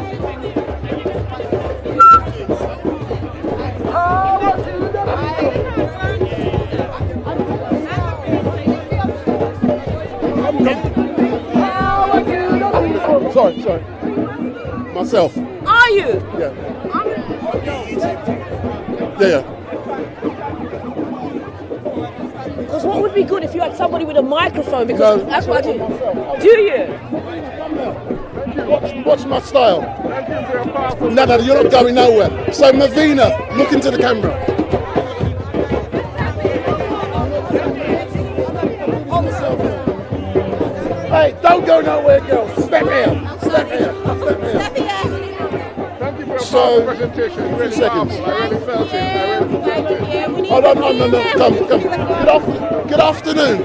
Sorry. Myself. Are you? Yeah. Yeah. Because what would be good if you had somebody with a microphone? Because that's what I do. Do you? Watch my style. No, you're not going nowhere. So Martina, look into the camera. Hey, don't go nowhere, girl. Step here. Step here. Step here. Thank you for your So, presentation. Really seconds. powerful. I really felt it. Oh, no. Come. Good afternoon.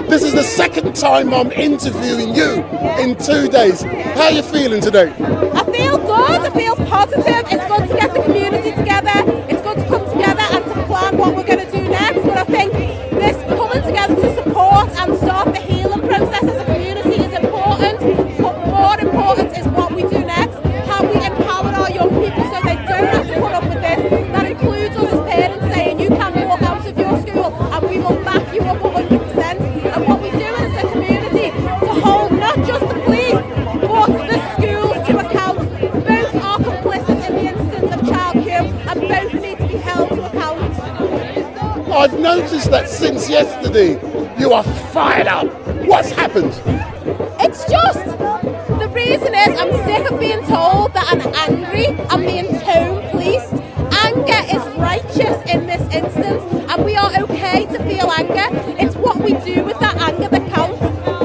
This is the second time I'm interviewing you in 2 days. How are you feeling today? I feel good. I feel positive. It's good to get the community together. It's good to come together and to plan what we're going to do next. But I think this coming together to support and start the healing process as a community is important. But more important is what we do next. How we empower our young people so they don't have to put up with this. That includes us as parents saying you can walk out of your school and we will back you up 100%. And what we do as a community to hold not just the police but the schools to account. Both are complicit in the instance of child Q and both need to be held to account. I've noticed that since yesterday you are fired up. What's happened? It's just, the reason is I'm sick of being told that I'm angry and being tone policed. Anger is righteous in this instance and we are okay to feel anger. It's what we do with that anger that counts.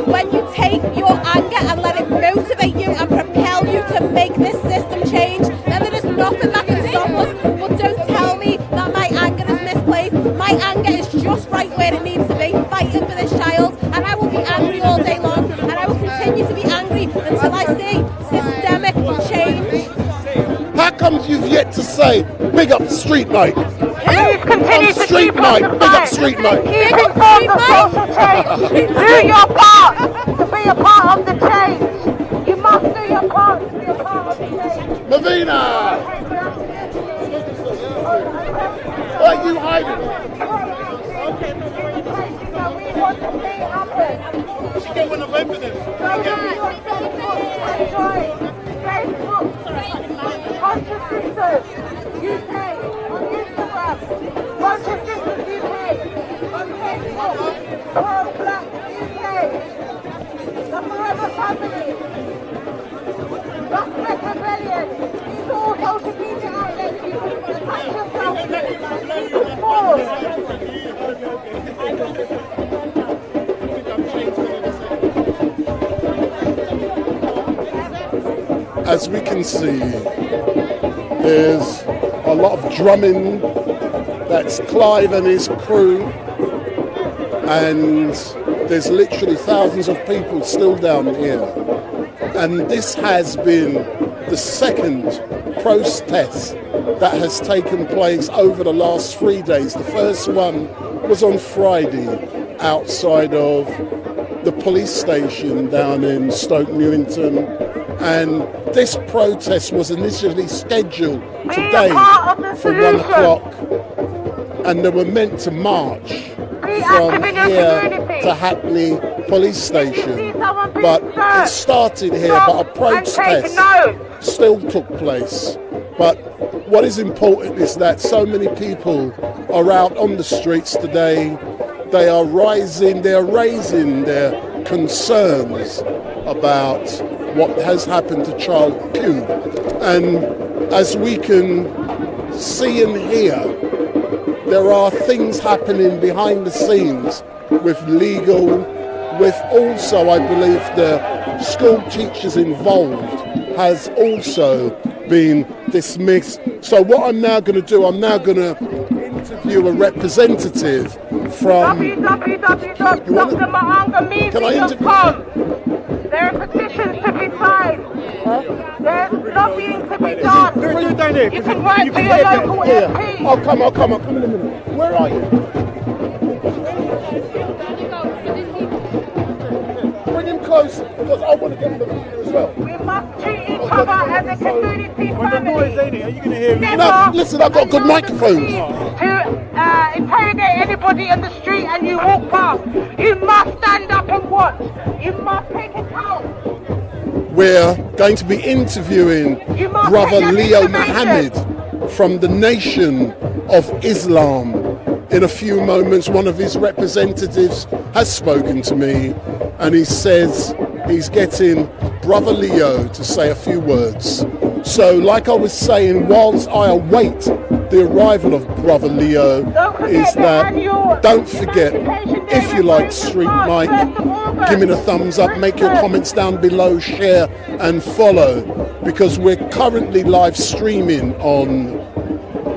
When you take your anger and let it motivate you and propel you to make this system change, then there is nothing that can stop us. But don't tell me that my anger is misplaced. My anger is just right where it needs to be, fighting for this child, and I will be angry all day long, and I will continue to be angry until I see systemic change. How comes you've yet to say, big up StreetMic? Please continue to keep StreetMic, big up StreetMic. Keep informed of social change. Do your part to be a part of the change. You must do your part to be a part of the change. Martina! Why are you hiding? We want to see it happen. She don't want to vote for this. Facebook, Conscious Sisters UK on Instagram, Conscious Sisters UK on Facebook, World Black UK, the Forever Family, Black Rebellion. These are all social media outlets you can touch yourself with. As we can see, there's a lot of drumming. That's Clive and his crew, and there's literally thousands of people still down here. And this has been the second protest that has taken place over the last 3 days. The first one was on Friday outside of the police station down in Stoke Newington, and this protest was initially scheduled today for 1 o'clock, and they were meant to march from here to Hackney police station, but it started here, but a protest still took place. But what is important is that so many people are out on the streets today. They are raising their concerns about what has happened to Child Q. And as we can see and hear, there are things happening behind the scenes with legal, with also, I believe, the school teachers involved has also been dismissed. So what I'm now going to do, I'm now going to interview a representative from... www.drmahangamedia.com. There are petitions to be signed. There's lobbying to be done. You can write to your local MP. I'll come in a minute. Where are you? Bring him close, because I want to get in the video as well. We must treat each other as a community family. Are you going to hear me? No, listen, I've got good microphones. To interrogate anybody in the street and you walk past, you must stand up and watch. You must take it out. We're going to be interviewing Brother Leo Mohammed from the Nation of Islam. In a few moments, one of his representatives has spoken to me, and he says he's getting Brother Leo to say a few words. So, like I was saying, whilst I await the arrival of Brother Leo, is that don't forget, if you like StreetMic, give me the thumbs up, make your comments down below, share and follow, because we're currently live streaming on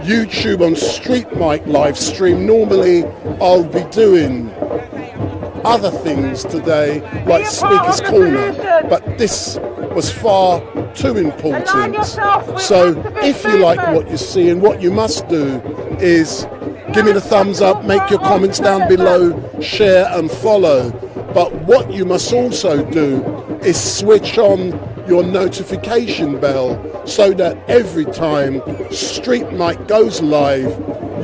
YouTube on StreetMic LiveStream. Normally I'll be doing other things today, like Speaker's Corner, but this was far too important. So if you like what you see, and what you must do is give me the thumbs up, make your comments down below, share and follow. But what you must also do is switch on your notification bell, so that every time StreetMic goes live,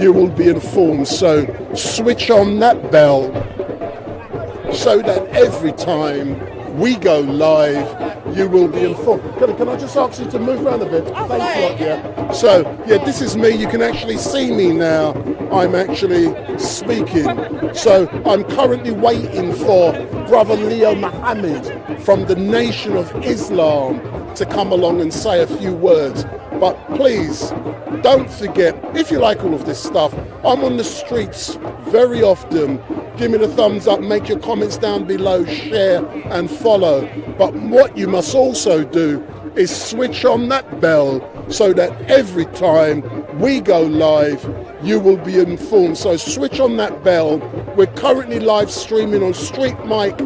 you will be informed. So switch on that bell, so that every time we go live, you will be informed. Can I just ask you to move around a bit? Thanks a lot, yeah. So, yeah, this is me. You can actually see me now. I'm actually speaking. So I'm currently waiting for Brother Leo Mohammed from the Nation of Islam to come along and say a few words. But please, don't forget, if you like all of this stuff, I'm on the streets very often. Give me the thumbs up, make your comments down below, share and follow. But what you must also do is switch on that bell, so that every time we go live, you will be informed. So switch on that bell. We're currently live streaming on StreetMic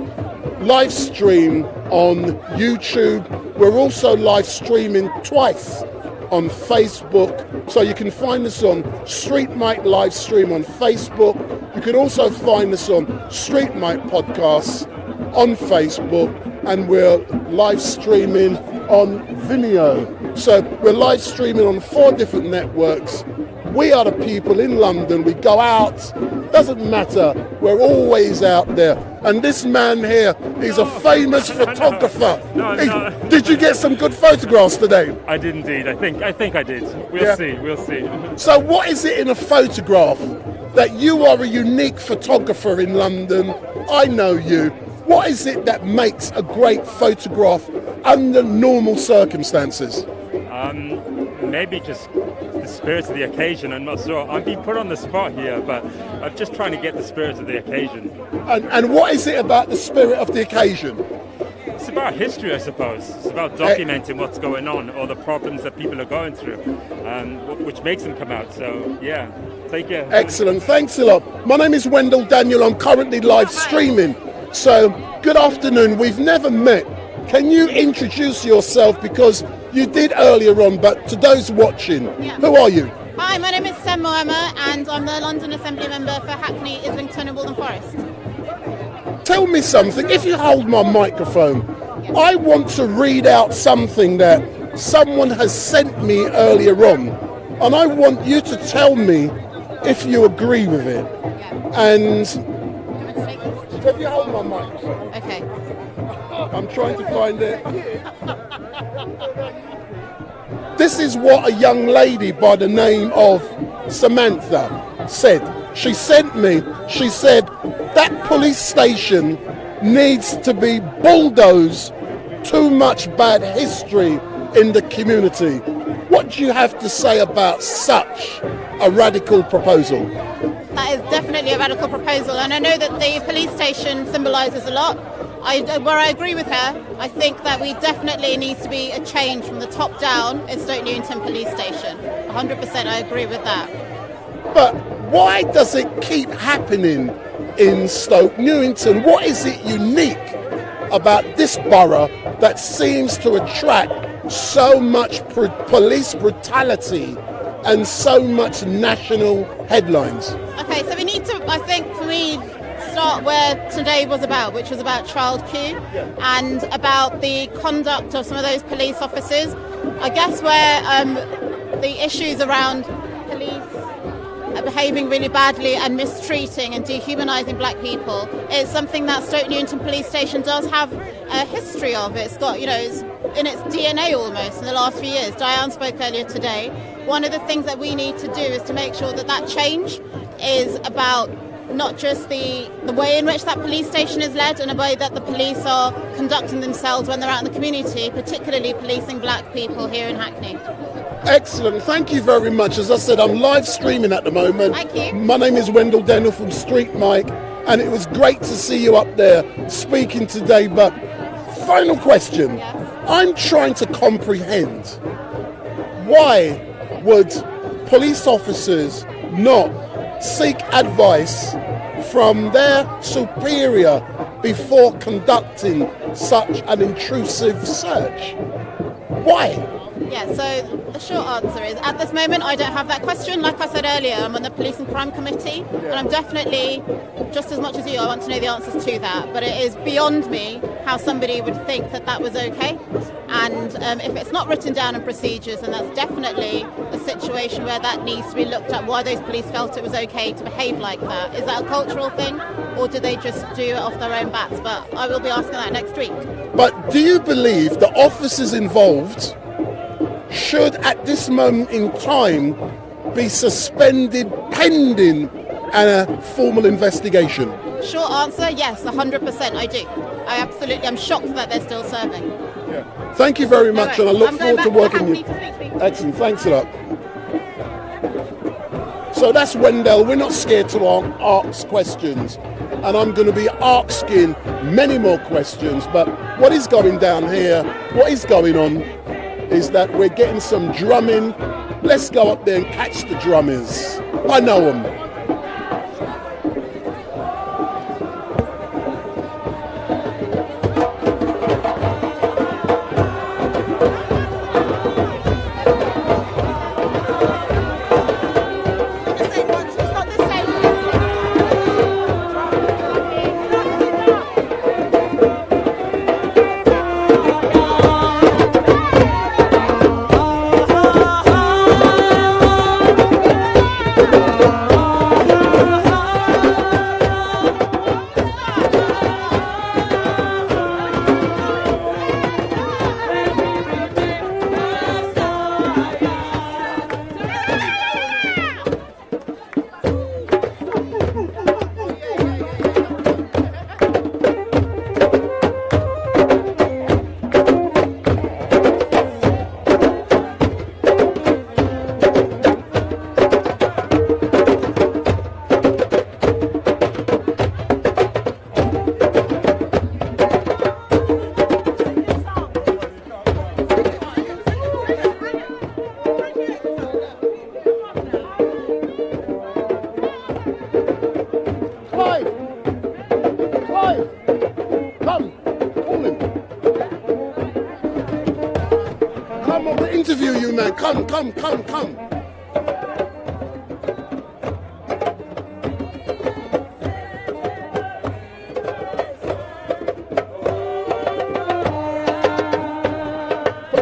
LiveStream on YouTube. We're also live streaming twice on Facebook, so you can find us on StreetMic LiveStream on Facebook. You can also find us on StreetMic Podcasts on Facebook, and we're live streaming on Vimeo. So we're live streaming on 4 different networks. We are the people in London. We go out, doesn't matter, we're always out there. And this man here, he's a famous photographer. Did you get some good photographs today? I did indeed. I think I did. We'll see. So what is it in a photograph that you are a unique photographer in London? I know you. What is it that makes a great photograph under normal circumstances? Maybe just the the spirit of the occasion. I'm not sure. I'm being put on the spot here, but I'm just trying to get the spirit of the occasion. And what is it about the spirit of the occasion? It's about history, I suppose. It's about documenting what's going on, or the problems that people are going through, which makes them come out. So, yeah, take care. Excellent. Thanks a lot. My name is Wendell Daniel. I'm currently live streaming. So, good afternoon. We've never met. Can you introduce yourself? Because you did earlier on, but to those watching, who are you? Hi, my name is Leo Mohammed, and I'm the London Assembly member for Hackney, Islington and Waltham Forest. Tell me something. If you hold my microphone, I want to read out something that someone has sent me earlier on, and I want you to tell me if you agree with it. And if you hold my microphone. Okay. I'm trying to find it. This is what a young lady by the name of Samantha said. She sent me, she said, that police station needs to be bulldozed. Too much bad history in the community. What do you have to say about such a radical proposal? That is definitely a radical proposal, and I know that the police station symbolises a lot. Where I agree with her, I think that we definitely needs to be a change from the top down in Stoke Newington police station. 100% I agree with that. But why does it keep happening in Stoke Newington? What is it unique about this borough that seems to attract so much police brutality and so much national headlines? Okay, so we need to, I think, for me, start where today was about, which was about Child Q and about the conduct of some of those police officers. I guess where the issues around police behaving really badly and mistreating and dehumanising black people is something that Stoke Newington Police Station does have a history of. It's got, it's in its DNA almost in the last few years. Diane spoke earlier today. One of the things that we need to do is to make sure that that change is about not just the way in which that police station is led and the way that the police are conducting themselves when they're out in the community, particularly policing black people here in Hackney. Excellent. Thank you very much. As I said, I'm live streaming at the moment. Thank you. My name is Wendell Daniel from StreetMic, and it was great to see you up there speaking today. But final question. Yes. I'm trying to comprehend, why would police officers not seek advice from their superior before conducting such an intrusive search? Why? Yeah, so the short answer is, at this moment, I don't have that question. Like I said earlier, I'm on the Police and Crime Committee, and I'm definitely, just as much as you, I want to know the answers to that. But it is beyond me how somebody would think that that was okay. And if it's not written down in procedures, then that's definitely a situation where that needs to be looked at, why those police felt it was okay to behave like that. Is that a cultural thing, or do they just do it off their own bats? But I will be asking that next week. But do you believe the officers involved should at this moment in time be suspended pending a formal investigation? Short answer, yes, 100% I do. I'm shocked that they're still serving. Thank you very much, and I look forward to working with you. Hackney. Excellent, thanks a lot. So that's Wendell. We're not scared to ask questions, and I'm going to be asking many more questions, but what is going down here, what is going on, is that we're getting some drumming. Let's go up there and catch the drummers. I know them. to interview you, man. Come. Put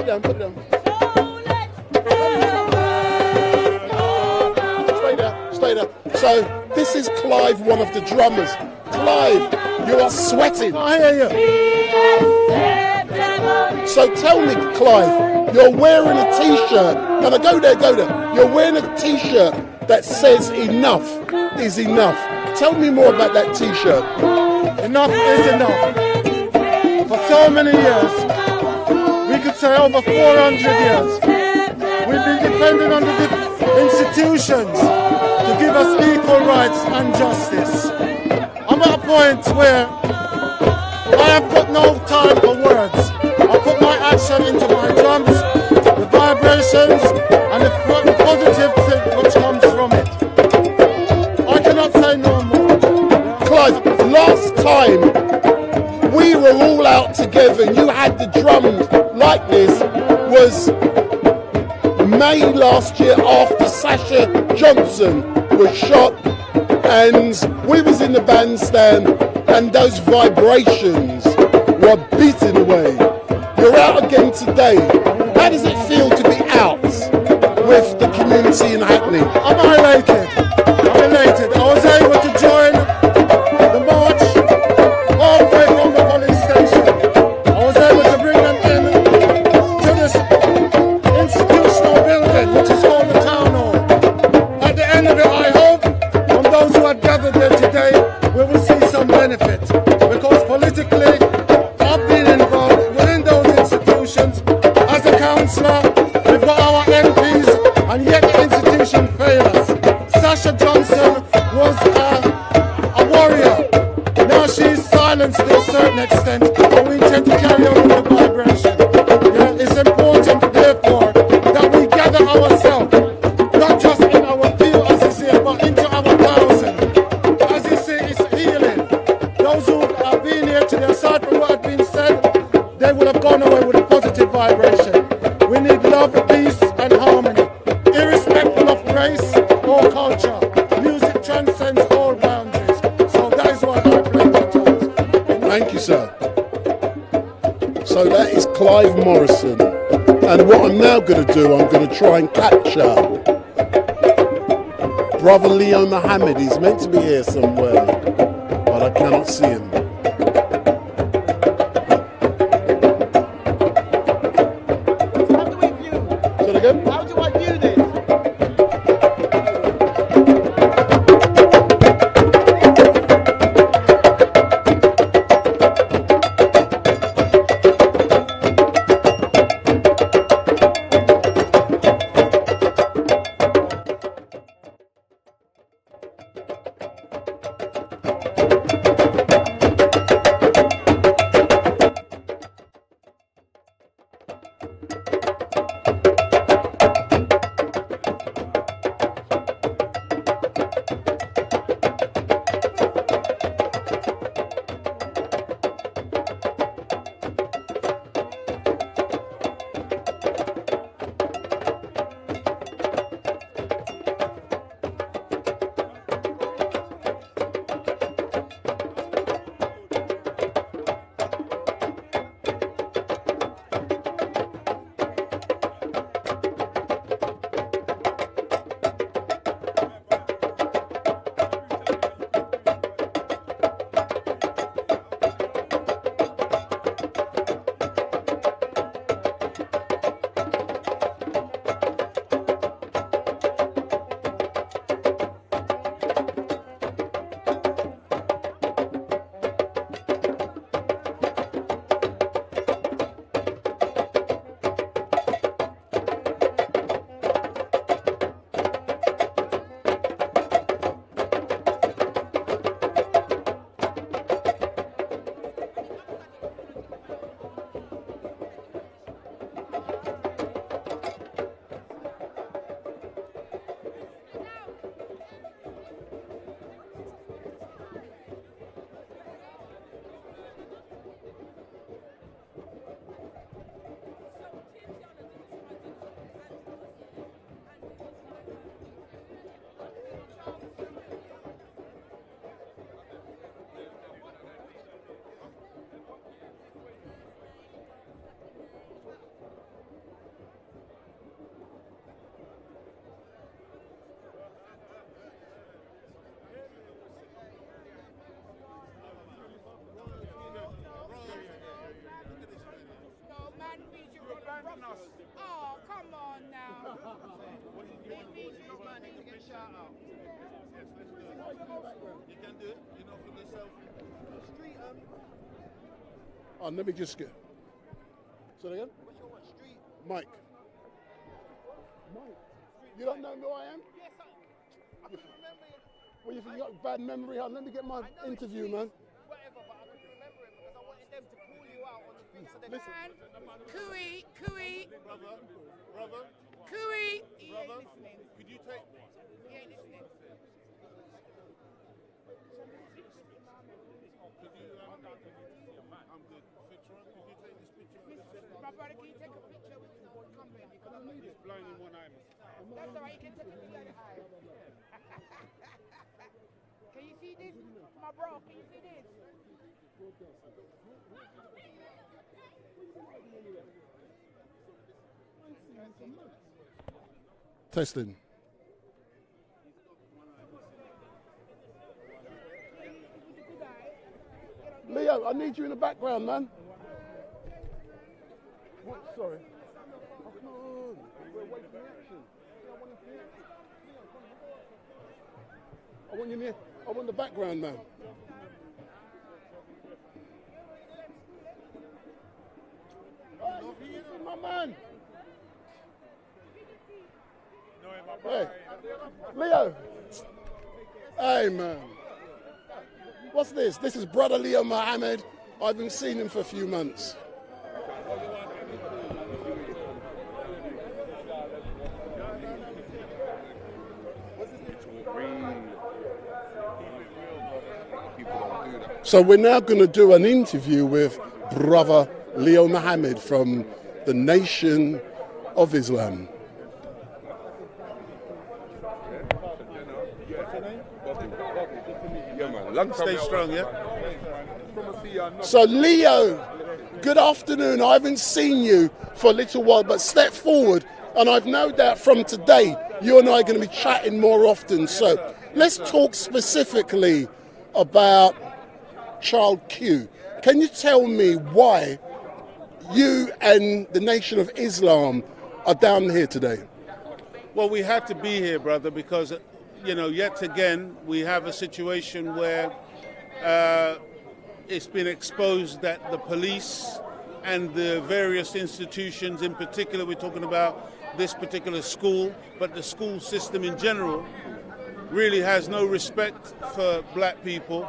it down. Stay there. So, this is Clive, one of the drummers. Clive, you are sweating. I hear you. So tell me, Clive, you're wearing a t-shirt. Can I go there? You're wearing a t-shirt that says enough is enough. Tell me more about that t-shirt. Enough is enough. For so many years, we could say over 400 years, we've been dependent on the institutions to give us equal rights and justice. I'm at a point where I have got no time for words. I put my action into my drums, the vibrations, and the positive thing which comes from it. I cannot say no more. Clive, last time we were all out together and you had the drums like this was May last year after Sasha Johnson was shot, and we was in the bandstand and those vibrations were beating away. You're out again today. How does it feel to be out with the community in Hackney? I'm elated. I was able to join the march all the way from the police station. I was able to bring them in to this institutional building, which is called the Town Hall. At the end of it, I hope from those who have gathered there today, we will see some benefit. Because politically, I've been involved within those institutions. As a councillor, we've got our MPs, and yet the institution failed us. Sasha Johnson was a warrior. Now she's silenced to a certain extent, but we intend to carry on with the vibration. Yeah, it's important, therefore, that we gather ourselves, not just in our field, as you see, but into our thousand. As you see, it's healing. Those who have been here today, aside from what has been said, they will have gone away with a positive vibration. We need love, peace, and harmony, irrespective of race or culture. Music transcends all boundaries. So that is why I play my drums. Thank you, sir. So that is Clive Morrison. And what I'm now going to do, I'm going to try and capture Brother Leo Mohammed. He's meant to be here somewhere, but I cannot see him. How do I view this? Oh, let me just get. Say that again? Mike. Mike. You don't know who I am? Yes, I can remember you. Well, you think you got a bad memory? Let me get my interview, man. Whatever, but I couldn't remember it because I wanted them to call you out on the thing. So they Listen. Cooey. Brother. Cooey. Brother, could you take... He ain't listening. I'm good. Fitra, could you take this picture? My brother, can you take a picture with the board company? Because I need He's blind in one eye. That's all right, you can take a picture of the eye. Can you see this? My bro, can you see this? Testing. Leo, I need you in the background, man. What? Sorry. Oh, come on. We're waiting for action. I want you near. I want the background, man. Oh, you see my man. Hey, Leo. Hey, man. What's this? This is brother Leo Mohammed. I haven't seen him for a few months. So we're now going to do an interview with brother Leo Mohammed from the Nation of Islam. Yeah, man. Long stay strong, yeah? So Leo, good afternoon. I haven't seen you for a little while, but step forward, and I've no doubt from today you and I are going to be chatting more often. So let's talk specifically about Child Q. Can you tell me why you and the Nation of Islam are down here today? Well, we had to be here, brother, because, you know, yet again, we have a situation where it's been exposed that the police and the various institutions, in particular, we're talking about this particular school, but the school system in general, really has no respect for black people.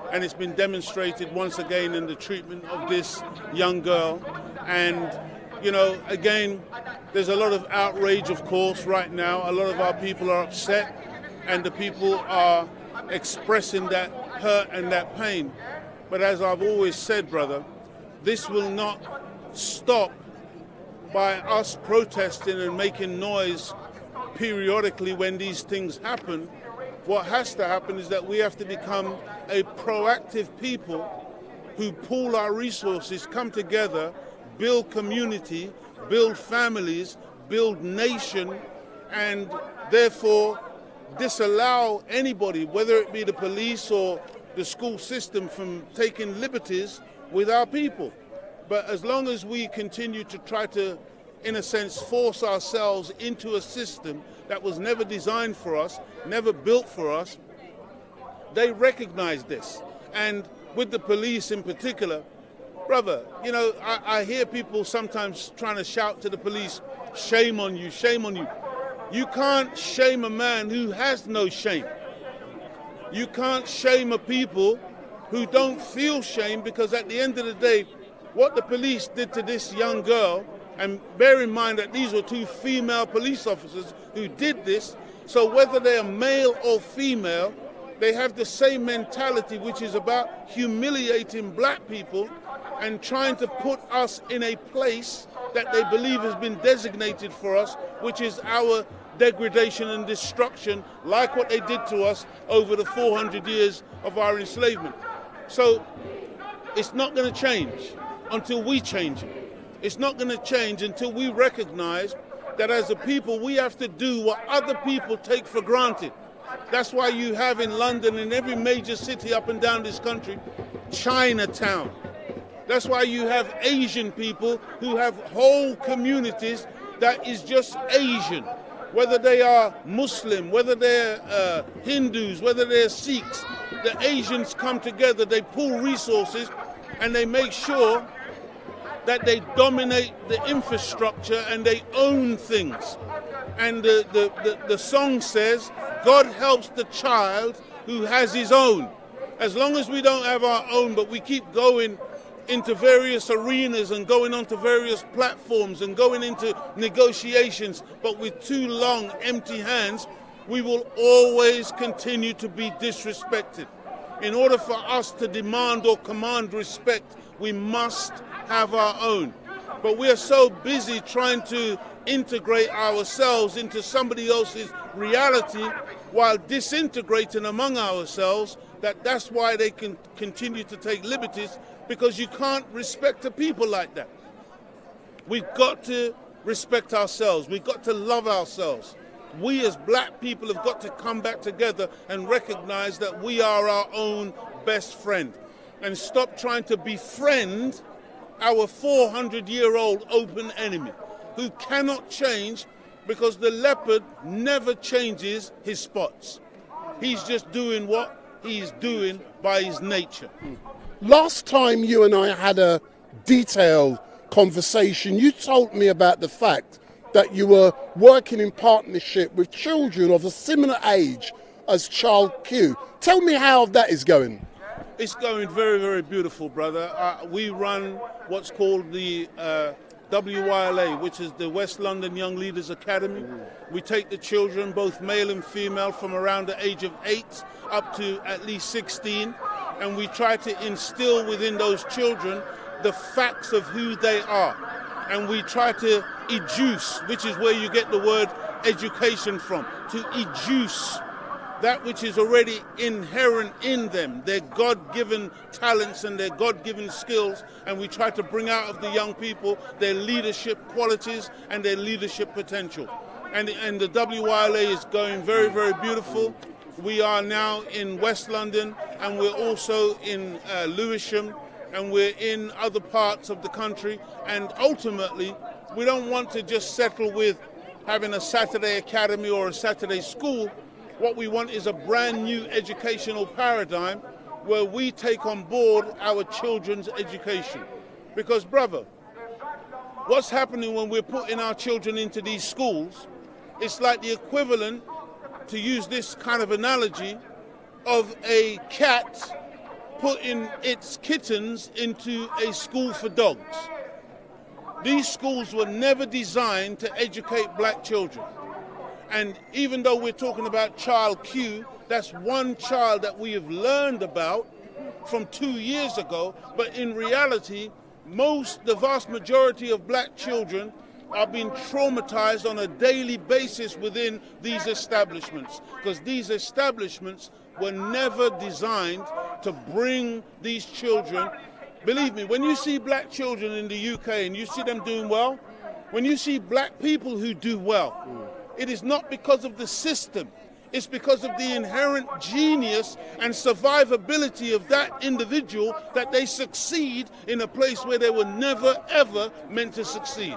And it's been demonstrated once again in the treatment of this young girl. And, you know, again, there's a lot of outrage, of course, right now. A lot of our people are upset, and the people are expressing that hurt and that pain. But as I've always said, brother, this will not stop by us protesting and making noise periodically when these things happen. What has to happen is that we have to become a proactive people who pool our resources, come together, build community, build families, build nation, and therefore disallow anybody, whether it be the police or the school system, from taking liberties with our people. But as long as we continue to try to, in a sense, force ourselves into a system that was never designed for us, never built for us, they recognize this. And with the police in particular, brother, you know, I hear people sometimes trying to shout to the police, shame on you, shame on you. You can't shame a man who has no shame. You can't shame a people who don't feel shame, because at the end of the day, what the police did to this young girl, and bear in mind that these were two female police officers who did this, so whether they are male or female, they have the same mentality, which is about humiliating black people and trying to put us in a place that they believe has been designated for us, which is our degradation and destruction, like what they did to us over the 400 years of our enslavement. So it's not going to change until we change it. It's not going to change until we recognize that as a people we have to do what other people take for granted. That's why you have in London, in every major city up and down this country, Chinatown. That's why you have Asian people who have whole communities that is just Asian, whether they are Muslim, whether they're Hindus, whether they're Sikhs, the Asians come together, they pool resources, and they make sure that they dominate the infrastructure and they own things. And the song says, God helps the child who has his own. As long as we don't have our own, but we keep going into various arenas and going onto various platforms and going into negotiations, but with too long empty hands, we will always continue to be disrespected. In order for us to demand or command respect, we must have our own. But we are so busy trying to integrate ourselves into somebody else's reality while disintegrating among ourselves, that's why they can continue to take liberties, because you can't respect a people like that. We've got to respect ourselves. We've got to love ourselves. We as black people have got to come back together and recognize that we are our own best friend and stop trying to befriend our 400-year-old open enemy who cannot change, because the leopard never changes his spots. He's just doing what he's doing by his nature. Last time you and I had a detailed conversation, you told me about the fact that you were working in partnership with children of a similar age as Child Q. Tell me how that is going. It's going very, very beautiful, brother. We run what's called the WYLA, which is the West London Young Leaders Academy. We take the children, both male and female, from around the age of 8 up to at least 16, and we try to instill within those children the facts of who they are. And we try to educe, which is where you get the word education from, to educe that which is already inherent in them, their God-given talents and their God-given skills, and we try to bring out of the young people their leadership qualities and their leadership potential. And the WYLA is going very, very beautiful. We are now in West London, and we're also in Lewisham, and we're in other parts of the country, and ultimately we don't want to just settle with having a Saturday academy or a Saturday school. What we want is a brand new educational paradigm where we take on board our children's education. Because, brother, what's happening when we're putting our children into these schools, it's like the equivalent, to use this kind of analogy, of a cat putting its kittens into a school for dogs. These schools were never designed to educate black children. And even though we're talking about Child Q, that's one child that we have learned about from 2 years ago, but in reality, the vast majority of black children are being traumatized on a daily basis within these establishments, because these establishments were never designed to bring these children. Believe me, when you see black children in the UK and you see them doing well, when you see black people who do well, it is not because of the system. It's because of the inherent genius and survivability of that individual that they succeed in a place where they were never, ever meant to succeed.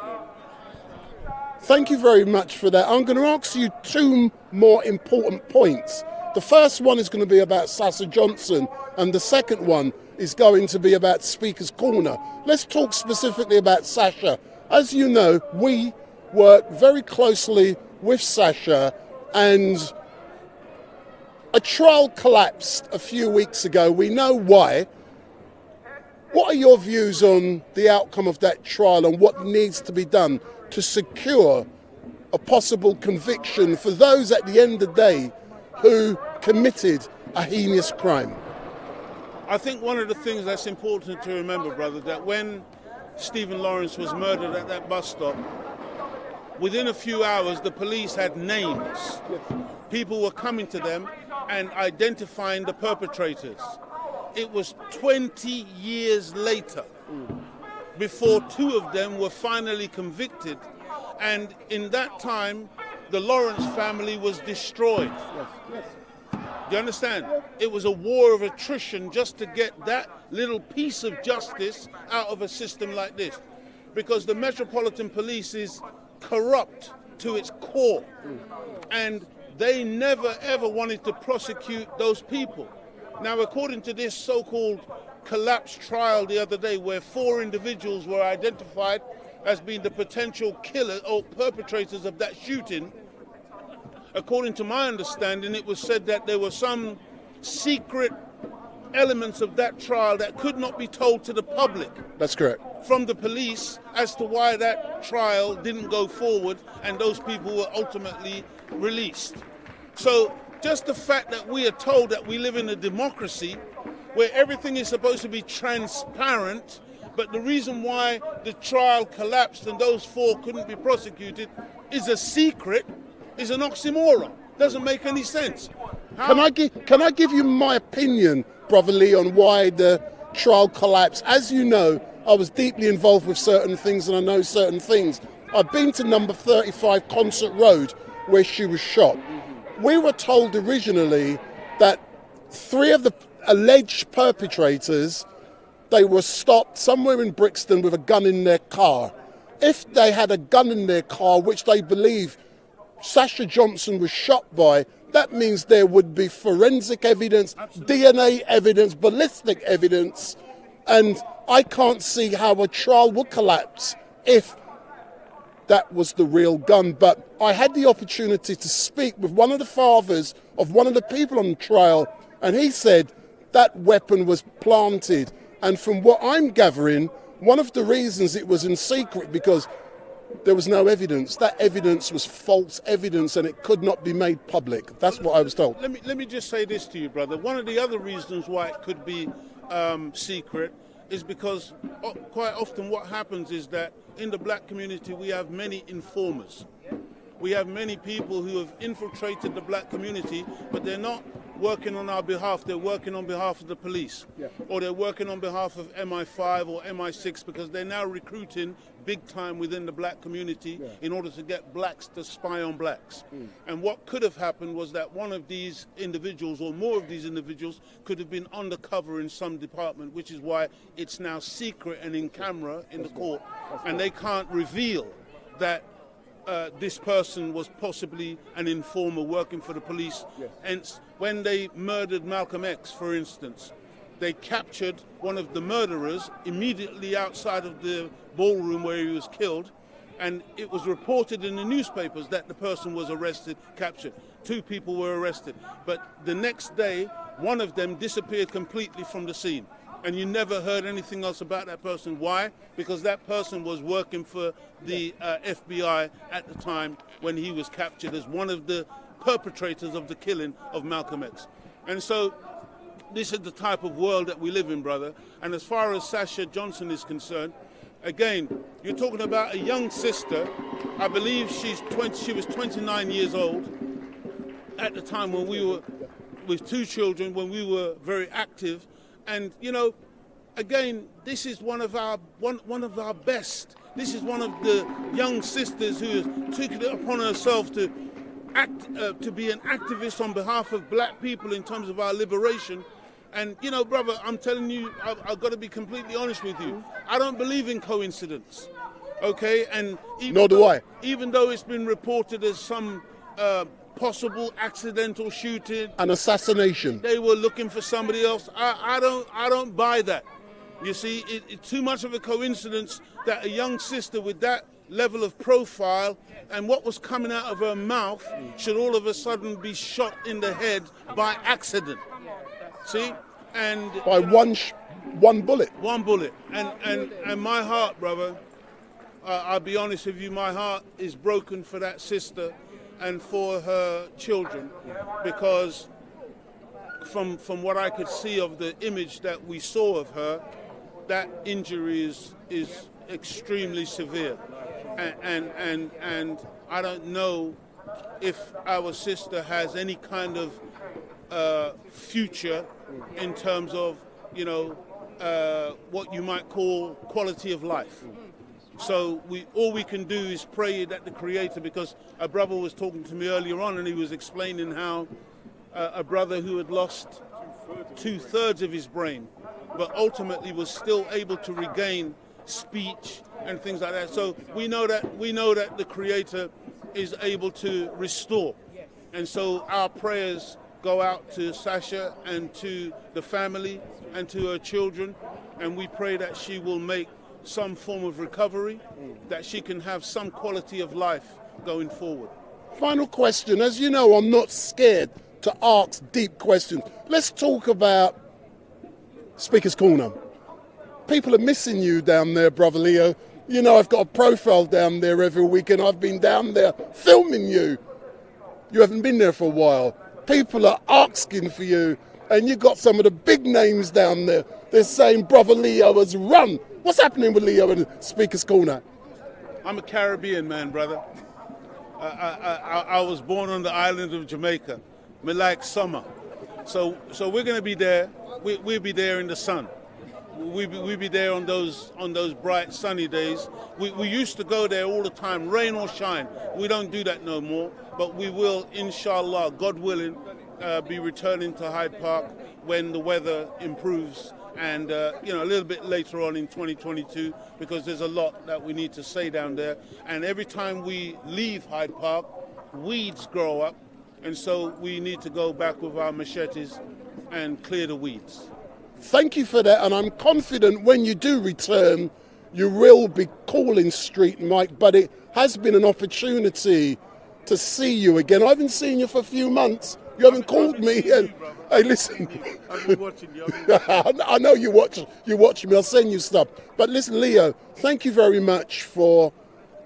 Thank you very much for that. I'm going to ask you 2 more important points. The first one is going to be about Sasha Johnson, and the second one is going to be about Speaker's Corner. Let's talk specifically about Sasha. As you know, we work very closely with Sasha, and a trial collapsed a few weeks ago. We know why. What are your views on the outcome of that trial and what needs to be done to secure a possible conviction for those at the end of the day who committed a heinous crime? I think one of the things that's important to remember, brother, that when Stephen Lawrence was murdered at that bus stop, within a few hours, the police had names. People were coming to them and identifying the perpetrators. It was 20 years later before 2 of them were finally convicted. And in that time, the Lawrence family was destroyed. Do you understand? It was a war of attrition just to get that little piece of justice out of a system like this. Because the Metropolitan Police is corrupt to its core. And they never ever wanted to prosecute those people. Now, according to this so-called collapsed trial the other day, where 4 individuals were identified as being the potential killers or perpetrators of that shooting, according to my understanding, it was said that there were some secret elements of that trial that could not be told to the public. That's correct. From the police as to why that trial didn't go forward and those people were ultimately released. So just the fact that we are told that we live in a democracy where everything is supposed to be transparent, but the reason why the trial collapsed and those 4 couldn't be prosecuted is a secret, is an oxymoron. Doesn't make any sense. Can I give you my opinion, Brother Lee, on why the trial collapsed? As you know, I was deeply involved with certain things and I know certain things. I've been to number 35 Concert Road where she was shot. We were told originally that 3 of the alleged perpetrators, they were stopped somewhere in Brixton with a gun in their car. If they had a gun in their car, which they believe Sasha Johnson was shot by, that means there would be forensic evidence, DNA evidence, ballistic evidence, and I can't see how a trial would collapse if that was the real gun. But I had the opportunity to speak with one of the fathers of one of the people on the trial, and he said that weapon was planted. And from what I'm gathering, one of the reasons it was in secret because there was no evidence. That evidence was false evidence and it could not be made public. That's what I was told. Let me just say this to you, brother. One of the other reasons why it could be secret is because quite often what happens is that in the black community we have many informers. We have many people who have infiltrated the black community, but they're not working on our behalf, they're working on behalf of the police. Or they're working on behalf of MI5 or MI6 because they're now recruiting big time within the black community in order to get blacks to spy on blacks. And what could have happened was that one of these individuals or more of these individuals could have been undercover in some department, which is why it's now secret and in camera in the court, and they can't reveal that this person was possibly an informer working for the police. Hence, when they murdered Malcolm X, for instance, they captured one of the murderers immediately outside of the ballroom where he was killed, and it was reported in the newspapers that the person was arrested, captured. 2 people were arrested, but the next day, one of them disappeared completely from the scene. And you never heard anything else about that person. Why? Because that person was working for the FBI at the time when he was captured as one of the perpetrators of the killing of Malcolm X. And so this is the type of world that we live in, brother. And as far as Sasha Johnson is concerned, again, you're talking about a young sister. I believe she was 29 years old at the time when we were with 2 children, when we were very active. And, you know, again, this is one of our best. This is one of the young sisters who has taken it upon herself to be an activist on behalf of black people in terms of our liberation. And, you know, brother, I'm telling you, I've got to be completely honest with you. I don't believe in coincidence, okay? And nor do I. Even though it's been reported as some possible accidental shooting, an assassination, they were looking for somebody else. I don't buy that. You see, it's too much of a coincidence that a young sister with that level of profile and what was coming out of her mouth should all of a sudden be shot in the head by accident. See, and by one bullet. One bullet, and my heart, brother. I'll be honest with you, my heart is broken for that sister and for her children, because from what I could see of the image that we saw of her, that injury is extremely severe, and I don't know if our sister has any kind of future in terms of, you know, what you might call quality of life. So all we can do is pray that the Creator, because a brother was talking to me earlier on and he was explaining how a brother who had lost 2/3 of his brain, but ultimately was still able to regain speech and things like that. So we know that the Creator is able to restore. And so our prayers go out to Sasha and to the family and to her children, and we pray that she will make some form of recovery, that she can have some quality of life going forward. Final question. As you know, I'm not scared to ask deep questions. Let's talk about Speaker's Corner. People are missing you down there, brother Leo. You know, I've got a profile down there every week, and I've been down there filming you. You haven't been there for a while. People are asking for you, and you got some of the big names down there. They're saying brother Leo has run. What's happening with Leo in Speaker's Corner? I'm a Caribbean man, brother. I was born on the island of Jamaica. Me like summer. So we're going to be there. We'll be there in the sun. We'll be there on those bright sunny days. We used to go there all the time, rain or shine. We don't do that no more. But we will, inshallah, God willing, be returning to Hyde Park when the weather improves. And, a little bit later on in 2022, because there's a lot that we need to say down there. And every time we leave Hyde Park, weeds grow up. And so we need to go back with our machetes and clear the weeds. Thank you for that. And I'm confident when you do return, you will be calling StreetMic. But it has been an opportunity to see you again. I haven't seen you for a few months. You haven't called me. And, hey, listen. I've been watching you. I know you watch me. I'll send you stuff. But listen, Leo, thank you very much for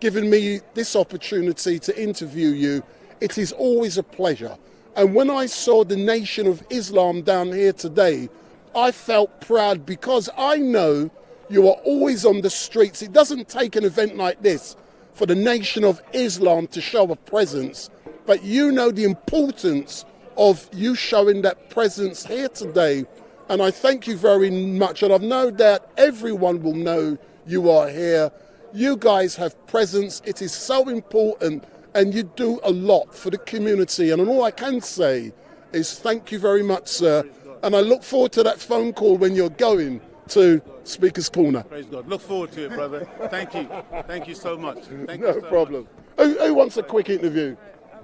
giving me this opportunity to interview you. It is always a pleasure. And when I saw the Nation of Islam down here today, I felt proud because I know you are always on the streets. It doesn't take an event like this for the Nation of Islam to show a presence, but you know the importance of you showing that presence here today, and I thank you very much, and I know that everyone will know you are here. You guys have presence. It is so important, and you do a lot for the community, and all I can say is thank you very much, sir, and I look forward to that phone call when you're going to Speaker's Corner. Praise God. Look forward to it, brother. Thank you. Thank you so much. Thank you no so problem. Much. Who wants a quick interview?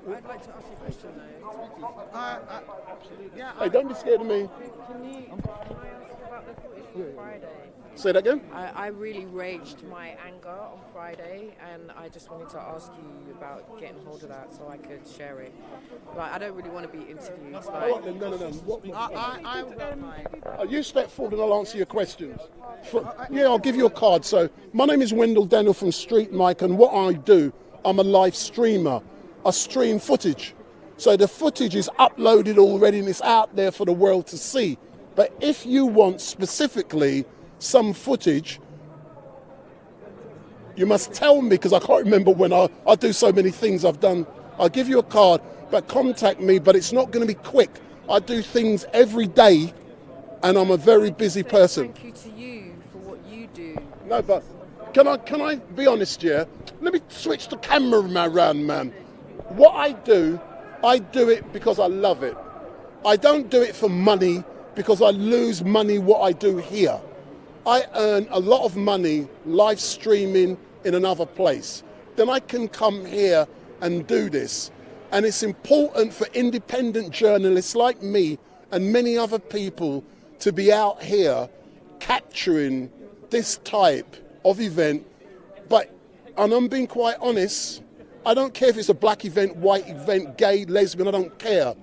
I'd like to ask you a question, though. Absolutely. Hey, don't be scared of me. Can I ask about the footage from Friday? Say that again? I really raged my anger on Friday, and I just wanted to ask you about getting hold of that so I could share it. Like, I don't really want to be interviewed. Like, no. You step forward and I'll answer your questions. Yeah, I'll give you a card. So, my name is Wendell Daniel from StreetMic, and what I do, I'm a live streamer. I stream footage. So the footage is uploaded already and it's out there for the world to see. But if you want specifically some footage, you must tell me, because I can't remember when I do so many things I've done. I'll give you a card, but contact me, but it's not going to be quick. I do things every day and I'm a very busy person. Thank you to you for what you do. No, but can I be honest here? Let me switch the camera around, man. What I do it because I love it. I don't do it for money because I lose money what I do here. I earn a lot of money live streaming in another place. Then I can come here and do this. And it's important for independent journalists like me and many other people to be out here capturing this type of event. And I'm being quite honest, I don't care if it's a black event, white event, gay, lesbian, I don't care.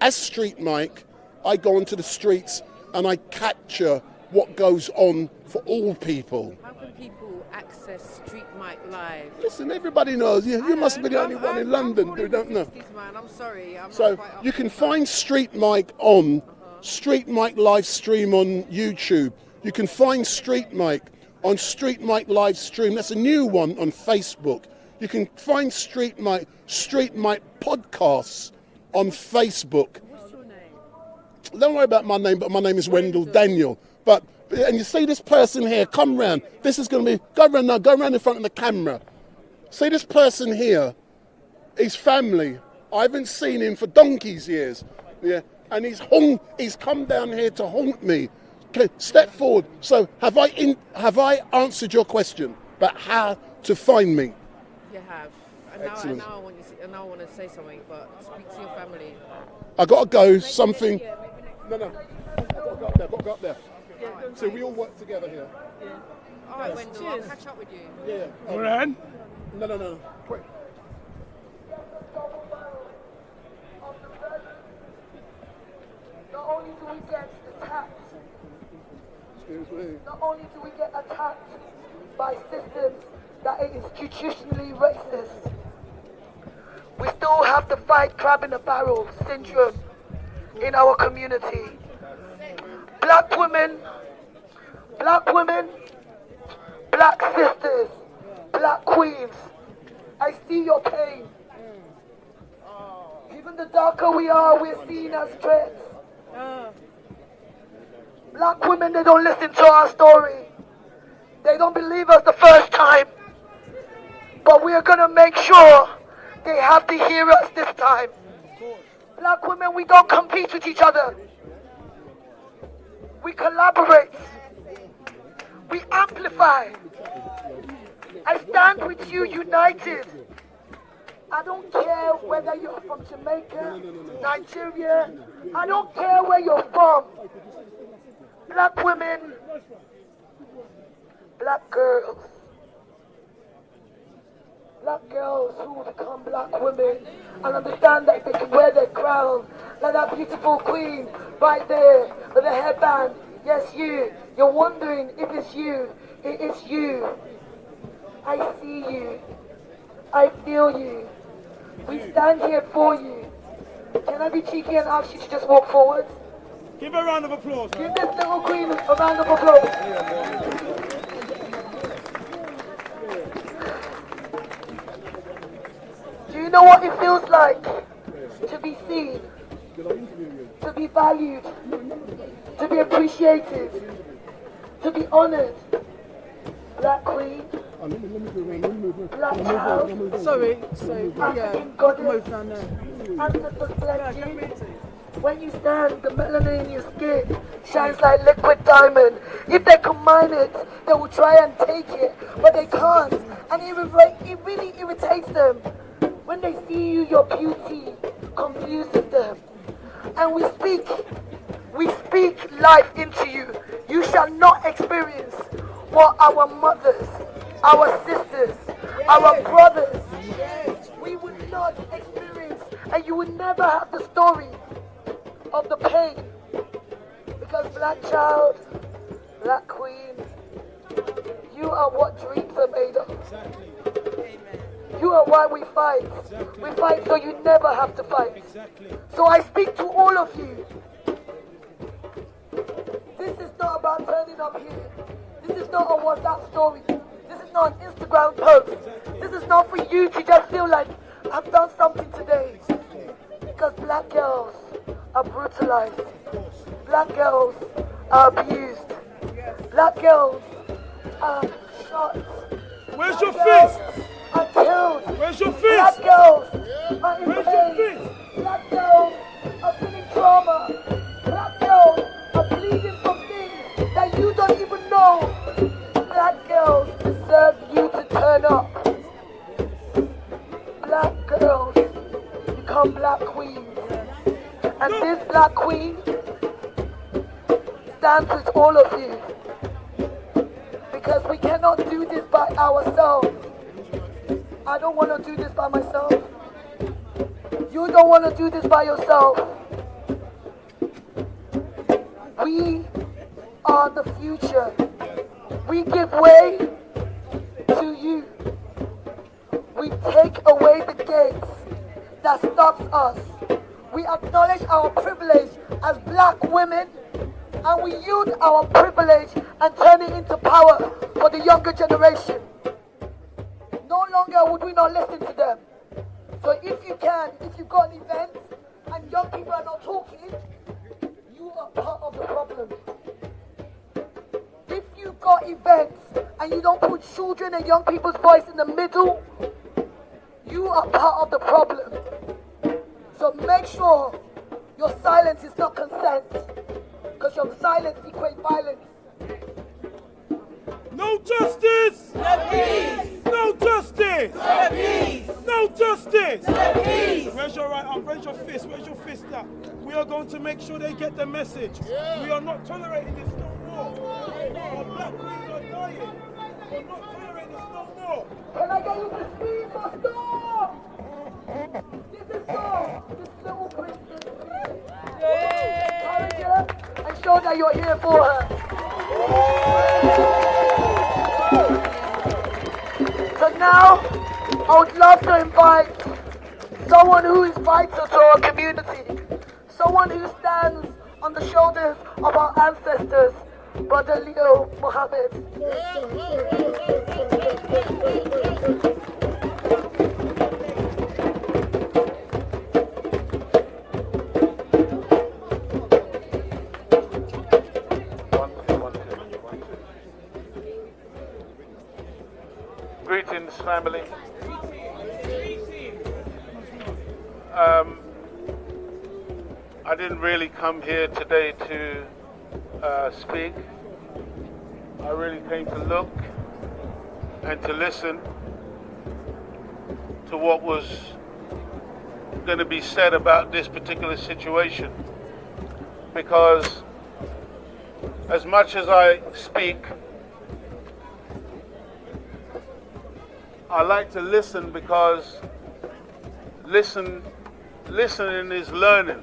As StreetMic, I go onto the streets and I capture what goes on for all people. How can people access StreetMic Live? Listen, everybody knows. You must be the only one in London who don't know. Man, I'm sorry. So you can find StreetMic on StreetMic LiveStream on YouTube. You can find StreetMic on StreetMic LiveStream. That's a new one on Facebook. You can find StreetMic podcasts on Facebook. What's your name? Don't worry about my name, but my name is Wendell Daniel. And you see this person here, come round. This is going to be, go round now, go round in front of the camera. See this person here, his family. I haven't seen him for donkey's years. Yeah, and he's come down here to haunt me. Okay, step forward. So have I answered your question? but how to find me. You have. And Excellent. now I want to say something, but speak to your family. I got to go. Something. No. I've got to go up there. So we all work together here. All right, Wendell, I'll catch up with you. Yeah. All right. No. Quick. Not only do we get attacked, not only do we get attacked by systems that are institutionally racist, we still have to fight crab in a barrel syndrome in our community. Black women, black sisters, black queens, I see your pain. Even the darker we are, we're seen as threats. Black women, they don't listen to our story. They don't believe us the first time. But we are going to make sure they have to hear us this time. Black women, we don't compete with each other. We collaborate. We amplify. I stand with you united. I don't care whether you're from Jamaica, Nigeria. I don't care where you're from. Black women, black girls who will become black women and understand that they can wear their crown like that beautiful queen right there with a headband. Yes, you. You're wondering if it's you. It is you. I see you. I feel you. We stand here for you. Can I be cheeky and ask you to just walk forward? Give a round of applause. Give this little queen a round of applause. Do you know what it feels like to be seen, to be valued, to be appreciated, to be honored? Black queen, black child, Sorry, African goddess, ancestors bless you. When you stand, the melanin in your skin shines like liquid diamond. If they can mine it, they will try and take it, but they can't. And it really irritates them. When they see you, your beauty confuses them. And we speak life into you. You shall not experience what our mothers, our sisters, our brothers, we would not experience. And you would never have the story of the pain. Because black child, black queen, you are what dreams are made of. You are why we fight. We fight so you never have to fight. So I speak to all of you. This is not about turning up here. This is not a WhatsApp story. This is not an Instagram post. This is not for you to just feel like I've done something today. Because black girls are brutalized. Black girls are abused. Black girls are shot. Where's your fist? Are killed. Where's your fist? Black girls are in pain. Black girls are feeling trauma. Black girls are bleeding from things that you don't even know. Black girls deserve you to turn up. Black girls become black queens. And this black queen stands with all of you. Because we cannot do this by ourselves. I don't want to do this by myself. You don't want to do this by yourself. We are the future. We give way to you. We take away the gates that stops us. We acknowledge our privilege as black women, and we use our privilege and turn it into power for the younger generation. No longer would we not listen to them. So if you can, if you've got an event and young people are not talking, you are part of the problem. If you've got events and you don't put children and young people's voice in the middle, you are part of the problem. So make sure your silence is not consent, because your silence equates violence. No justice! No peace! No justice. peace. Raise your right arm, raise your fist, up. We are going to make sure they get the message. We are not tolerating this no more. Our black queens are dying. We're not tolerating this no more. Can I get you to speed for stop? This is stop. This little princess. Encourage her and show that you're here for her. So now, I would love to invite someone who is vital to our community, someone who stands on the shoulders of our ancestors, Brother Leo Mohammed. Greetings, family. I didn't really come here today to speak. I really came to look and to listen to what was going to be said about this particular situation. Because as much as I speak, I like to listen, because listening is learning.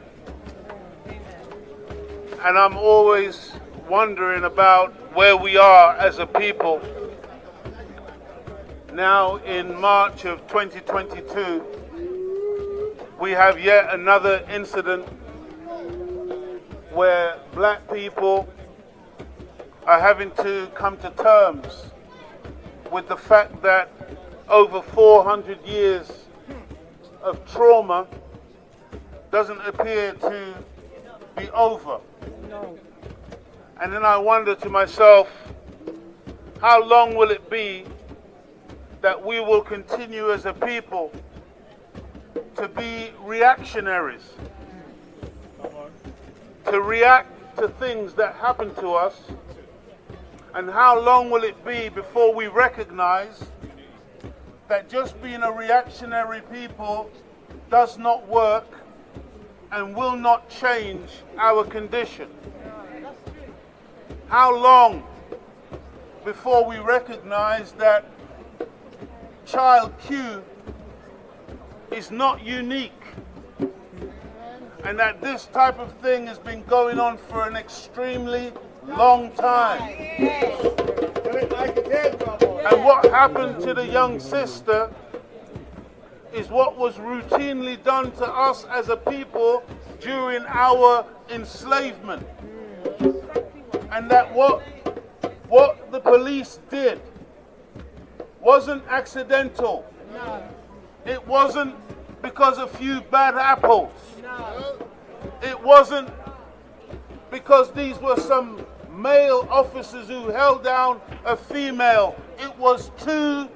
And I'm always wondering about where we are as a people. Now in March of 2022, we have yet another incident where black people are having to come to terms with the fact that over 400 years of trauma doesn't appear to be over. And then I wonder to myself, how long will it be that we will continue as a people to be reactionaries, to react to things that happen to us? And how long will it be before we recognize that just being a reactionary people does not work and will not change our condition? How long before we recognize that child Q is not unique, and that this type of thing has been going on for an extremely long time? And what happened to the young sister is what was routinely done to us as a people during our enslavement. And that what the police did wasn't accidental. It wasn't because a few bad apples. It wasn't because these were some male officers who held down a female. It was 2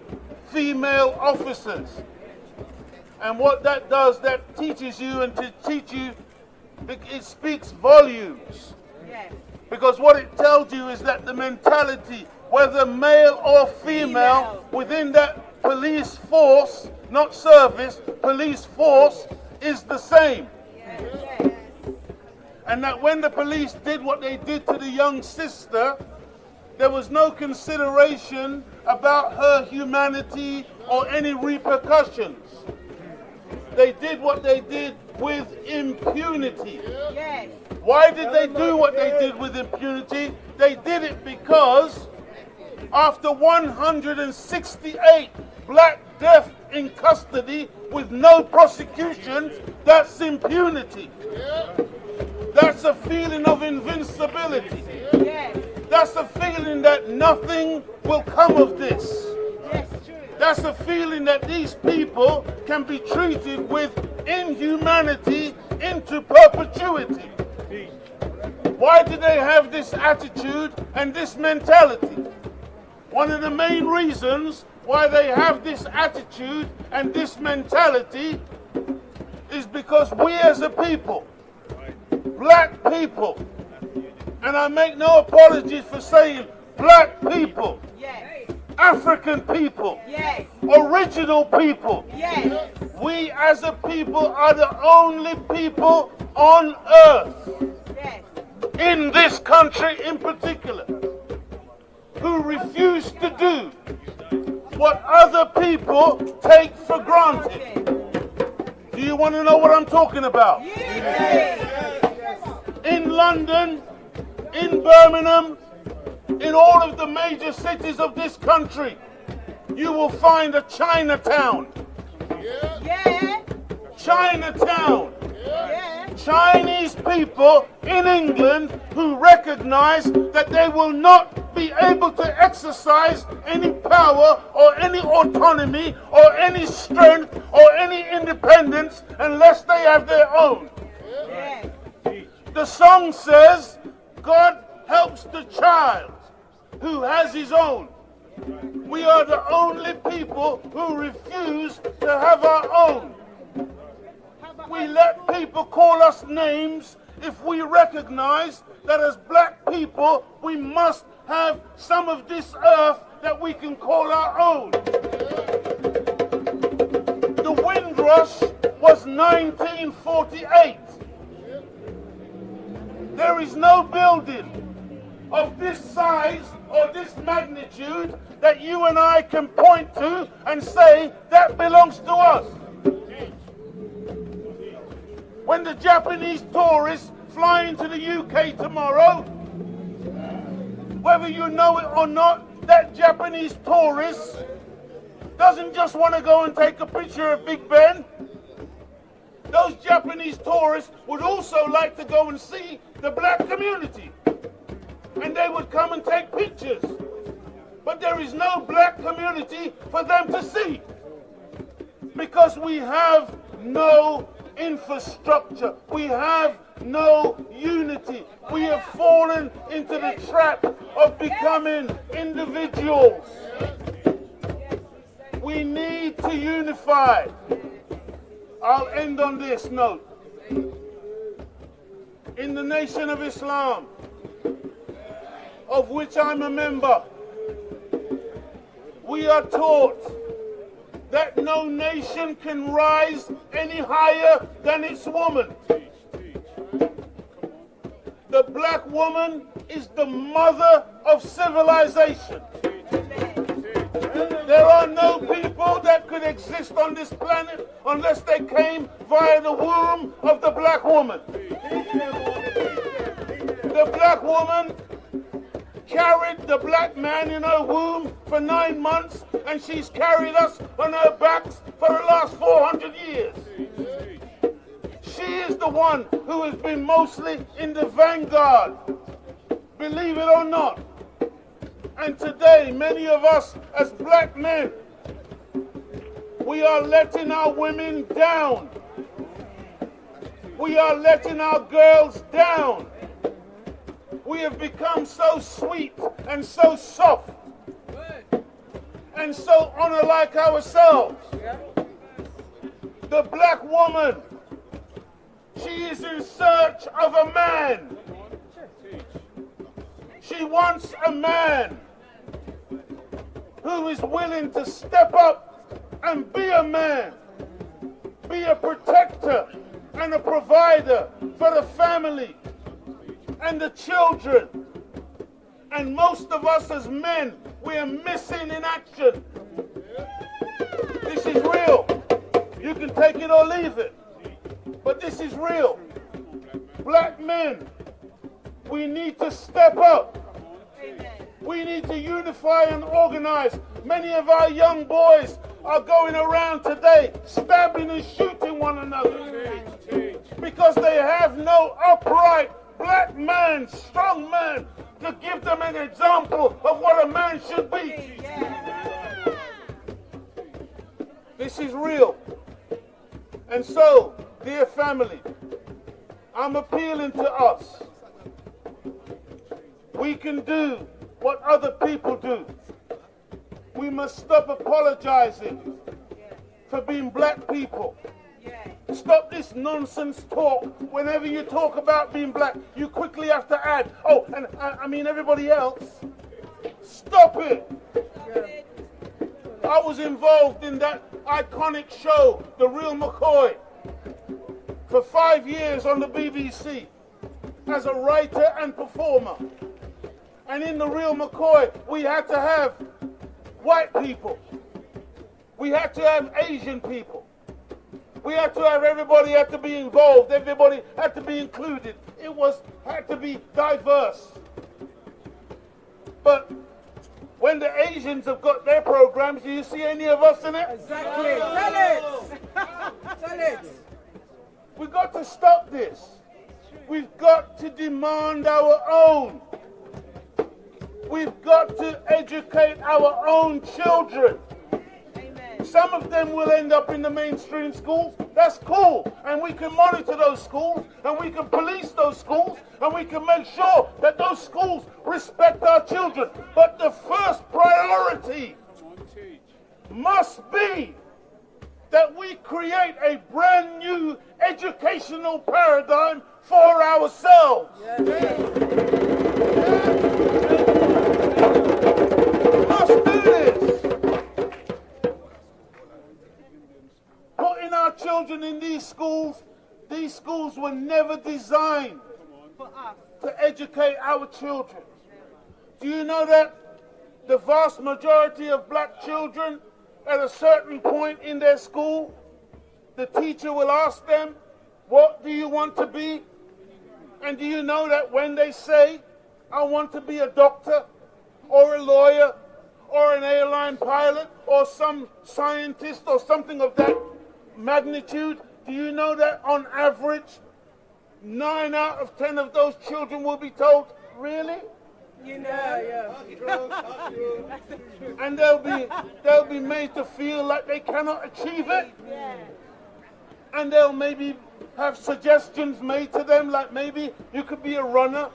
female officers. And what that does, that teaches you, and to teach you, it speaks volumes. Because what it tells you is that the mentality, whether male or female, within that police force, not service, police force, is the same. And that when the police did what they did to the young sister, there was no consideration about her humanity or any repercussions. They did what they did with impunity. Why did they do what they did with impunity? They did it because after 168 black deaths in custody with no prosecution, that's impunity. That's a feeling of invincibility. That's a feeling that nothing will come of this. That's a feeling that these people can be treated with inhumanity into perpetuity. Why do they have this attitude and this mentality? One of the main reasons why they have this attitude and this mentality is because we as a people, black people, and I make no apologies for saying black people, African people, Yes. original people. Yes. We as a people are the only people on earth, Yes. in this country in particular, who refuse to do what other people take for granted. Do you want to know what I'm talking about? In London, in Birmingham, in all of the major cities of this country, you will find a Chinatown. Yeah. Chinatown. Yeah. Chinese people in England who recognize that they will not be able to exercise any power or any autonomy or any strength or any independence unless they have their own. Yeah. The song says, God helps the child who has his own. We are the only people who refuse to have our own. We let people call us names if we recognize that as black people we must have some of this earth that we can call our own. The Windrush was 1948. There is no building of this size or this magnitude that you and I can point to and say that belongs to us. When the Japanese tourists fly into the UK tomorrow, whether you know it or not, that Japanese tourist doesn't just want to go and take a picture of Big Ben. Those Japanese tourists would also like to go and see the black community. And they would come and take pictures. But there is no black community for them to see. Because we have no infrastructure. We have no unity. We have fallen into the trap of becoming individuals. We need to unify. I'll end on this note. In the Nation of Islam, of which I'm a member, we are taught that no nation can rise any higher than its woman. The black woman is the mother of civilization. There are no people that could exist on this planet unless they came via the womb of the black woman. The black woman carried the black man in her womb for 9 months, and she's carried us on her backs for the last 400 years. She is the one who has been mostly in the vanguard, believe it or not. And today, many of us as black men, we are letting our women down. We are letting our girls down. We have become so sweet and so soft and so honor-like ourselves. The black woman, she is in search of a man. She wants a man who is willing to step up and be a man, be a protector and a provider for the family and the children. And most of us as men, we are missing in action. This is real. You can take it or leave it, but this is real. Black men, we need to step up. We need to unify and organize. Many of our young boys are going around today stabbing and shooting one another because they have no upright black man, strong man, to give them an example of what a man should be. This is real. And so, dear family, I'm appealing to us. We can do what other people do. We must stop apologizing for being black people. Stop this nonsense talk. Whenever you talk about being black, you quickly have to add, oh, and I mean everybody else. Stop it. I was involved in that iconic show, The Real McCoy, for 5 years on the BBC as a writer and performer. And in The Real McCoy, we had to have white people. We had to have Asian people. We had to have everybody had to be involved. Everybody had to be included. It had to be diverse. But when the Asians have got their programs, do you see any of us in it? Exactly. Tell it. Tell it. We've got to stop this. We've got to demand our own. We've got to educate our own children. Some of them will end up in the mainstream schools. That's cool. And we can monitor those schools, and we can police those schools, and we can make sure that those schools respect our children. But the first priority must be that we create a brand new educational paradigm for ourselves. We must do this. Putting our children in these schools were never designed to educate our children. Do you know that the vast majority of black children, at a certain point in their school, the teacher will ask them, what do you want to be? And do you know that when they say, I want to be a doctor or a lawyer or an airline pilot or some scientist or something of that magnitude, do you know that on average 9 out of 10 of those children will be told, really? And they'll be made to feel like they cannot achieve it. And they'll maybe have suggestions made to them, like maybe you could be a runner,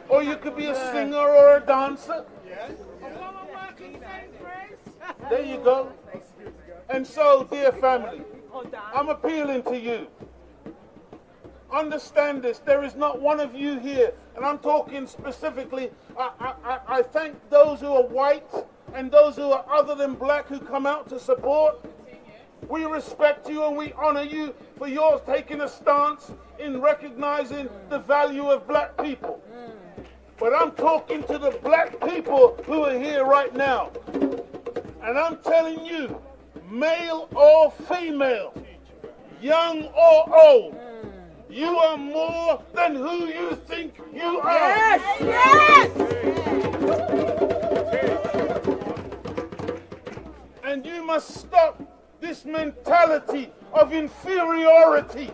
or you could be a singer or a dancer. There you go. And so, dear family, I'm appealing to you. Understand this. There is not one of you here, and I'm talking specifically, I thank those who are white and those who are other than black who come out to support. We respect you and we honor you for yours taking a stance in recognizing the value of black people. But I'm talking to the black people who are here right now. And I'm telling you, male or female, young or old, you are more than who you think you are. Yes! And you must stop this mentality of inferiority,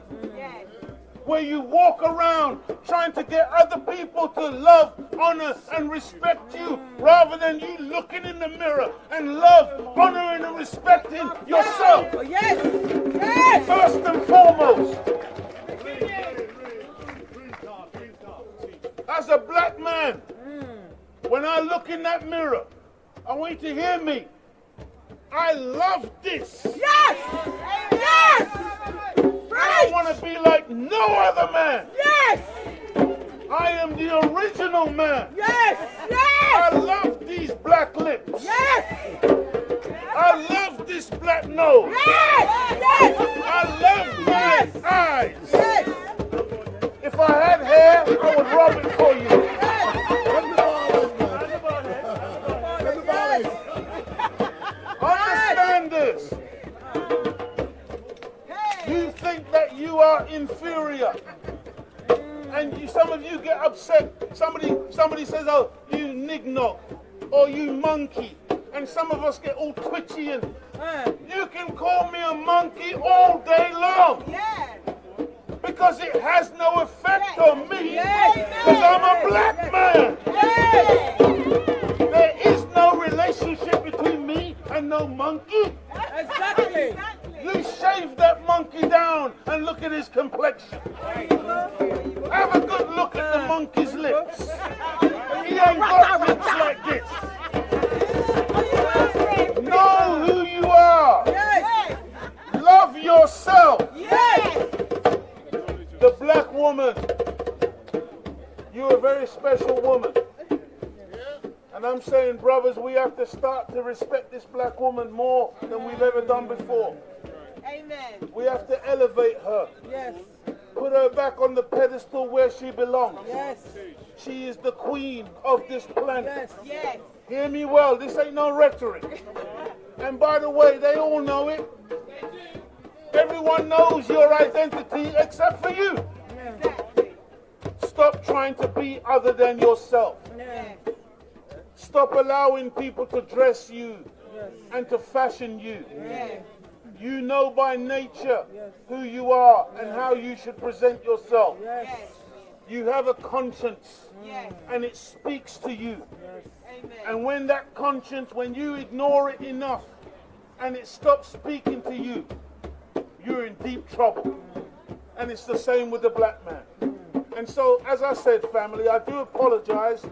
where you walk around trying to get other people to love, honor, and respect you, rather than you looking in the mirror and love, honoring, and respecting yourself. Yes! First and foremost. As a black man, when I look in that mirror, I want you to hear me. I love this. Yes! Yes! I want to be like no other man. Yes! I am the original man. Yes! Yes! I love these black lips. Yes! I love this black nose. Yes! Yes! I love my eyes. Yes! If I had hair, I would rub it for you. Understand this. You think that you are inferior. And some of you get upset. Somebody says, oh, you nignog, or you monkey. And some of us get all twitchy and you can call me a monkey all day long. Because it has no effect on me. Because I'm a black man. There is no relationship between me and no monkey. Exactly. You shave that monkey down and look at his complexion. Have a good look at the monkey's lips. He ain't got lips like this. Know who you are. Love yourself. The black woman, you're a very special woman. And And I'm saying, brothers, we have to start to respect this black woman more than we've ever done before. Amen. We have to elevate her. Yes. Put her back on the pedestal where she belongs. Yes. She is the queen of this planet. Yes. Yes. Hear me well, this ain't no rhetoric. And by the way, they all know it. Everyone knows your identity except for you. Exactly. Stop trying to be other than yourself. Yes. Stop allowing people to dress you Yes. and to fashion you. Yes. You know by nature who you are and how you should present yourself. Yes. You have a conscience and it speaks to you. And when that conscience, when you ignore it enough and it stops speaking to you, you're in deep trouble. And it's the same with the black man. And so, as I said, family, I do apologize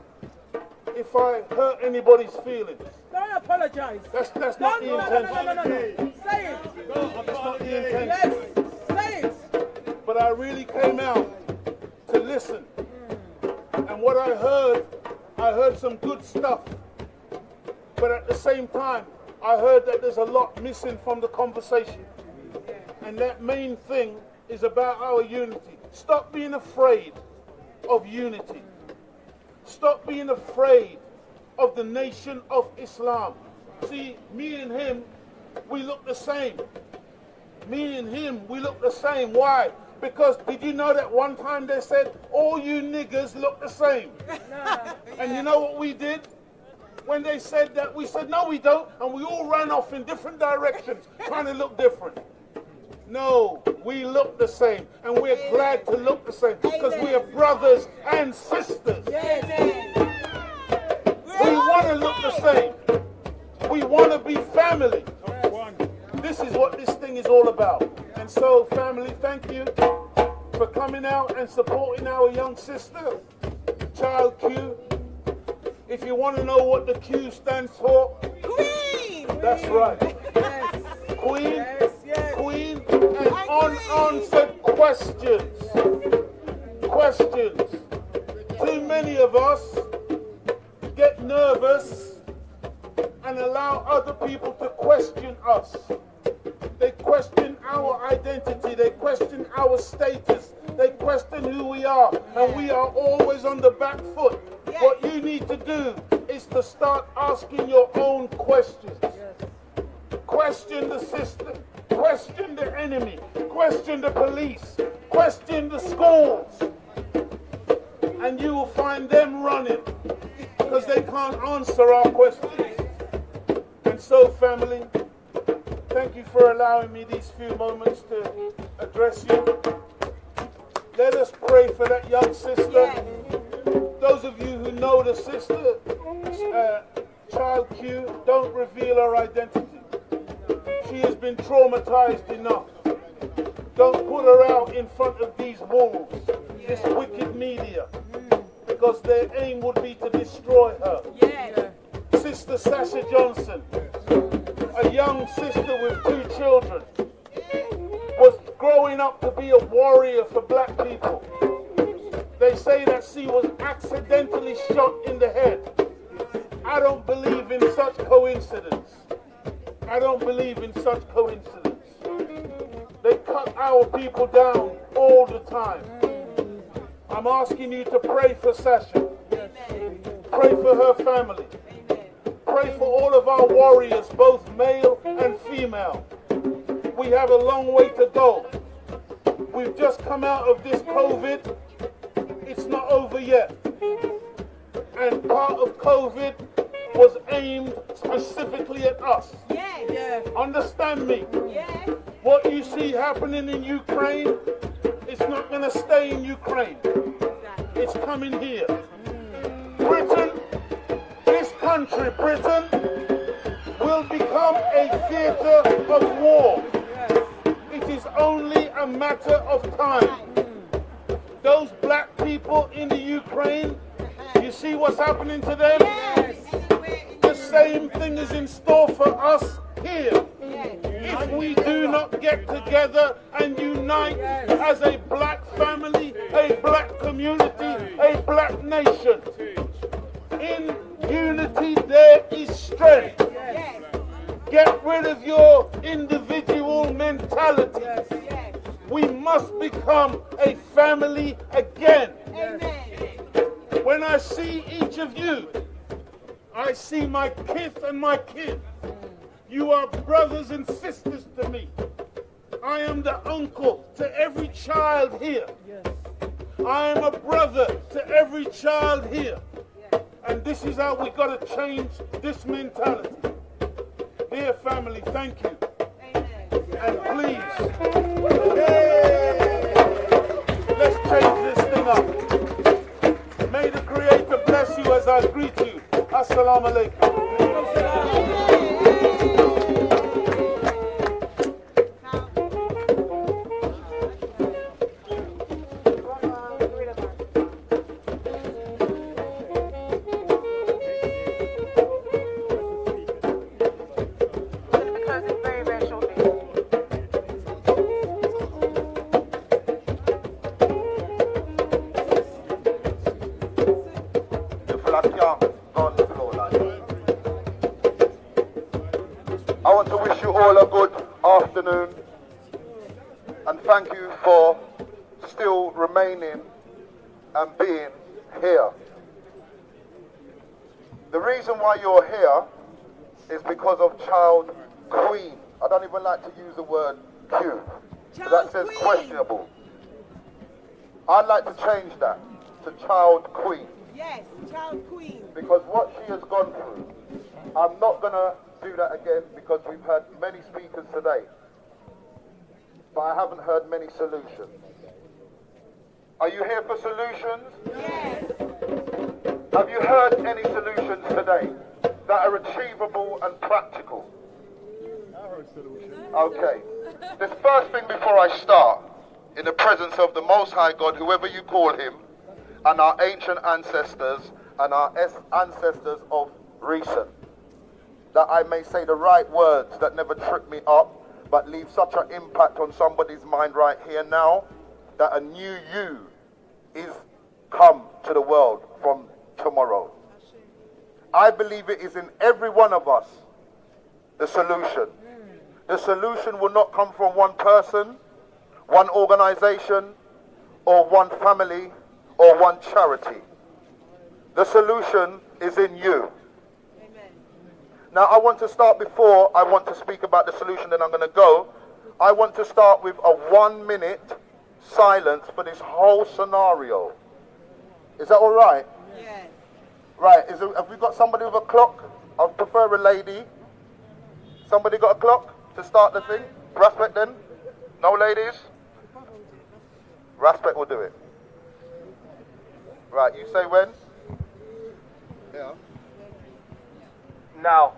if I hurt anybody's feelings. Don't apologize. That's not the intention. No. Say it. That's not the intention. Yes. Say it. But I really came out to listen. And what I heard some good stuff. But at the same time, I heard that there's a lot missing from the conversation. And that main thing is about our unity. Stop being afraid of unity. Stop being afraid of the nation of Islam. See, me and him, we look the same. Me and him, we look the same. Why? Because did you know that one time they said, all you niggers look the same? And you know what we did? When they said that, we said, no, we don't. And we all ran off in different directions, trying to look different. No, we look the same. And we're glad to look the same because we are brothers and sisters. We want to look the same. We want to be family. This is what this thing is all about. And so, family, thank you for coming out and supporting our young sister, Child Q. If you want to know what the Q stands for, Queen! That's right. Yes. Queen, yes. Queen, and unanswered questions. Questions. Too many of us get nervous and allow other people to question us. They question our identity. They question our status. They question who we are. And we are always on the back foot. What you need to do is to start asking your own questions. Question the system. Question the enemy. Question the police. Question the schools. And you will find them running because they can't answer our questions. And so, family, thank you for allowing me these few moments to address you. Let us pray for that young sister. Those of you who know the sister, Child Q, don't reveal her identity. She has been traumatized enough. Don't put her out in front of these wolves, this wicked media, because their aim would be to destroy her. Sister Sasha Johnson, a young sister with 2 children, was growing up to be a warrior for black people. They say that she was accidentally shot in the head. I don't believe in such coincidence. I don't believe in such coincidence. They cut our people down all the time. I'm asking you to pray for Sasha. Pray for her family. Pray for all of our warriors, both male and female. We have a long way to go. We've just come out of this COVID. It's not over yet. And part of COVID was aimed specifically at us. Understand me. What you see happening in Ukraine is not going to stay in Ukraine. It's coming here. Britain, this country, Britain, will become a theatre of war. It is only a matter of time. Those black people in the Ukraine, you see what's happening to them? The same thing is in store for us here. If we do not get together and unite as a black family, a black community, a black nation, in Unity there is strength. Get rid of your individual mentality. We must become a family again. When I see each of you, I see my kith and my kin. You are brothers and sisters to me. I am the uncle to every child here. I am a brother to every child here. And this is how we got to change this mentality. Dear family, thank you. And please, let's change this thing up. May the Creator bless you as I greet you. Assalamu alaikum. And thank you for still remaining and being here. The reason why you're here is because of Child Queen. I don't even like to use the word Q, because that says questionable. I'd like to change that to Child Queen. Yes, Child Queen. Because what she has gone through, I'm not going to do that again because we've had many speakers today. But I haven't heard many solutions. Are you here for solutions? Yes. Have you heard any solutions today that are achievable and practical? I heard solutions. Okay. This first thing before I start, in the presence of the Most High God, whoever you call him, and our ancient ancestors and our ancestors of recent, that I may say the right words that never trip me up, but leave such an impact on somebody's mind right here now, that a new you is come to the world from tomorrow. I believe it is in every one of us, the solution. The solution will not come from one person, one organization, or one family, or one charity. The solution is in you. Now I want to start, before I want to speak about the solution, then I'm going to go. I want to start with a 1 minute silence for this whole scenario. Is that all right? Yeah. Right, have we got somebody with a clock? I prefer a lady. Somebody got a clock to start the thing? Raspek then? No ladies? Raspek will do it. Right, you say when? Yeah. Now.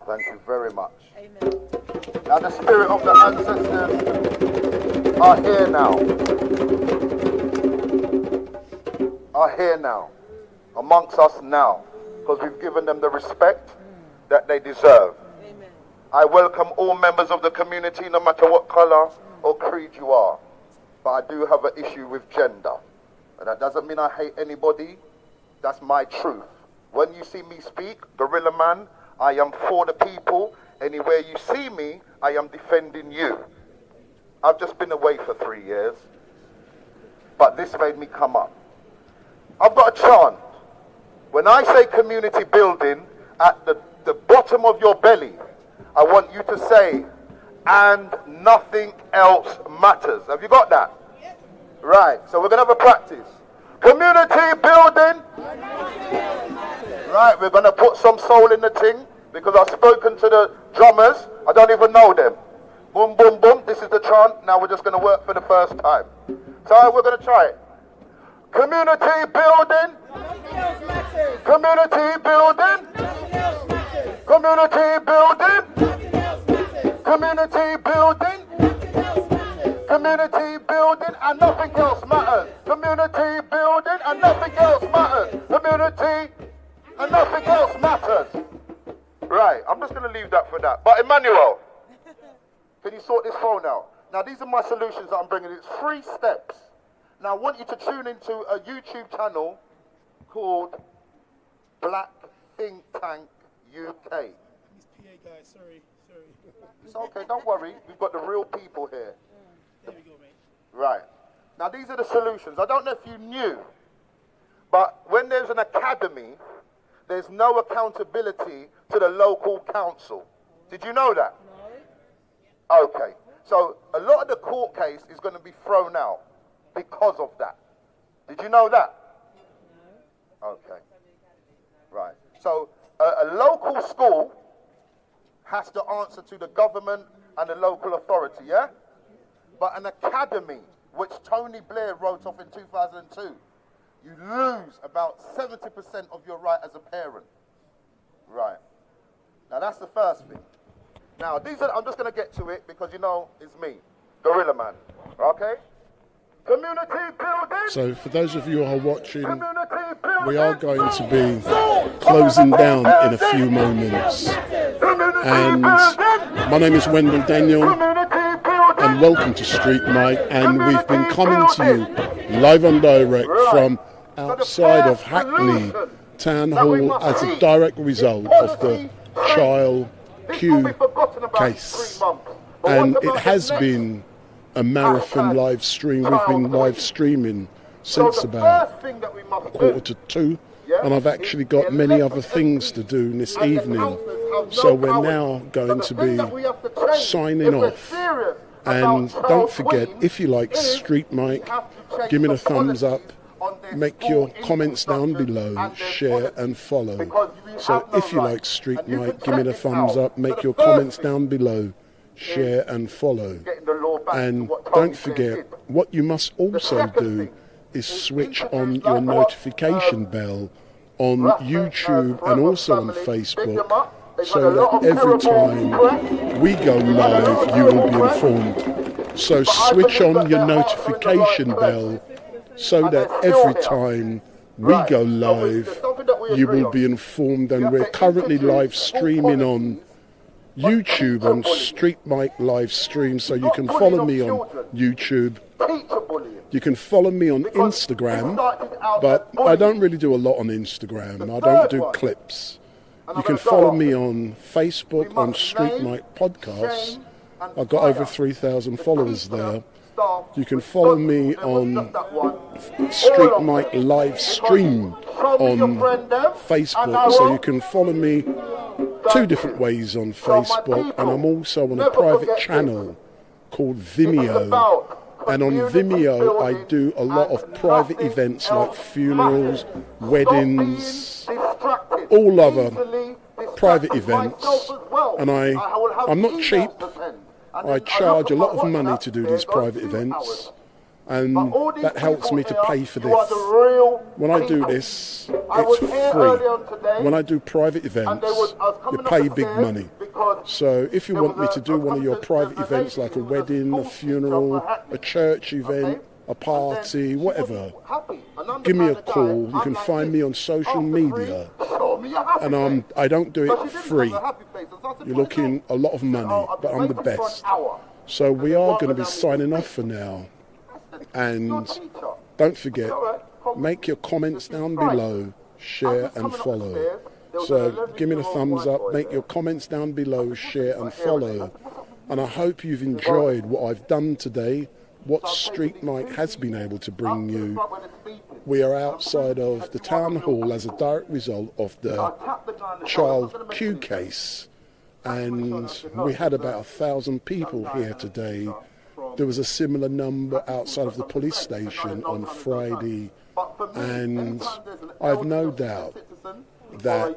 Thank you very much. Amen. Now the spirit of the ancestors are here now. Are here now. Amongst us now. Because we've given them the respect that they deserve. Amen. I welcome all members of the community, no matter what color or creed you are. But I do have an issue with gender. And that doesn't mean I hate anybody. That's my truth. When you see me speak, Gorilla Man, I am for the people. Anywhere you see me, I am defending you. I've just been away for 3 years. But this made me come up. I've got a chant. When I say community building, at the bottom of your belly, I want you to say, and nothing else matters. Have you got that? Right, so we're going to have a practice. Community building. Right, we're going to put some soul in the thing, because I've spoken to the drummers. I don't even know them. Boom, boom, boom. This is the chant. Now we're just going to work for the first time. So we're going to try it. Community building. Community building. Community building. Community building. Community building and nothing else matters. Community building and nothing else matters. Community and nothing else matters. Right, I'm just going to leave that for that. But Emmanuel, can you sort this phone out? Now these are my solutions that I'm bringing. It's 3 steps. Now I want you to tune into a YouTube channel called Black Think Tank UK. These PA guys, sorry. It's okay, don't worry. We've got the real people here. There we go, mate. Right. Now these are the solutions. I don't know if you knew, but when there's an academy, there's no accountability to the local council. Did you know that? No. Okay. So a lot of the court case is going to be thrown out because of that. Did you know that? No. Okay. Right. So a local school has to answer to the government and the local authority, yeah? But an academy, which Tony Blair wrote off in 2002, you lose about 70% of your right as a parent. Right. Now that's the first thing. Now I'm just going to get to it because you know it's me, Gorilla Man. Okay? Community building. So for those of you who are watching, we are going to be closing down in a few moments. And my name is Wendell Daniel, and welcome to StreetMic. And we've been coming to you live and direct from outside of Hackney Town Hall as a direct result of the Child Q case. And it has been a marathon live stream. We've been live streaming since about 1:45, and I've actually got many other things to do this evening. So we're now going to be signing off. And don't forget, if you like StreetMic, give me a thumbs up, make your comments down below, share and follow. So if you like StreetMic, give me a thumbs up, make your comments down below, share and follow. And don't forget, what you must also do is switch on your notification bell on YouTube and also on Facebook, so that every time we go live you will be informed. So switch on your notification bell so that every time we go live you will be informed. And we're currently live streaming on YouTube on StreetMic LiveStream, so you can follow me on YouTube. You can follow me on Instagram, but I don't really do a lot on Instagram. I don't do clips. You can follow me on Facebook on StreetMic Podcasts. I've got over 3,000 followers there. You can follow me on StreetMic LiveStream on Facebook, so you can follow me 2 different ways on Facebook, and I'm also on a private channel called Vimeo. And on Vimeo I do a lot of private events like funerals, weddings, all other private events. And I'm not cheap. I charge a lot of money to do these private events, and that helps me to pay for this. When I do this, it's free. When I do private events, you pay big money. So if you want me to do one of your private events like a wedding, a funeral, a church event, a party, whatever, give me a call. You can find me on social media, and I don't do it free. You're looking a lot of money, but I'm the best. So we are going to be signing off for now. And don't forget, make your comments down below, share and follow. So give me the thumbs up, make your comments down below, share and follow. And I hope you've enjoyed what I've done today, what StreetMic has been able to bring you, we are outside of the town hall as a direct result of the child Q case, and we had about 1,000 people here today. There was a similar number outside of the police station on Friday, and I've no doubt that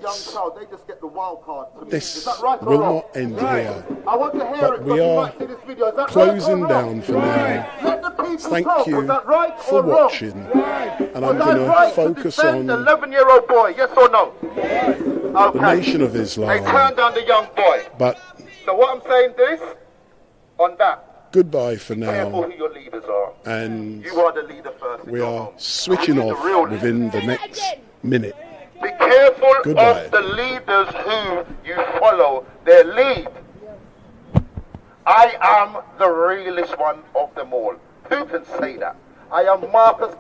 this will not end here, but we are closing down for now. Thank you for watching, and I'm going to focus on the 11-year-old boy, yes or no? Nation of Islam. They turned down the young boy. But so what I'm saying is, on that, goodbye for careful now, who your leaders are. and You are the leader first. we are switching off within the next minute. Be careful Goodbye. of the leaders who you follow their lead. I am the realest one of them all. Who can say that? I am Marcus